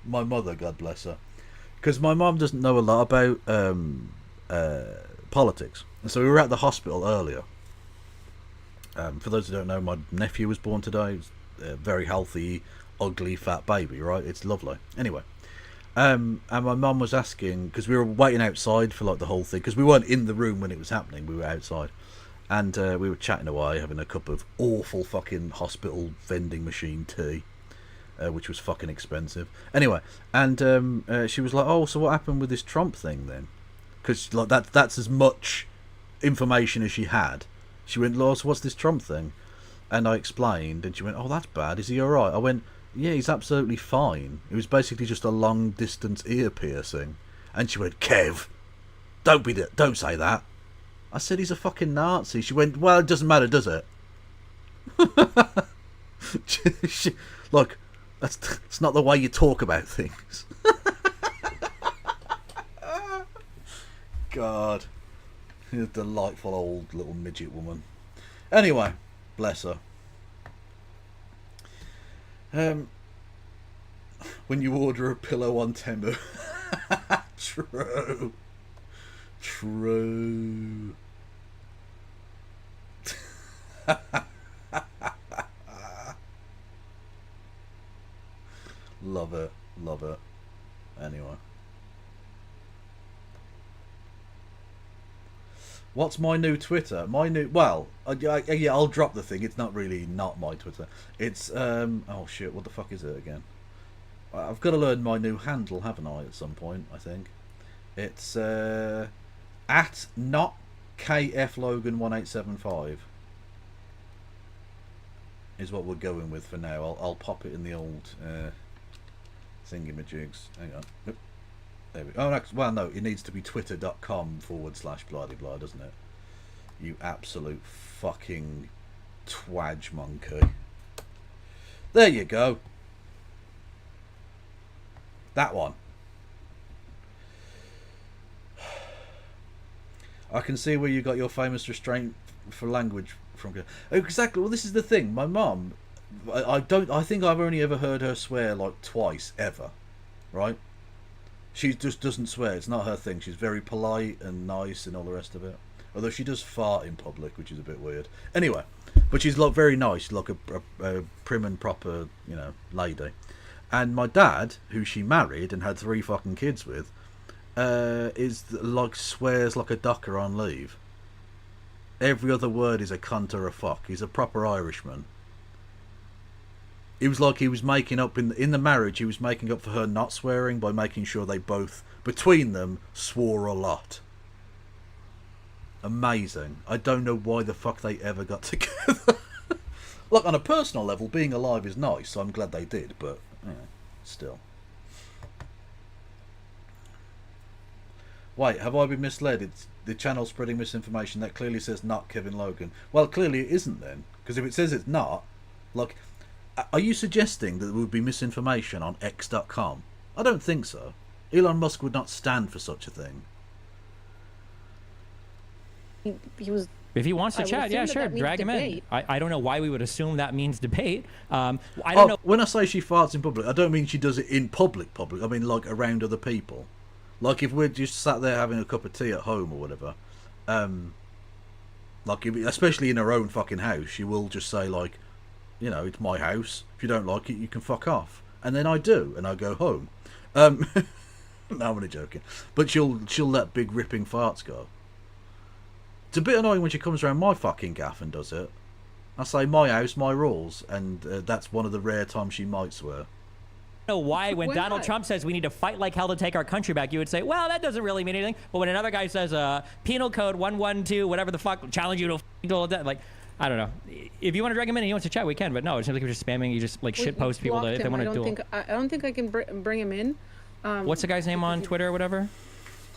My mother, God bless her, because my mum doesn't know a lot about politics, and so we were at the hospital earlier. For those who don't know, my nephew was born today. He was a very healthy, ugly, fat baby. Right, it's lovely. Anyway, and my mum was asking, because we were waiting outside for like the whole thing, because we weren't in the room when it was happening. We were outside. And we were chatting away, having a cup of awful fucking hospital vending machine tea, which was fucking expensive. Anyway, and she was like, "Oh, so what happened with this Trump thing then?" Because like that's as much information as she had. She went, "Lord, so what's this Trump thing?" And I explained, and she went, "Oh, that's bad. Is he all right?" I went, "Yeah, he's absolutely fine. It was basically just a long distance ear piercing." And she went, "Kev, don't say that." I said, "He's a fucking Nazi." She went, "Well, it doesn't matter, does it?" Look, that's not the way you talk about things. God. You're a delightful old little midget woman. Anyway, bless her. When you order a pillow on Temu. True. True. Love it. Love it. Anyway. What's my new Twitter? Well, yeah, I'll drop the thing. It's not really not my Twitter. It's, oh shit, what the fuck is it again? I've got to learn my new handle, haven't I, at some point, I think. It's, at not KFLogan1875 is what we're going with for now. I'll pop it in the old thingamajigs. Hang on. Oop. There we go. Oh, well, no, it needs to be twitter.com/blah-de-blah, doesn't it? You absolute fucking twadge monkey. There you go. That one. I can see where you got your famous restraint for language from. Exactly. Well, this is the thing. My mum, I think I've only ever heard her swear like twice ever, right? She just doesn't swear. It's not her thing. She's very polite and nice and all the rest of it. Although she does fart in public, which is a bit weird. Anyway, but she's like very nice, she's like a prim and proper, you know, lady. And my dad, who she married and had 3 fucking kids with, is like swears like a docker on leave. Every other word is a cunt or a fuck. He's a proper Irishman. It was like he was making up in the marriage. He was making up for her not swearing by making sure they both, between them, swore a lot. Amazing. I don't know why the fuck they ever got together. Look, on a personal level, being alive is nice, so I'm glad they did, but yeah, still. Wait, have I been misled? It's the channel spreading misinformation that clearly says not Kevin Logan. Well, clearly it isn't then, because if it says it's not, like, are you suggesting that there would be misinformation on X.com? I don't think so. Elon Musk would not stand for such a thing. He was. If he wants to chat, yeah, sure, drag him in. I don't know why we would assume that means debate. I don't know. When I say she farts in public, I don't mean she does it in public. I mean like around other people. Like if we're just sat there having a cup of tea at home or whatever, like especially in her own fucking house, she will just say like, you know, it's my house. If you don't like it, you can fuck off. And then I do, and I go home. No, I'm only joking. But she'll let big ripping farts go. It's a bit annoying when she comes around my fucking gaff and does it. I say, my house, my rules, and that's one of the rare times she might swear. Know why when Donald Trump says we need to fight like hell to take our country back, you would say, well, that doesn't really mean anything. But when another guy says penal code 112, whatever the fuck, challenge you to like, I don't know. If you want to drag him in and he wants to chat, we can. But no, it seems like you're just spamming. You just like shit post people that if they want to do. I don't think I can bring him in. What's the guy's name on Twitter or whatever?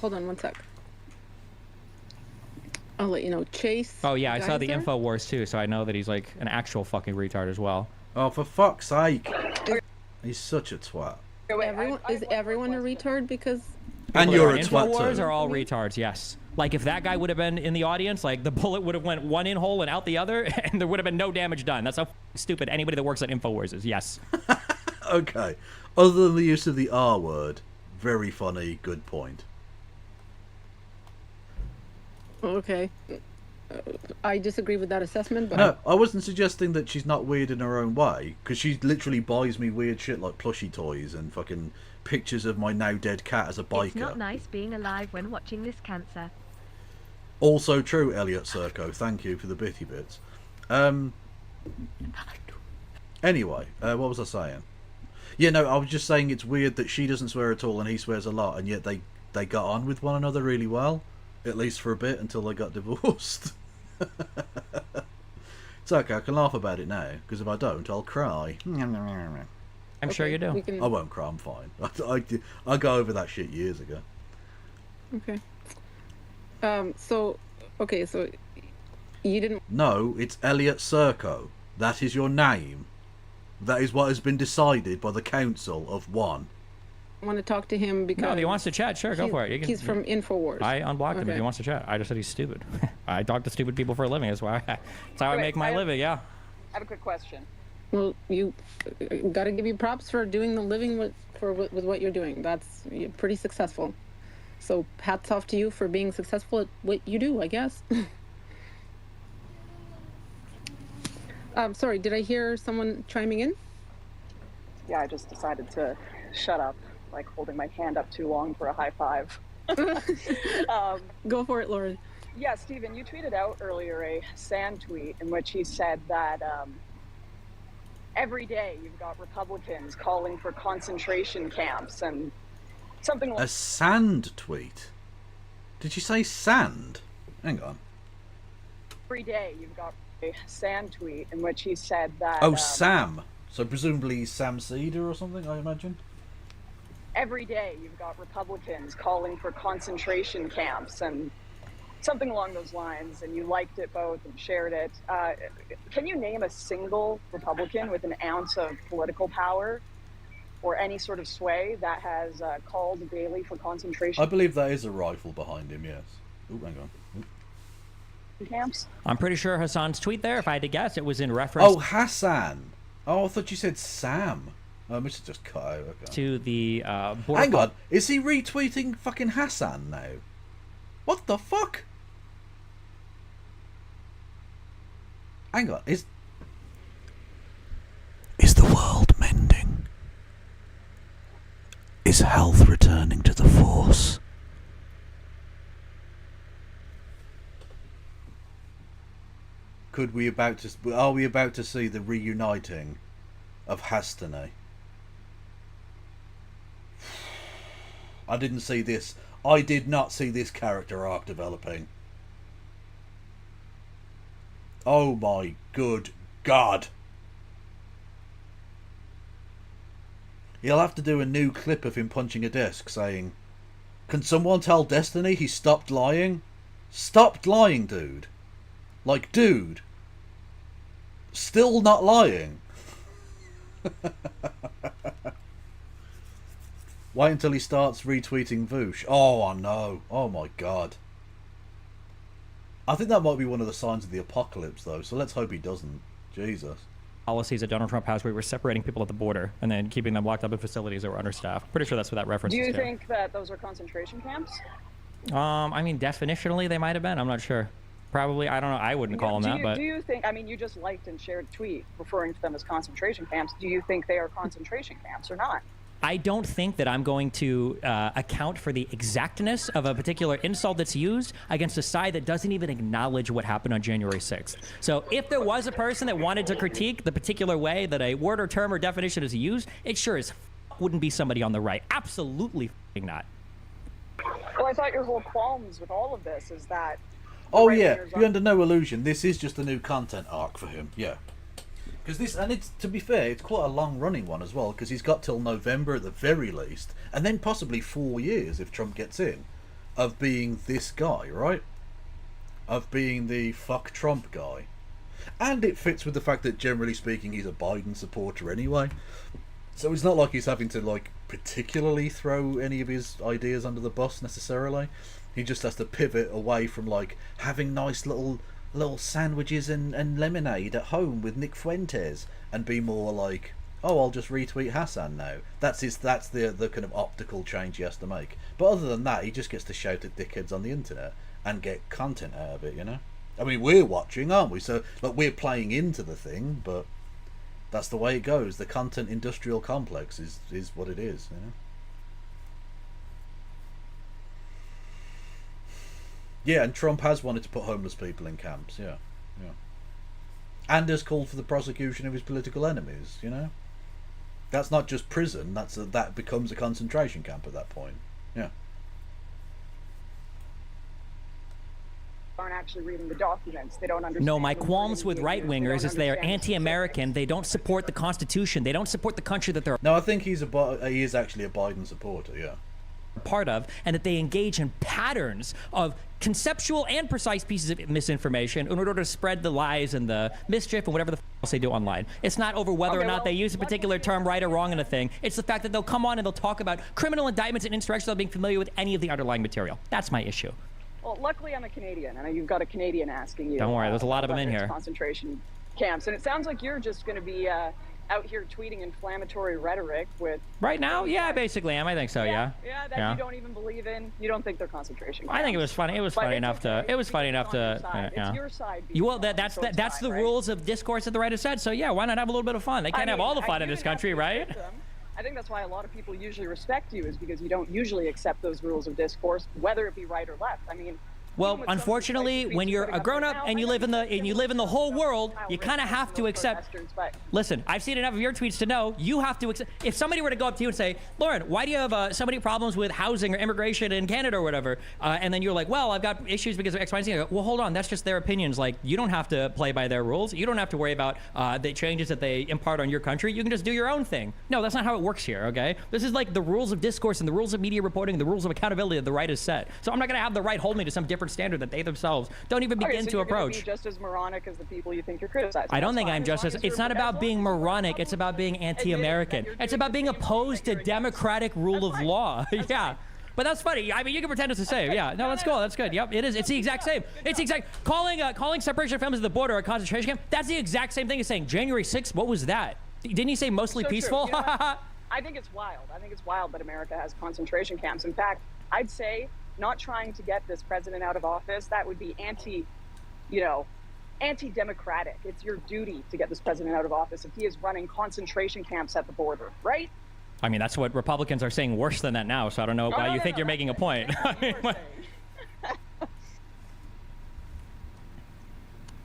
Hold on one sec. I'll let you know. Chase. Oh yeah, I saw the InfoWars too, so I know that he's like an actual fucking retard as well. Oh, for fuck's sake! He's such a twat. Is everyone a retard? Because and you're a twat InfoWars too. are all retards. Yes. Like if that guy would have been in the audience, like the bullet would have went one in hole and out the other, and there would have been no damage done. That's how stupid anybody that works at InfoWars is. Yes. Okay. Other than the use of the R word, very funny. Good point. Okay. I disagree with that assessment, but no, I wasn't suggesting that she's not weird in her own way, because she literally buys me weird shit like plushie toys and fucking pictures of my now dead cat as a biker. It's not nice being alive when watching this cancer. Also true, Elliot Serco. Thank you for the bitty bits. Anyway, what was I saying? Yeah, no, I was just saying it's weird that she doesn't swear at all and he swears a lot, and yet they got on with one another really well, at least for a bit, until they got divorced. It's okay, I can laugh about it now, because if I don't, I'll cry. I'm sure you do. I won't cry, I'm fine. I got over that shit years ago. Okay. So you didn't... No, it's Elliot Serco. That is your name. That is what has been decided by the Council of One. want to talk to him because... No, if he wants to chat, sure, go for it. He's from InfoWars. I unblocked him if he wants to chat. I just said he's stupid. I talk to stupid people for a living. That's why. That's how I make my living, yeah. I have a quick question. Well, you got to give you props for doing the living with what you're doing. You're pretty successful. So hats off to you for being successful at what you do, I guess. Sorry, did I hear someone chiming in? Yeah, I just decided to shut up, like holding my hand up too long for a high five. Go for it, Lauren. Yeah, Stephen, you tweeted out earlier a Sand tweet in which he said that every day you've got Republicans calling for concentration camps and something like... A Sand tweet? Did you say sand? Hang on. Every day you've got a Sand tweet in which he said that... Oh, Sam. So presumably Sam Cedar or something, I imagine? Every day you've got Republicans calling for concentration camps and something along those lines, and you liked it both and shared it. Can you name a single Republican with an ounce of political power or any sort of sway that has called daily for concentration I believe there is a rifle behind him, yes. Oh, hang on. camps? I'm pretty sure Hassan's tweet there, if I had to guess, it was in reference... Oh, Hassan. Oh, I thought you said Sam. I must have just cut out. Okay. To the Hang on, is he retweeting fucking Hassan now? What the fuck? Hang on, is the world mending? Is health returning to the Force? Are we about to see the reuniting of Hastane? I didn't see this. I did not see this character arc developing. Oh my good God. He'll have to do a new clip of him punching a desk saying, "Can someone tell Destiny he stopped lying? Stopped lying, dude. Like, dude. Still not lying." Wait until he starts retweeting Voosh. Oh no. Oh my God. I think that might be one of the signs of the apocalypse, though, so let's hope he doesn't. Jesus. Policies that Donald Trump has where we're separating people at the border and then keeping them locked up in facilities that were understaffed. Pretty sure that's what that reference Do is you to. think that those are concentration camps? I mean, definitionally, they might have been. I'm not sure. Probably, I don't know. I wouldn't call them that, but... Do you think, I mean, you just liked and shared a tweet referring to them as concentration camps. Do you think they are concentration camps or not? I don't think that I'm going to account for the exactness of a particular insult that's used against a side that doesn't even acknowledge what happened on January 6th. So if there was a person that wanted to critique the particular way that a word or term or definition is used, it sure as wouldn't be somebody on the right. Absolutely not. Well, I thought your whole qualms with all of this is that... Oh yeah, you're under no illusion. This is just a new content arc for him. Yeah. Because this, and it's, to be fair, it's quite a long-running one as well, because he's got till November at the very least, and then possibly 4 years if Trump gets in, of being this guy, right? Of being the fuck Trump guy. And it fits with the fact that, generally speaking, he's a Biden supporter anyway. So it's not like he's having to, like, particularly throw any of his ideas under the bus, necessarily. He just has to pivot away from, like, having nice little sandwiches and lemonade at home with Nick Fuentes, and be more like, oh, I'll just retweet Hassan now. That's the kind of optical change he has to make. But other than that, he just gets to shout at dickheads on the internet and get content out of it, you know? I mean, we're watching, aren't we? So, like, we're playing into the thing, but that's the way it goes. The content industrial complex is what it is, you know? Yeah, and Trump has wanted to put homeless people in camps, yeah. And has called for the prosecution of his political enemies, you know? That's not just prison, that becomes a concentration camp at that point, yeah. Aren't actually reading the documents. They don't understand. No, my qualms with right-wingers is they are anti-American, they don't support the Constitution, they don't support the country that they're... No, I think he is actually a Biden supporter, yeah. Part of, and that they engage in patterns of conceptual and precise pieces of misinformation in order to spread the lies and the mischief and whatever the else they do online. It's not over whether or not they use a particular term right or wrong in a thing. It's the fact that they'll come on and they'll talk about criminal indictments and insurrections without being familiar with any of the underlying material. That's my issue. Well, luckily I'm a Canadian, and you've got a Canadian asking you. Don't worry, there's a lot of them in here. Concentration camps, and it sounds like you're just going to be out here tweeting inflammatory rhetoric with... Right now? Yeah, I basically am. I think so, yeah. Yeah, that you don't even believe in. You don't think they're concentration camps. I think it was funny. It was funny enough to... It was funny enough to... It's your side. Well, that's the rules of discourse that the right has said. So, yeah, why not have a little bit of fun? They can't have all the fun in this country, right? I think that's why a lot of people usually respect you, is because you don't usually accept those rules of discourse, whether it be right or left. I mean... Well, unfortunately, when you're a grown-up and you live in the whole world, you kind of have to accept. Listen, I've seen enough of your tweets to know you have to accept. If somebody were to go up to you and say, "Lauren, why do you have so many problems with housing or immigration in Canada or whatever?" And then you're like, "Well, I've got issues because of X, Y, and Z." I go, well, hold on, that's just their opinions. Like, you don't have to play by their rules. You don't have to worry about the changes that they impart on your country. You can just do your own thing. No, that's not how it works here. Okay, this is like the rules of discourse and the rules of media reporting, and the rules of accountability that the right has set. So I'm not going to have the right hold me to some different standard that they themselves don't even begin to approach. Be just as moronic as the people you think you're criticizing. I don't think I'm just as... It's not about being moronic. It's about being anti-American. It's about being opposed to democratic rule of law. Yeah. But that's funny. I mean, you can pretend it's the same. Yeah. No, that's cool. That's good. Yep, it is. It's the exact same. It's the exact... Calling separation of families at the border a concentration camp, that's the exact same thing as saying January 6th, what was that? Didn't he say mostly peaceful? You know, I think it's wild. I think it's wild that America has concentration camps. In fact, I'd say not trying to get this president out of office, that would be anti-democratic. It's your duty to get this president out of office if he is running concentration camps at the border, right? I mean, that's what Republicans are saying worse than that now, so I don't know why you think you're making a point.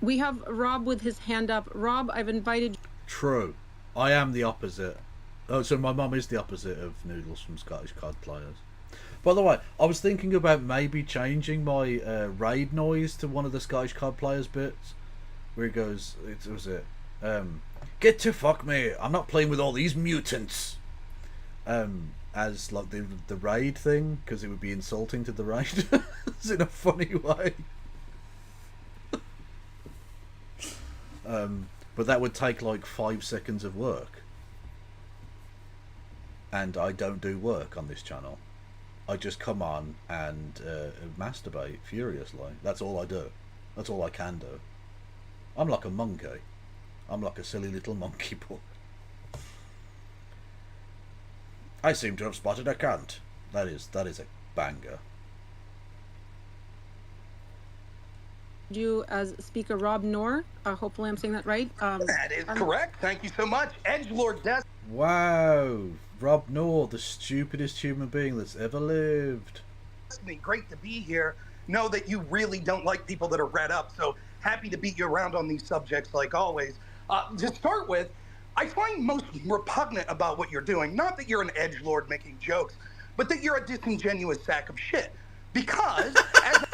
We have Rob with his hand up. Rob, I've invited... True. I am the opposite. Oh, so my mum is the opposite of Noodles from Scottish Cod Players. By the way, I was thinking about maybe changing my raid noise to one of the Scottish Cod Players bits, where it goes, get to fuck me, I'm not playing with all these mutants. As like the raid thing, because it would be insulting to the raid. It's in a funny way. But that would take like 5 seconds of work. And I don't do work on this channel. I just come on and masturbate furiously. That's all I do. That's all I can do. I'm like a monkey. I'm like a silly little monkey boy. I seem to have spotted a cunt. That is a banger. You as Speaker Rob Noor. Hopefully, I'm saying that right. That is correct. Thank you so much, Edgelord Des. Wow, Rob Noor, the stupidest human being that's ever lived. Great to be here. Know that you really don't like people that are read up, so happy to beat you around on these subjects like always. To start with, I find most repugnant about what you're doing, not that you're an edgelord making jokes, but that you're a disingenuous sack of shit. Because, as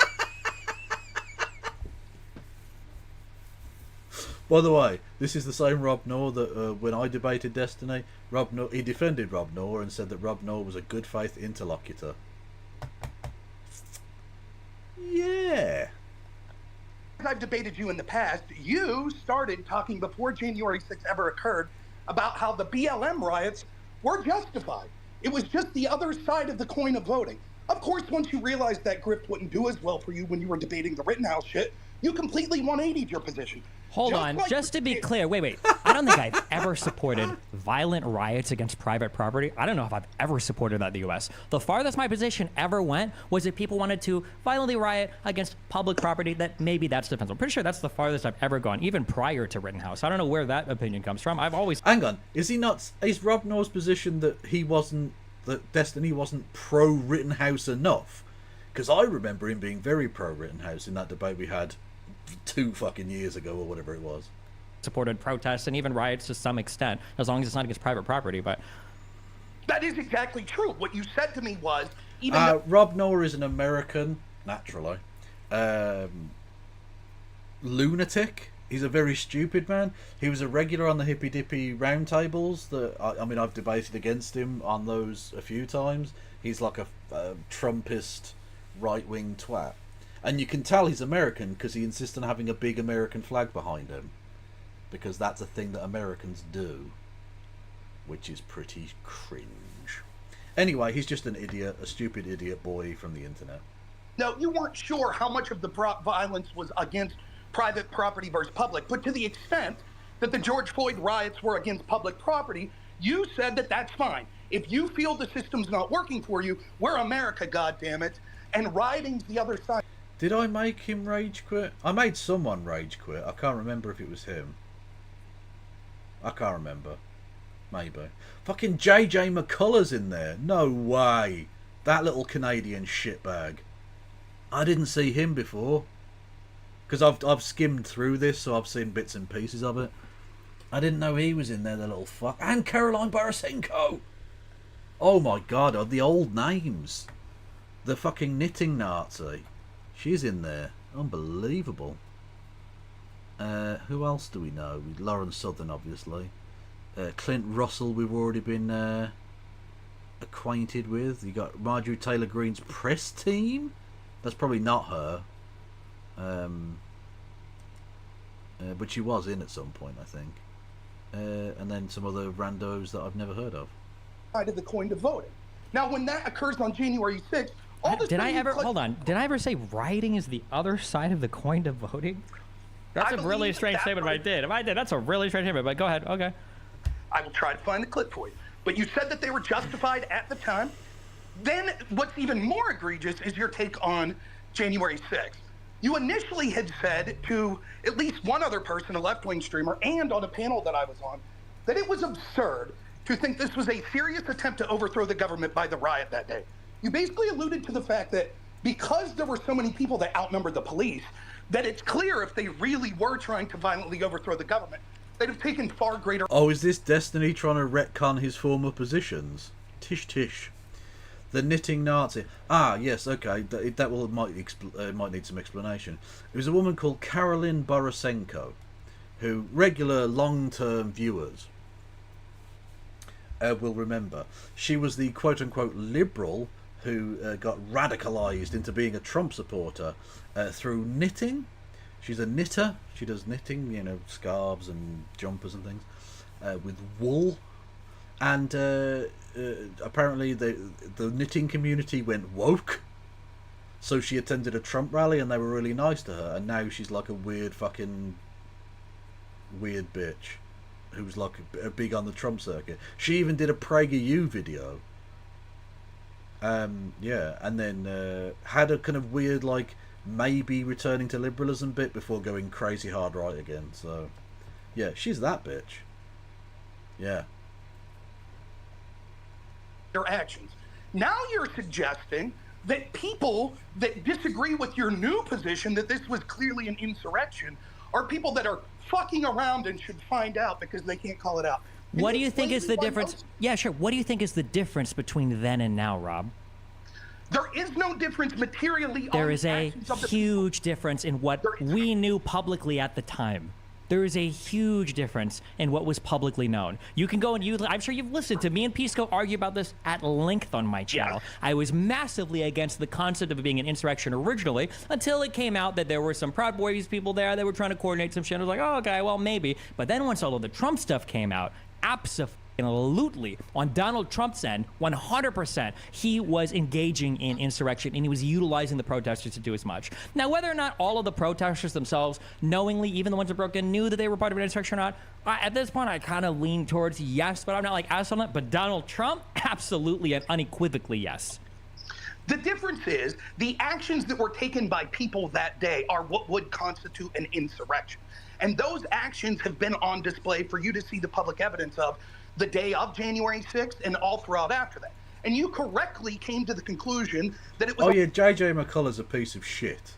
By the way, this is the same Rob Noor that when I debated Destiny, he defended Rob Noor and said that Rob Noor was a good faith interlocutor. Yeah. I've debated you in the past, you started talking before January 6th ever occurred about how the BLM riots were justified. It was just the other side of the coin of voting. Of course, once you realized that grift wouldn't do as well for you when you were debating the Rittenhouse shit, you completely 180'd your position. Hold on, just to be clear, wait. I don't think I've ever supported violent riots against private property. I don't know if I've ever supported that in the U.S. The farthest my position ever went was that people wanted to violently riot against public property, that maybe that's defensible. I'm pretty sure that's the farthest I've ever gone, even prior to Rittenhouse. I don't know where that opinion comes from. I've always... Hang on, is Rob Noor's position that that Destiny wasn't pro-Rittenhouse enough? Because I remember him being very pro-Rittenhouse in that debate we had 2 fucking years ago or whatever it was. Supported protests and even riots to some extent, as long as it's not against private property. But that is exactly true. What you said to me was even Rob Noor is an American, naturally, lunatic. He's a very stupid man. He was a regular on the hippy dippy roundtables. I mean, I've debated against him on those a few times. He's like a Trumpist right wing twat. And you can tell he's American because he insists on having a big American flag behind him. Because that's a thing that Americans do. Which is pretty cringe. Anyway, he's just an idiot, a stupid idiot boy from the internet. No, you weren't sure how much of the violence was against private property versus public. But to the extent that the George Floyd riots were against public property, you said that that's fine. If you feel the system's not working for you, we're America, goddammit. And rioting's the other side. Did I make him rage quit? I made someone rage quit. I can't remember if it was him. I can't remember. Maybe. Fucking JJ McCullough's in there. No way. That little Canadian shitbag. I didn't see him before. Because I've skimmed through this, so I've seen bits and pieces of it. I didn't know he was in there, the little fuck. And Caroline Borisenko. Oh my god, the old names. The fucking knitting Nazi. She's in there. Unbelievable. Who else do we know? Lauren Southern, obviously. Clint Russell, we've already been acquainted with. You got Marjorie Taylor Greene's press team. That's probably not her. But she was in at some point, I think. And then some other randos that I've never heard of. Side of the coin to voting. Now, when that occurs on January 6th, Did I ever say rioting is the other side of the coin to voting? That's a really strange statement if I did. If I did, that's a really strange statement, but go ahead. Okay. I will try to find the clip for you. But you said that they were justified at the time. Then what's even more egregious is your take on January 6th. You initially had said to at least one other person, a left-wing streamer, and on a panel that I was on, that it was absurd to think this was a serious attempt to overthrow the government by the riot that day. You basically alluded to the fact that because there were so many people that outnumbered the police, that it's clear if they really were trying to violently overthrow the government, they'd have taken far greater... Oh, is this Destiny trying to retcon his former positions? Tish tish. The knitting Nazi. Ah, yes, okay. Might need some explanation. It was a woman called Caroline Borisenko, who regular long-term viewers will remember. She was the quote-unquote liberal who got radicalised into being a Trump supporter through knitting. She's a knitter. She does knitting, you know, scarves and jumpers and things with wool. And apparently the knitting community went woke. So she attended a Trump rally and they were really nice to her. And now she's like a weird fucking weird bitch who's like big on the Trump circuit. She even did a PragerU video. Yeah, and then had a kind of weird like maybe returning to liberalism a bit before going crazy hard right again. So, yeah, she's that bitch. Yeah. Their actions. Now you're suggesting that people that disagree with your new position that this was clearly an insurrection are people that are fucking around and should find out because they can't call it out. What do you think is the difference? Yeah, sure. What do you think is the difference between then and now, Rob? There is no difference materially. There is a huge difference in what we knew publicly at the time. There is a huge difference in what was publicly known. You can go and I'm sure you've listened to me and Pisco argue about this at length on my channel. Yeah. I was massively against the concept of it being an insurrection originally until it came out that there were some Proud Boys people there that were trying to coordinate some shit. I was like, oh, okay, well, maybe. But then once all of the Trump stuff came out, absolutely, on Donald Trump's end, 100%, he was engaging in insurrection and he was utilizing the protesters to do as much. Now, whether or not all of the protesters themselves, knowingly, even the ones that broke in, knew that they were part of an insurrection or not, at this point, I kind of lean towards yes, but I'm not like ass on it. But Donald Trump, absolutely and unequivocally yes. The difference is the actions that were taken by people that day are what would constitute an insurrection. And those actions have been on display for you to see the public evidence of the day of January 6th and all throughout after that. And you correctly came to the conclusion that it was... Oh yeah, JJ McCullough's a piece of shit.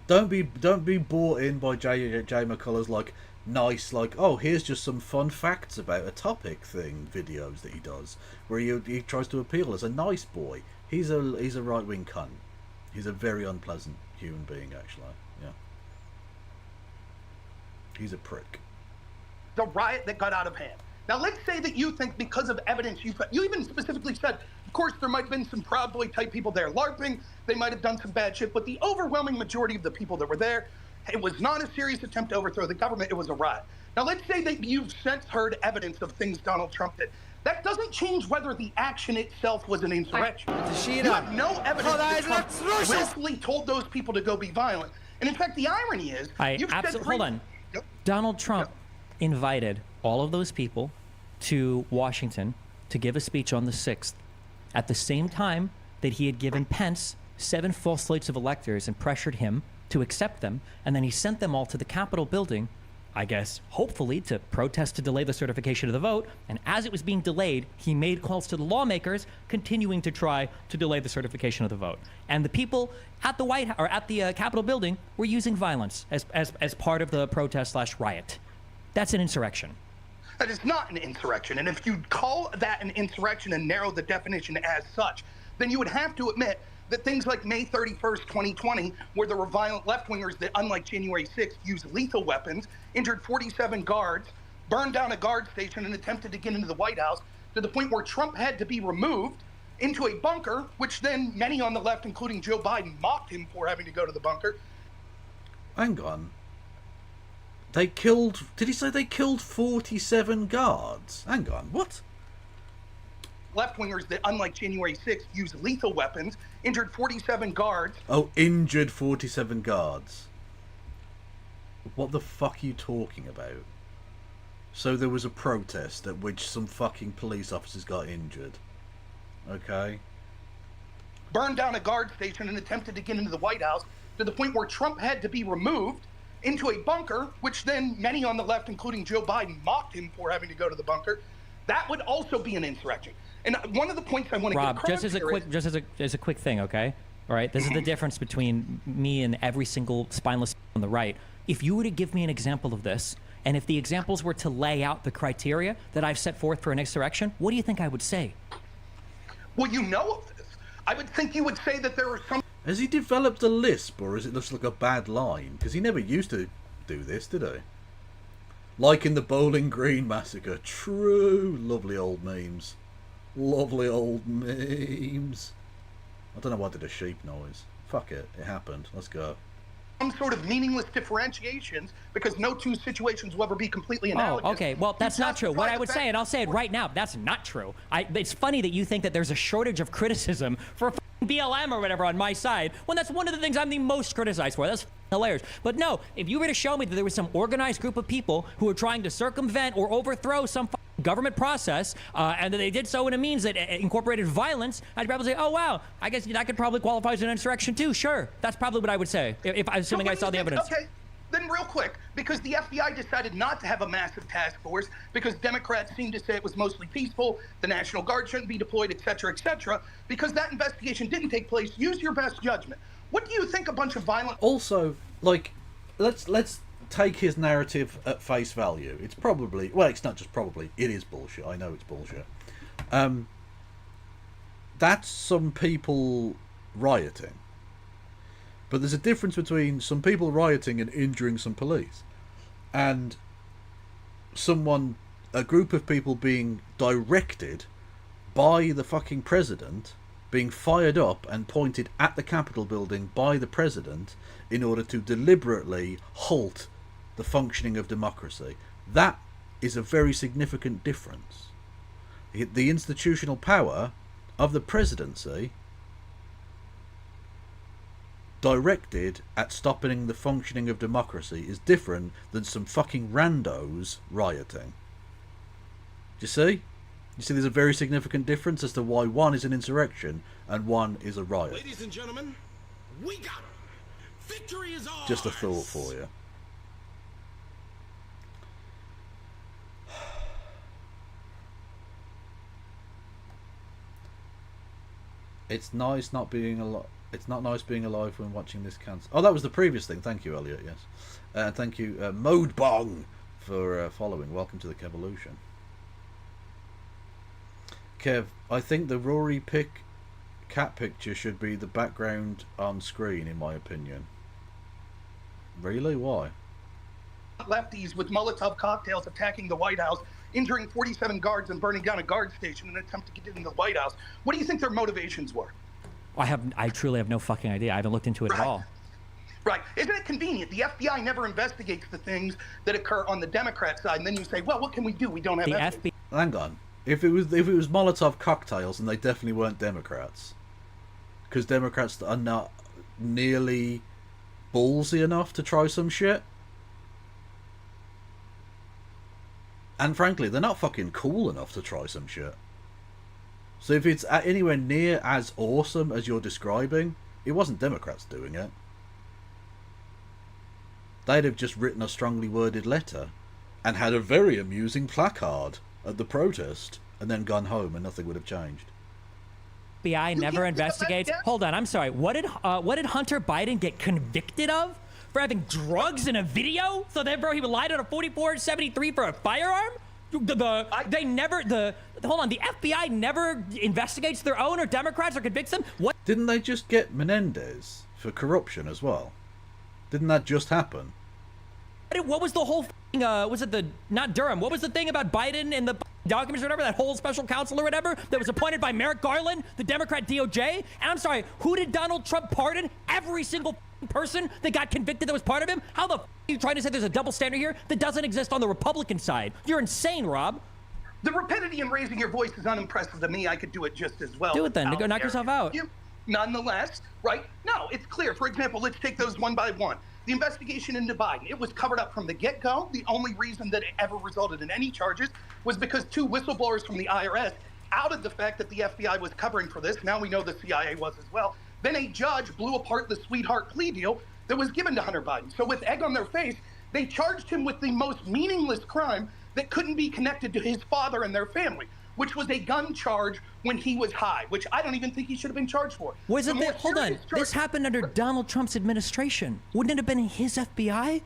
Don't be bought in by JJ McCullough's like nice, like, oh, here's just some fun facts about a topic thing videos that he does, where he tries to appeal as a nice boy. He's a right-wing cunt. He's a very unpleasant human being, actually. Yeah. He's a prick. The riot that got out of hand. Now, let's say that you think because of evidence, you even specifically said, of course, there might have been some Proud Boy type people there LARPing. They might have done some bad shit, but the overwhelming majority of the people that were there, it was not a serious attempt to overthrow the government. It was a riot. Now, let's say that you've since heard evidence of things Donald Trump did. That doesn't change whether the action itself was an insurrection. You have no evidence that Trump willfully told those people to go be violent. And in fact, the irony is, hold on. Donald Trump invited all of those people to Washington to give a speech on the 6th at the same time that he had given Pence 7 false slates of electors and pressured him to accept them, and then he sent them all to the Capitol building, I guess, hopefully to protest to delay the certification of the vote. And as it was being delayed, he made calls to the lawmakers continuing to try to delay the certification of the vote. And the people at the White House, or at the Capitol building, were using violence as part of the protest/riot. That's an insurrection. That is not an insurrection. And if you call that an insurrection and narrow the definition as such, then you would have to admit that things like May 31st, 2020, where there were violent left-wingers that, unlike January 6th, used lethal weapons, injured 47 guards, burned down a guard station, and attempted to get into the White House, to the point where Trump had to be removed into a bunker, which then many on the left, including Joe Biden, mocked him for having to go to the bunker. Hang on. They killed... Did he say they killed 47 guards? Hang on, what? Left-wingers that, unlike January 6th, used lethal weapons, injured 47 guards. Oh, injured 47 guards. What the fuck are you talking about? So there was a protest at which some fucking police officers got injured. Okay. Burned down a guard station and attempted to get into the White House, to the point where Trump had to be removed into a bunker, which then many on the left, including Joe Biden, mocked him for having to go to the bunker. That would also be an insurrection. And one of the points I want to Rob, just as a quick thing, okay? All right, this is the difference between me and every single spineless on the right. If you were to give me an example of this, and if the examples were to lay out the criteria that I've set forth for an insurrection, what do you think I would say? Well, you know of this. I would think you would say that there are some... Has he developed a lisp, or is it just like a bad line? Because he never used to do this, did he? Like in the Bowling Green Massacre. True. Lovely old memes. Lovely old memes. I don't know why I did a sheep noise. Fuck it. It happened. Let's go. Some sort of meaningless differentiations, because no two situations will ever be completely analogous. Oh, okay. Well, that's not true. What I would say, and I'll say it right now, that's not true. It's funny that you think that there's a shortage of criticism for BLM or whatever on my side, when that's one of the things I'm the most criticized for. That's hilarious. But no, if you were to show me that there was some organized group of people who were trying to circumvent or overthrow some government process, and that they did so in a means that incorporated violence, I'd probably say, oh, wow, I guess that could probably qualify as an insurrection too. Sure, that's probably what I would say, if assuming I saw the evidence. Okay, then real quick, because the FBI decided not to have a massive task force, because Democrats seemed to say it was mostly peaceful, the National Guard shouldn't be deployed, et cetera, because that investigation didn't take place, use your best judgment. What do you think a bunch of violent... Also, like, let's take his narrative at face value. It's probably, well, it's not just probably, it is bullshit. I know it's bullshit. That's some people rioting. But there's a difference between some people rioting and injuring some police, and a group of people being directed by the fucking president, being fired up and pointed at the Capitol building by the president in order to deliberately halt the functioning of democracy. That is a very significant difference. The institutional power of the presidency directed at stopping the functioning of democracy is different than some fucking randos rioting. Do you see? You see there's a very significant difference as to why one is an insurrection and one is a riot. Ladies and gentlemen, we got him. Victory is ours. Just a thought for you. It's nice not being alive. It's not nice being alive when watching this cancer. Oh, that was the previous thing. Thank you, Elliot. Yes, thank you, Modebong, for following. Welcome to the Kevolution. Kev, I think the Rory cat picture should be the background on screen, in my opinion. Really? Why? Lefties with Molotov cocktails attacking the White House, injuring 47 guards and burning down a guard station in an attempt to get into the White House. What do you think their motivations were? I truly have no fucking idea. I haven't looked into it at all. Right. Isn't it convenient? The FBI never investigates the things that occur on the Democrat side, and then you say, well, what can we do? We don't have evidence. Hang on. If it was Molotov cocktails, and they definitely weren't Democrats, because Democrats are not nearly ballsy enough to try some shit. And frankly, they're not fucking cool enough to try some shit. So if it's anywhere near as awesome as you're describing, it wasn't Democrats doing it. They'd have just written a strongly worded letter and had a very amusing placard at the protest and then gone home and nothing would have changed. FBI never investigates. Hold on, I'm sorry. What did Hunter Biden get convicted of? For having drugs in a video? So then, bro, he lied on a 4473 for a firearm? Hold on, the FBI never investigates their own, or Democrats, or convicts them? What? Didn't they just get Menendez for corruption as well? Didn't that just happen? What was the whole was it the, not Durham, what was the thing about Biden and the documents or whatever, that whole special counsel or whatever that was appointed by Merrick Garland, the Democrat DOJ? And I'm sorry, who did Donald Trump pardon? Every single person that got convicted that was part of him? How the are you trying to say there's a double standard here that doesn't exist on the Republican side? You're insane, Rob. The rapidity in raising your voice is unimpressive to me. I could do it just as well. Do it then. Go knock yourself out. Nonetheless, right? No, it's clear. For example, let's take those one by one. The investigation into Biden, it was covered up from the get-go. The only reason that it ever resulted in any charges was because two whistleblowers from the IRS outed the fact that the FBI was covering for this. Now we know the CIA was as well. Then a judge blew apart the sweetheart plea deal that was given to Hunter Biden. So with egg on their face, they charged him with the most meaningless crime that couldn't be connected to his father and their family, which was a gun charge when he was high, which I don't even think he should have been charged for. Was it that, hold on, this happened under Donald Trump's administration. Wouldn't it have been his FBI?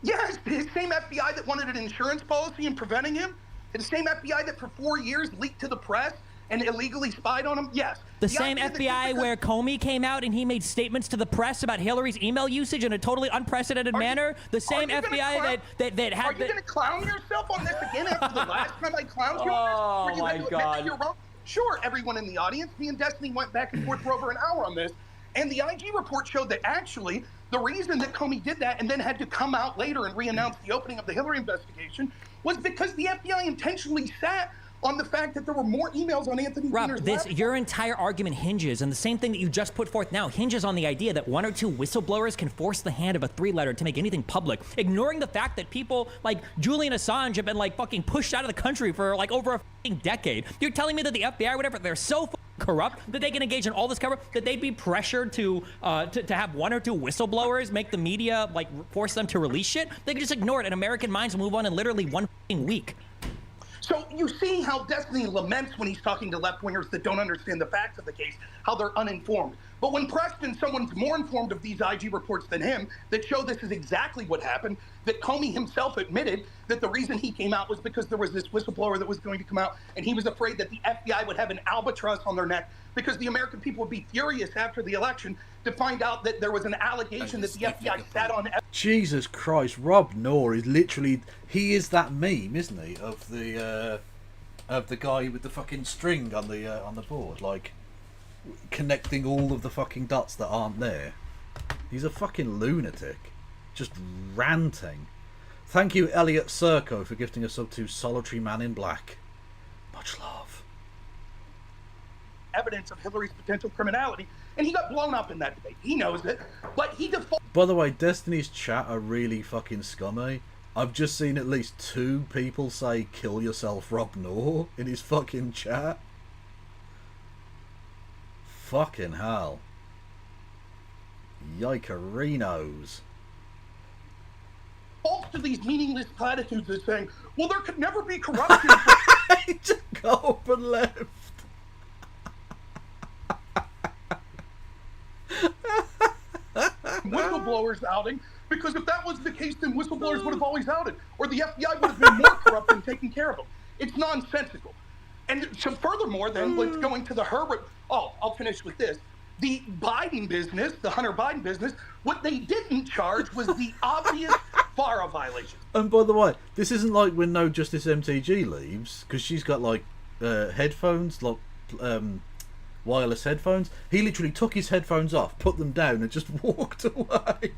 Yes, his same FBI that wanted an insurance policy and preventing him. The same FBI that for 4 years leaked to the press and illegally spied on him. Yes. The same FBI where Comey came out and he made statements to the press about Hillary's email usage in a totally unprecedented manner. The same FBI that had. Are you going to clown yourself on this again after the last time I clowned you on this? Oh my God. You're wrong? Sure, everyone in the audience, me and Destiny went back and forth for over an hour on this, and the IG report showed that actually the reason that Comey did that and then had to come out later and re-announce the opening of the Hillary investigation was because the FBI intentionally sat on the fact that there were more emails on Anthony Weiner's laptop. Your entire argument hinges, and the same thing that you just put forth now hinges on the idea that one or two whistleblowers can force the hand of a three-letter to make anything public, ignoring the fact that people like Julian Assange have been like fucking pushed out of the country for like over a fucking decade. You're telling me that the FBI or whatever, they're so corrupt that they can engage in all this cover, that they'd be pressured to have one or two whistleblowers make the media like force them to release shit? They can just ignore it, and American minds will move on in literally one fucking week. So you see how Destiny laments when he's talking to left-wingers that don't understand the facts of the case, how they're uninformed. But when pressed and someone's more informed of these IG reports than him that show this is exactly what happened, that Comey himself admitted that the reason he came out was because there was this whistleblower that was going to come out, and he was afraid that the FBI would have an albatross on their neck because the American people would be furious after the election to find out that there was an allegation that the FBI sat on. Jesus Christ, Rob Knorr is literally, he is that meme, isn't he, of the guy with the fucking string on the board, like connecting all of the fucking dots that aren't there. He's a fucking lunatic, just ranting. Thank you, Elliot Serco, for gifting a sub to Solitary Man in Black. Much love. Evidence of Hillary's potential criminality, and he got blown up in that debate. He knows it, but he defaulted. By the way, Destiny's chat are really fucking scummy. I've just seen at least 2 people say "kill yourself, Rob Knorr" in his fucking chat. Fucking hell. Yikerinos. False to these meaningless platitudes is saying, well, there could never be corruption. He just got up and left. Whistleblowers outing, because if that was the case, then whistleblowers would have always outed, or the FBI would have been more corrupt and taken care of them. It's nonsensical. And so furthermore, then, let's go into the Herbert. Oh, I'll finish with this. The Biden business, the Hunter Biden business, what they didn't charge was the obvious FARA violation. And by the way, this isn't like when No Justice MTG leaves, because she's got like headphones, like wireless headphones. He literally took his headphones off, put them down, and just walked away.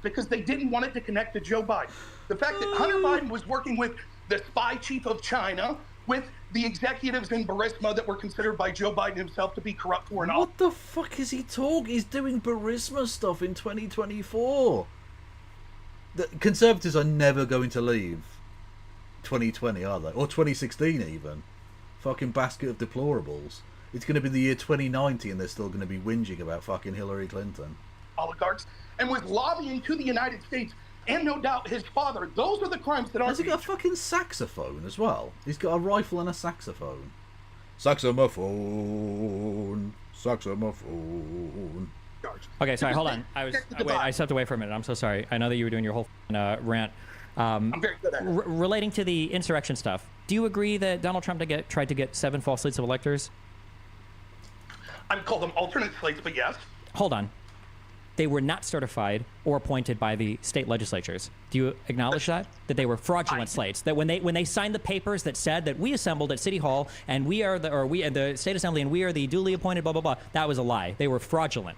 Because they didn't want it to connect to Joe Biden. The fact that Hunter Biden was working with the spy chief of China, with the executives in Burisma that were considered by Joe Biden himself to be corrupt or not. What the fuck is he talking? He's doing Burisma stuff in 2024. The Conservatives are never going to leave 2020, are they? Or 2016 even. Fucking basket of deplorables. It's going to be the year 2090 and they're still going to be whinging about fucking Hillary Clinton. Oligarchs, and was lobbying to the United States, and no doubt his father. Those are the crimes that are. Has he got a fucking saxophone as well? He's got a rifle and a saxophone. Saxophone. Okay, sorry, hold on. I stepped away for a minute. I'm so sorry. I know that you were doing your whole rant. I'm very good at it. Relating to the insurrection stuff, do you agree that Donald Trump tried to get 7 false slates of electors? I would call them alternate slates, but yes. Hold on. They were not certified or appointed by the state legislatures. Do you acknowledge that they were fraudulent slates? That when they signed the papers that said that we assembled at City Hall and we are the State Assembly and we are the duly appointed blah blah blah, that was a lie. They were fraudulent.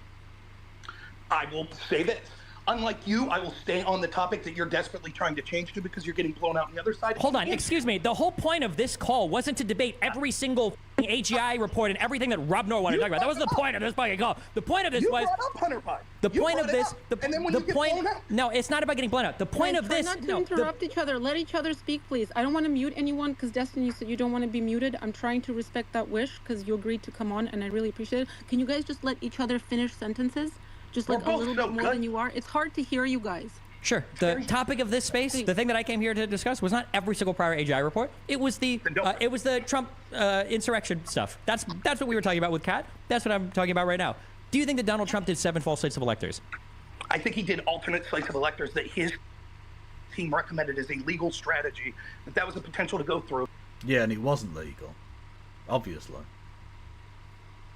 I will say this. Unlike you, I will stay on the topic that you're desperately trying to change to because you're getting blown out on the other side. Hold on, excuse me. The whole point of this call wasn't to debate every single AGI report and everything that Rob Knorr wanted to talk about. That was the point of this fucking call. The point of this was... You brought up Hunter Biden. The point of this... And then when you get blown out... No, it's not about getting blown out. The point of this... Not to interrupt each other. Let each other speak, please. I don't want to mute anyone because Destiny, you said you don't want to be muted. I'm trying to respect that wish because you agreed to come on and I really appreciate it. Can you guys just let each other finish sentences? Just like a little bit more than you are. It's hard to hear you guys. Sure. The topic of this space, the thing that I came here to discuss, was not every single prior AGI report. It was the Trump insurrection stuff. That's what we were talking about with Kat. That's what I'm talking about right now. Do you think that Donald Trump did 7 false slates of electors? I think he did alternate slates of electors that his team recommended as a legal strategy. That was a potential to go through. Yeah, and it wasn't legal. Obviously.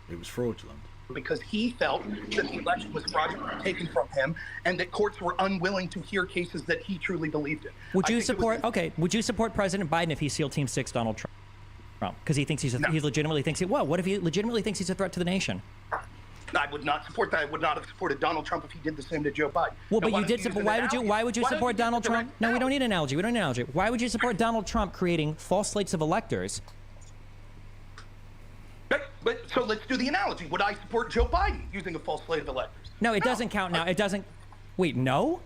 It was fraudulent. Because he felt that the election was fraudulently taken from him and that courts were unwilling to hear cases that he truly believed in. Would you support President Biden if he SEAL Team 6 Donald Trump? Because he thinks he legitimately thinks what if he legitimately thinks he's a threat to the nation? I would not support that. I would not have supported Donald Trump if he did the same to Joe Biden. Well, Now, but you did support. Why would you support Donald Trump? No, we don't need an analogy. We don't need an analogy. Why would you support Donald Trump creating false slates of electors? But so let's do the analogy. Would I support Joe Biden using a false slate of electors? No, it doesn't count now. It doesn't. Wait, no?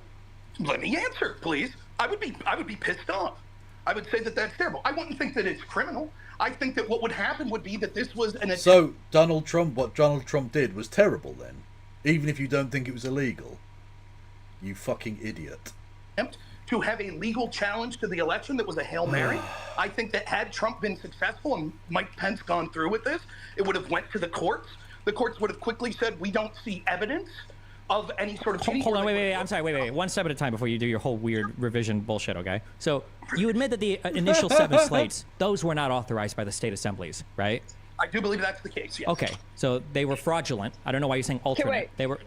Let me answer, please. I would be pissed off. I would say that that's terrible. I wouldn't think that it's criminal. I think that what would happen would be that this was an attempt. So what Donald Trump did was terrible then, even if you don't think it was illegal. You fucking idiot. To have a legal challenge to the election that was a Hail Mary. I think that had Trump been successful and Mike Pence gone through with this, it would have went to the courts. The courts would have quickly said, we don't see evidence of any sort of cheating. Hold on, wait. I'm sorry, wait. One step at a time before you do your whole weird revision bullshit, okay? So you admit that the initial 7 slates, those were not authorized by the state assemblies, right? I do believe that's the case, yes. Okay, so they were fraudulent. I don't know why you're saying alternate. Wait. They were...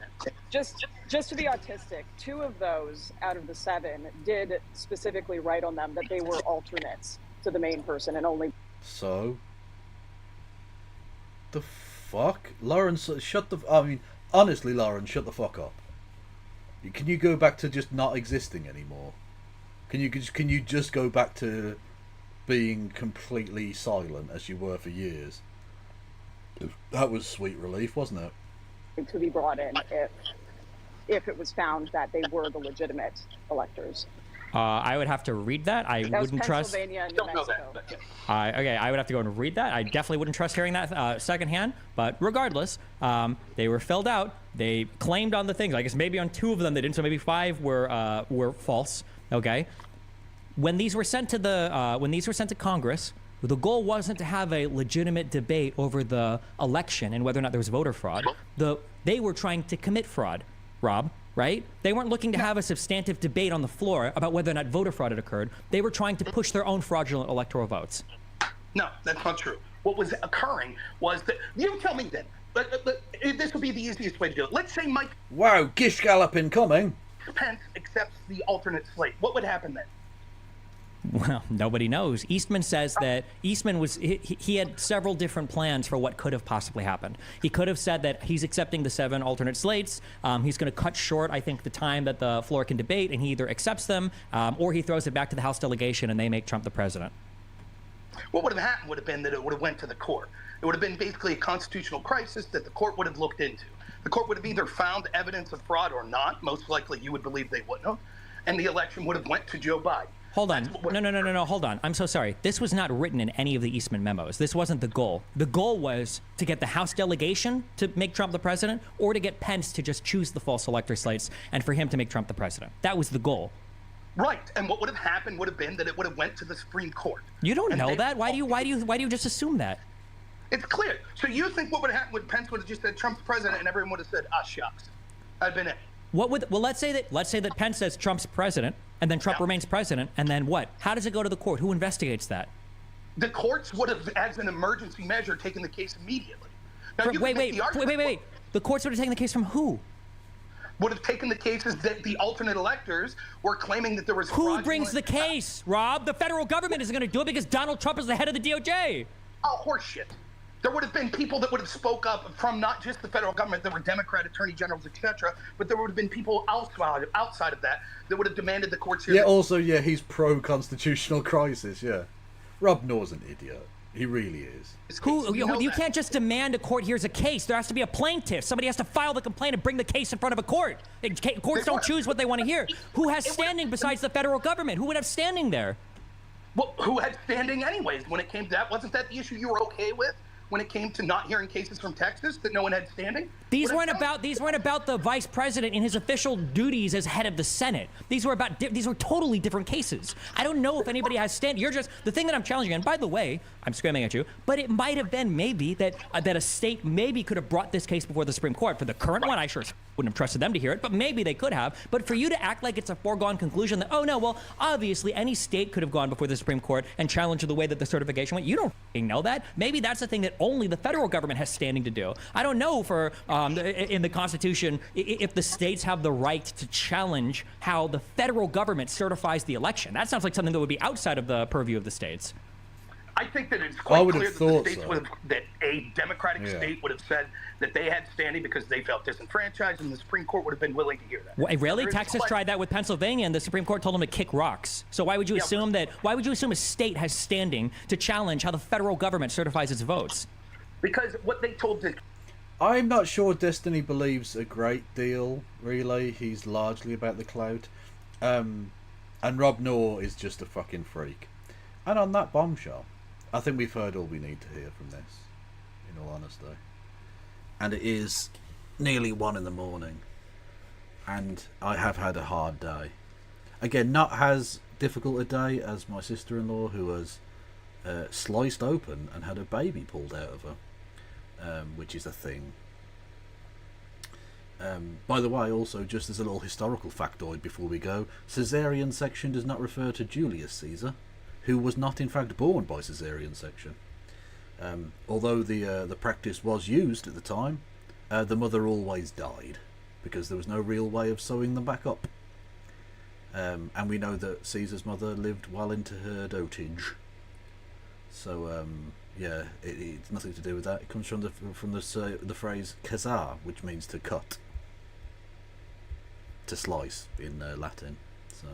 Just to be autistic, 2 of those out of the 7 did specifically write on them that they were alternates to the main person and only... So? The fuck? Lawrence, shut the... I mean, honestly, Lawrence, shut the fuck up. Can you go back to just not existing anymore? Can you just go back to being completely silent as you were for years? That was sweet relief, wasn't it? To be brought in if it was found that they were the legitimate electors. I would have to read that. I that wouldn't was trust. Pennsylvania and New Mexico. Okay, I would have to go and read that. I definitely wouldn't trust hearing that secondhand. But regardless, they were filled out. They claimed on the things. I guess maybe on 2 of them they didn't. So maybe 5 were false. Okay. When these were sent to Congress, the goal wasn't to have a legitimate debate over the election and whether or not there was voter fraud. They were trying to commit fraud, Rob. Right? They weren't looking to have a substantive debate on the floor about whether or not voter fraud had occurred. They were trying to push their own fraudulent electoral votes. No, that's not true. What was occurring was that... You tell me then. This would be the easiest way to do it. Let's say Mike... Wow, gish gallop incoming. Pence accepts the alternate slate. What would happen then? Well, nobody knows. Eastman says that Eastman was he had several different plans for what could have possibly happened. He could have said that he's accepting the 7 alternate slates. He's going to cut short, I think, the time that the floor can debate, and he either accepts them or he throws it back to the House delegation and they make Trump the president. What would have happened would have been that it would have went to the court. It would have been basically a constitutional crisis that the court would have looked into. The court would have either found evidence of fraud or not. Most likely you would believe they wouldn't have. And the election would have went to Joe Biden. Hold on. No, hold on. I'm so sorry. This was not written in any of the Eastman memos. This wasn't the goal. The goal was to get the House delegation to make Trump the president or to get Pence to just choose the false elector slates and for him to make Trump the president. That was the goal. Right. And what would have happened would have been that it would have went to the Supreme Court. You don't know that? Why do you just assume that? It's clear. So you think what would have happened when Pence would have just said Trump's president and everyone would have said, shucks. I've been it. Well, let's say that Pence says Trump's president, and then Trump remains president, and then what? How does it go to the court? Who investigates that? The courts would have, as an emergency measure, taken the case immediately. Now, Wait. The courts would have taken the case from who? Would have taken the cases that the alternate electors were claiming that there was. Who brings the case, Rob? The federal government isn't going to do it because Donald Trump is the head of the DOJ. Oh, horseshit. There would have been people that would have spoke up from not just the federal government, that were Democrat attorney generals, etc., but there would have been people outside of that would have demanded the courts here. Yeah, he's pro-constitutional crisis, yeah. Rob Nor's an idiot. He really is. You can't just demand a court hears a case. There has to be a plaintiff. Somebody has to file the complaint and bring the case in front of a court. Courts don't choose what they want to hear. Who has standing besides the federal government? Who would have standing there? Well, who had standing anyways when it came to that? Wasn't that the issue you were okay with? When it came to not hearing cases from Texas that no one had standing? These weren't about the vice president in his official duties as head of the Senate. These were totally different cases. I don't know if anybody has standing. You're just the thing that I'm challenging. And by the way, I'm screaming at you, but it might have been maybe that a state maybe could have brought this case before the Supreme Court. For the current one, I sure wouldn't have trusted them to hear it, but maybe they could have. But for you to act like it's a foregone conclusion that, oh no, well, obviously any state could have gone before the Supreme Court and challenged the way that the certification went. You don't know that. Maybe that's the thing that only the federal government has standing to do. I don't know for in the Constitution if the states have the right to challenge how the federal government certifies the election. That sounds like something that would be outside of the purview of the states. I think that it's quite would clear have that the thought states so. would have, that a Democratic Yeah. state would have said that they had standing because they felt disenfranchised, and the Supreme Court would have been willing to hear that. Well, really? There's Texas quite- tried that with Pennsylvania, and the Supreme Court told them to kick rocks. So why would you assume that? Why would you assume a state has standing to challenge how the federal government certifies its votes? Because what they told the I'm not sure Destiny believes a great deal, really. He's largely about the clout. And Rob Knorr is just a fucking freak. And on that bombshell, I think we've heard all we need to hear from this, in all honesty. And it is nearly 1 a.m. And I have had a hard day. Again, not as difficult a day as my sister-in-law, who was sliced open and had a baby pulled out of her, which is a thing. By the way, also, just as a little historical factoid before we go, caesarean section does not refer to Julius Caesar, who was not in fact born by caesarean section. Although the practice was used at the time, the mother always died, because there was no real way of sewing them back up. And we know that Caesar's mother lived well into her dotage. So, yeah, it's nothing to do with that. It comes from the phrase "caesar," which means to cut, to slice in Latin. So,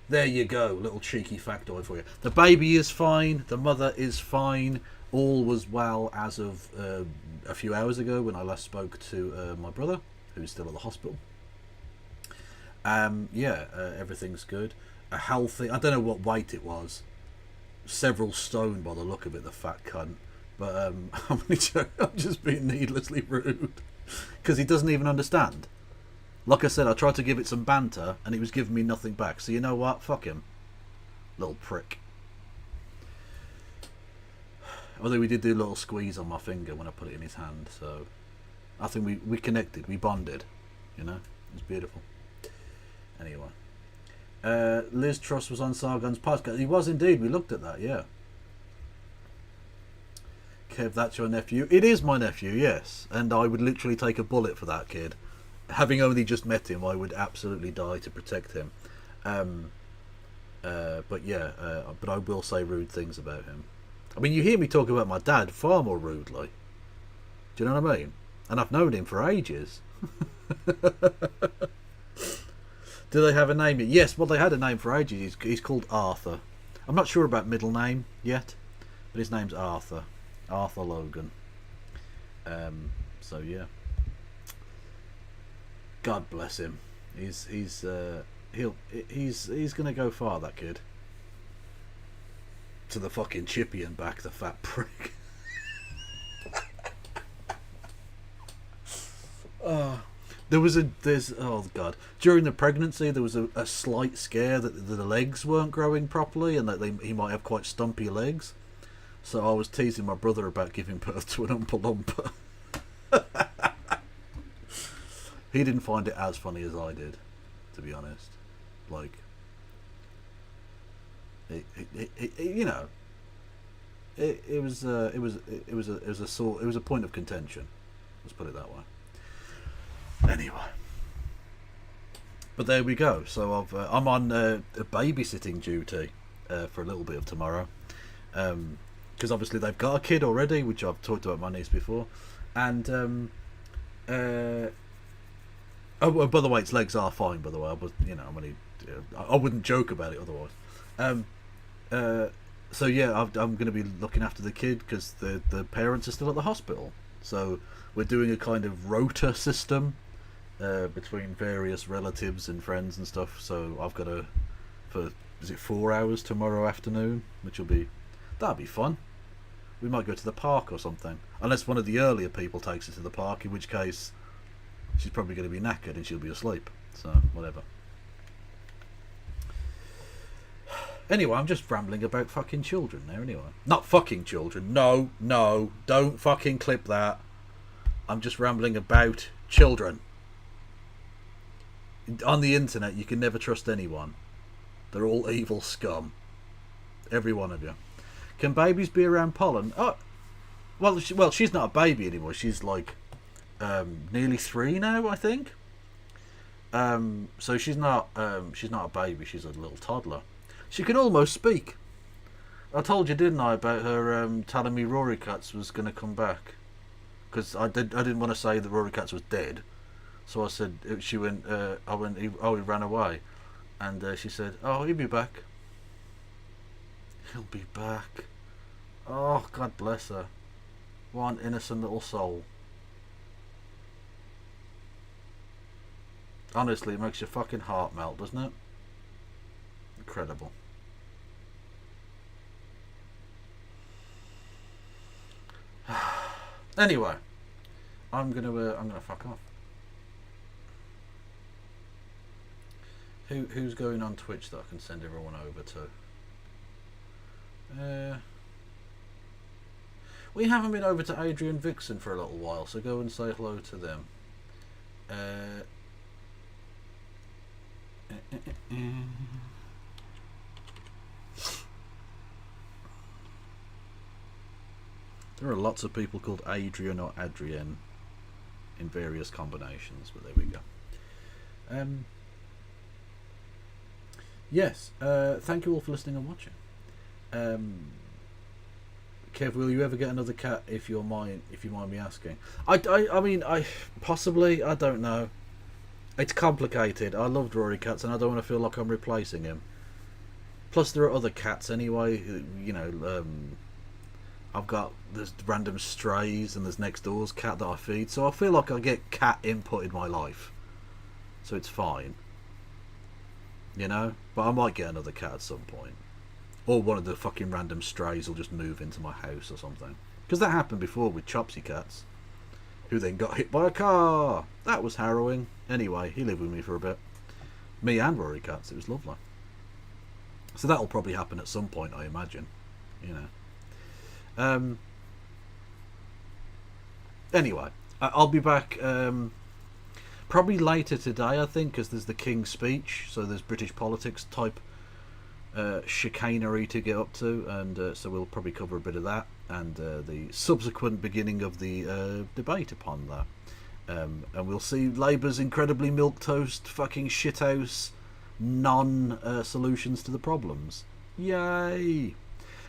there you go, little cheeky factoid for you. The baby is fine. The mother is fine. All was well as of a few hours ago when I last spoke to my brother, who's still at the hospital. Yeah, everything's good. A healthy. I don't know what weight it was. Several stone by the look of it, the fat cunt. But I'm just being needlessly rude because he doesn't even understand. Like I said, I tried to give it some banter and he was giving me nothing back. So you know what? Fuck him, little prick. Although we did do a little squeeze on my finger when I put it in his hand, so I think we connected, we bonded. You know, it was beautiful. Anyway. Liz Truss was on Sargon's podcast. He was indeed. We looked at that, yeah. Kev, that's your nephew. It is my nephew, yes. And I would literally take a bullet for that kid. Having only just met him, I would absolutely die to protect him. But yeah, but I will say rude things about him. I mean, you hear me talk about my dad far more rudely. Do you know what I mean? And I've known him for ages. Do they have a name? Yes, well, they had a name for ages. He's called Arthur. I'm not sure about middle name yet, but his name's Arthur. Arthur Logan. So yeah. God bless him. He's gonna go far, that kid. To the fucking chippy and back, the fat prick. Oh god, during the pregnancy there was a slight scare that the legs weren't growing properly and that he might have quite stumpy legs, so I was teasing my brother about giving birth to an Oompa Loompa. He didn't find it as funny as I did, to be honest. Like, you know, it was a point of contention, let's put it that way. Anyway, but there we go. So I'm on a babysitting duty for a little bit of tomorrow, because obviously they've got a kid already, which I've talked about my niece before, and oh, by the way, its legs are fine. By the way, I wouldn't joke about it otherwise. So yeah, I'm going to be looking after the kid because the parents are still at the hospital. So we're doing a kind of rota system between various relatives and friends and stuff. So I've got is it 4 hours tomorrow afternoon, that'll be fun. We might go to the park or something, unless one of the earlier people takes her to the park, in which case she's probably going to be knackered and she'll be asleep. So whatever. Anyway, I'm just rambling about fucking children now anyway. Not fucking children. No, don't fucking clip that. I'm just rambling about children. On the internet, you can never trust anyone. They're all evil scum. Every one of you. Can babies be around pollen? Oh, well, she's not a baby anymore. She's like nearly 3 now, I think. So she's not a baby. She's a little toddler. She can almost speak. I told you, didn't I, about her telling me Rory Katz was going to come back? Because I didn't want to say that Rory Katz was dead, so I said she went. I went. He ran away, and she said, "Oh, he'll be back. He'll be back." Oh, God bless her. One innocent little soul. Honestly, it makes your fucking heart melt, doesn't it? Incredible. Anyway, I'm gonna fuck off. Who's going on Twitch that I can send everyone over to? We haven't been over to Adrian Vixen for a little while, so go and say hello to them. There are lots of people called Adrian or Adrienne in various combinations, but there we go. Yes, thank you all for listening and watching. Kev, will you ever get another cat if you mind me asking? I mean, possibly, I don't know. It's complicated. I loved Rory Katz and I don't want to feel like I'm replacing him. Plus there are other cats anyway, you know, there's random strays and there's next door's cat that I feed, so I feel like I get cat input in my life. So it's fine. You know? But I might get another cat at some point. Or one of the fucking random strays will just move into my house or something. Because that happened before with Chopsy Cats, who then got hit by a car. That was harrowing. Anyway, he lived with me for a bit. Me and Rory Katz, it was lovely. So that'll probably happen at some point, I imagine. You know. Anyway, I'll be back probably later today, I think, because there's the King's Speech, so there's British politics type chicanery to get up to, and so we'll probably cover a bit of that and the subsequent beginning of the debate upon that, and we'll see Labour's incredibly milquetoast fucking shithouse non-solutions to the problems. Yay!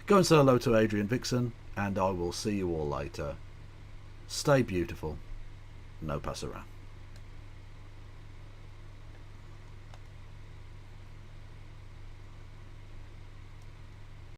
Go and say hello to Adrian Vixen, and I will see you all later. Stay beautiful. No pass around.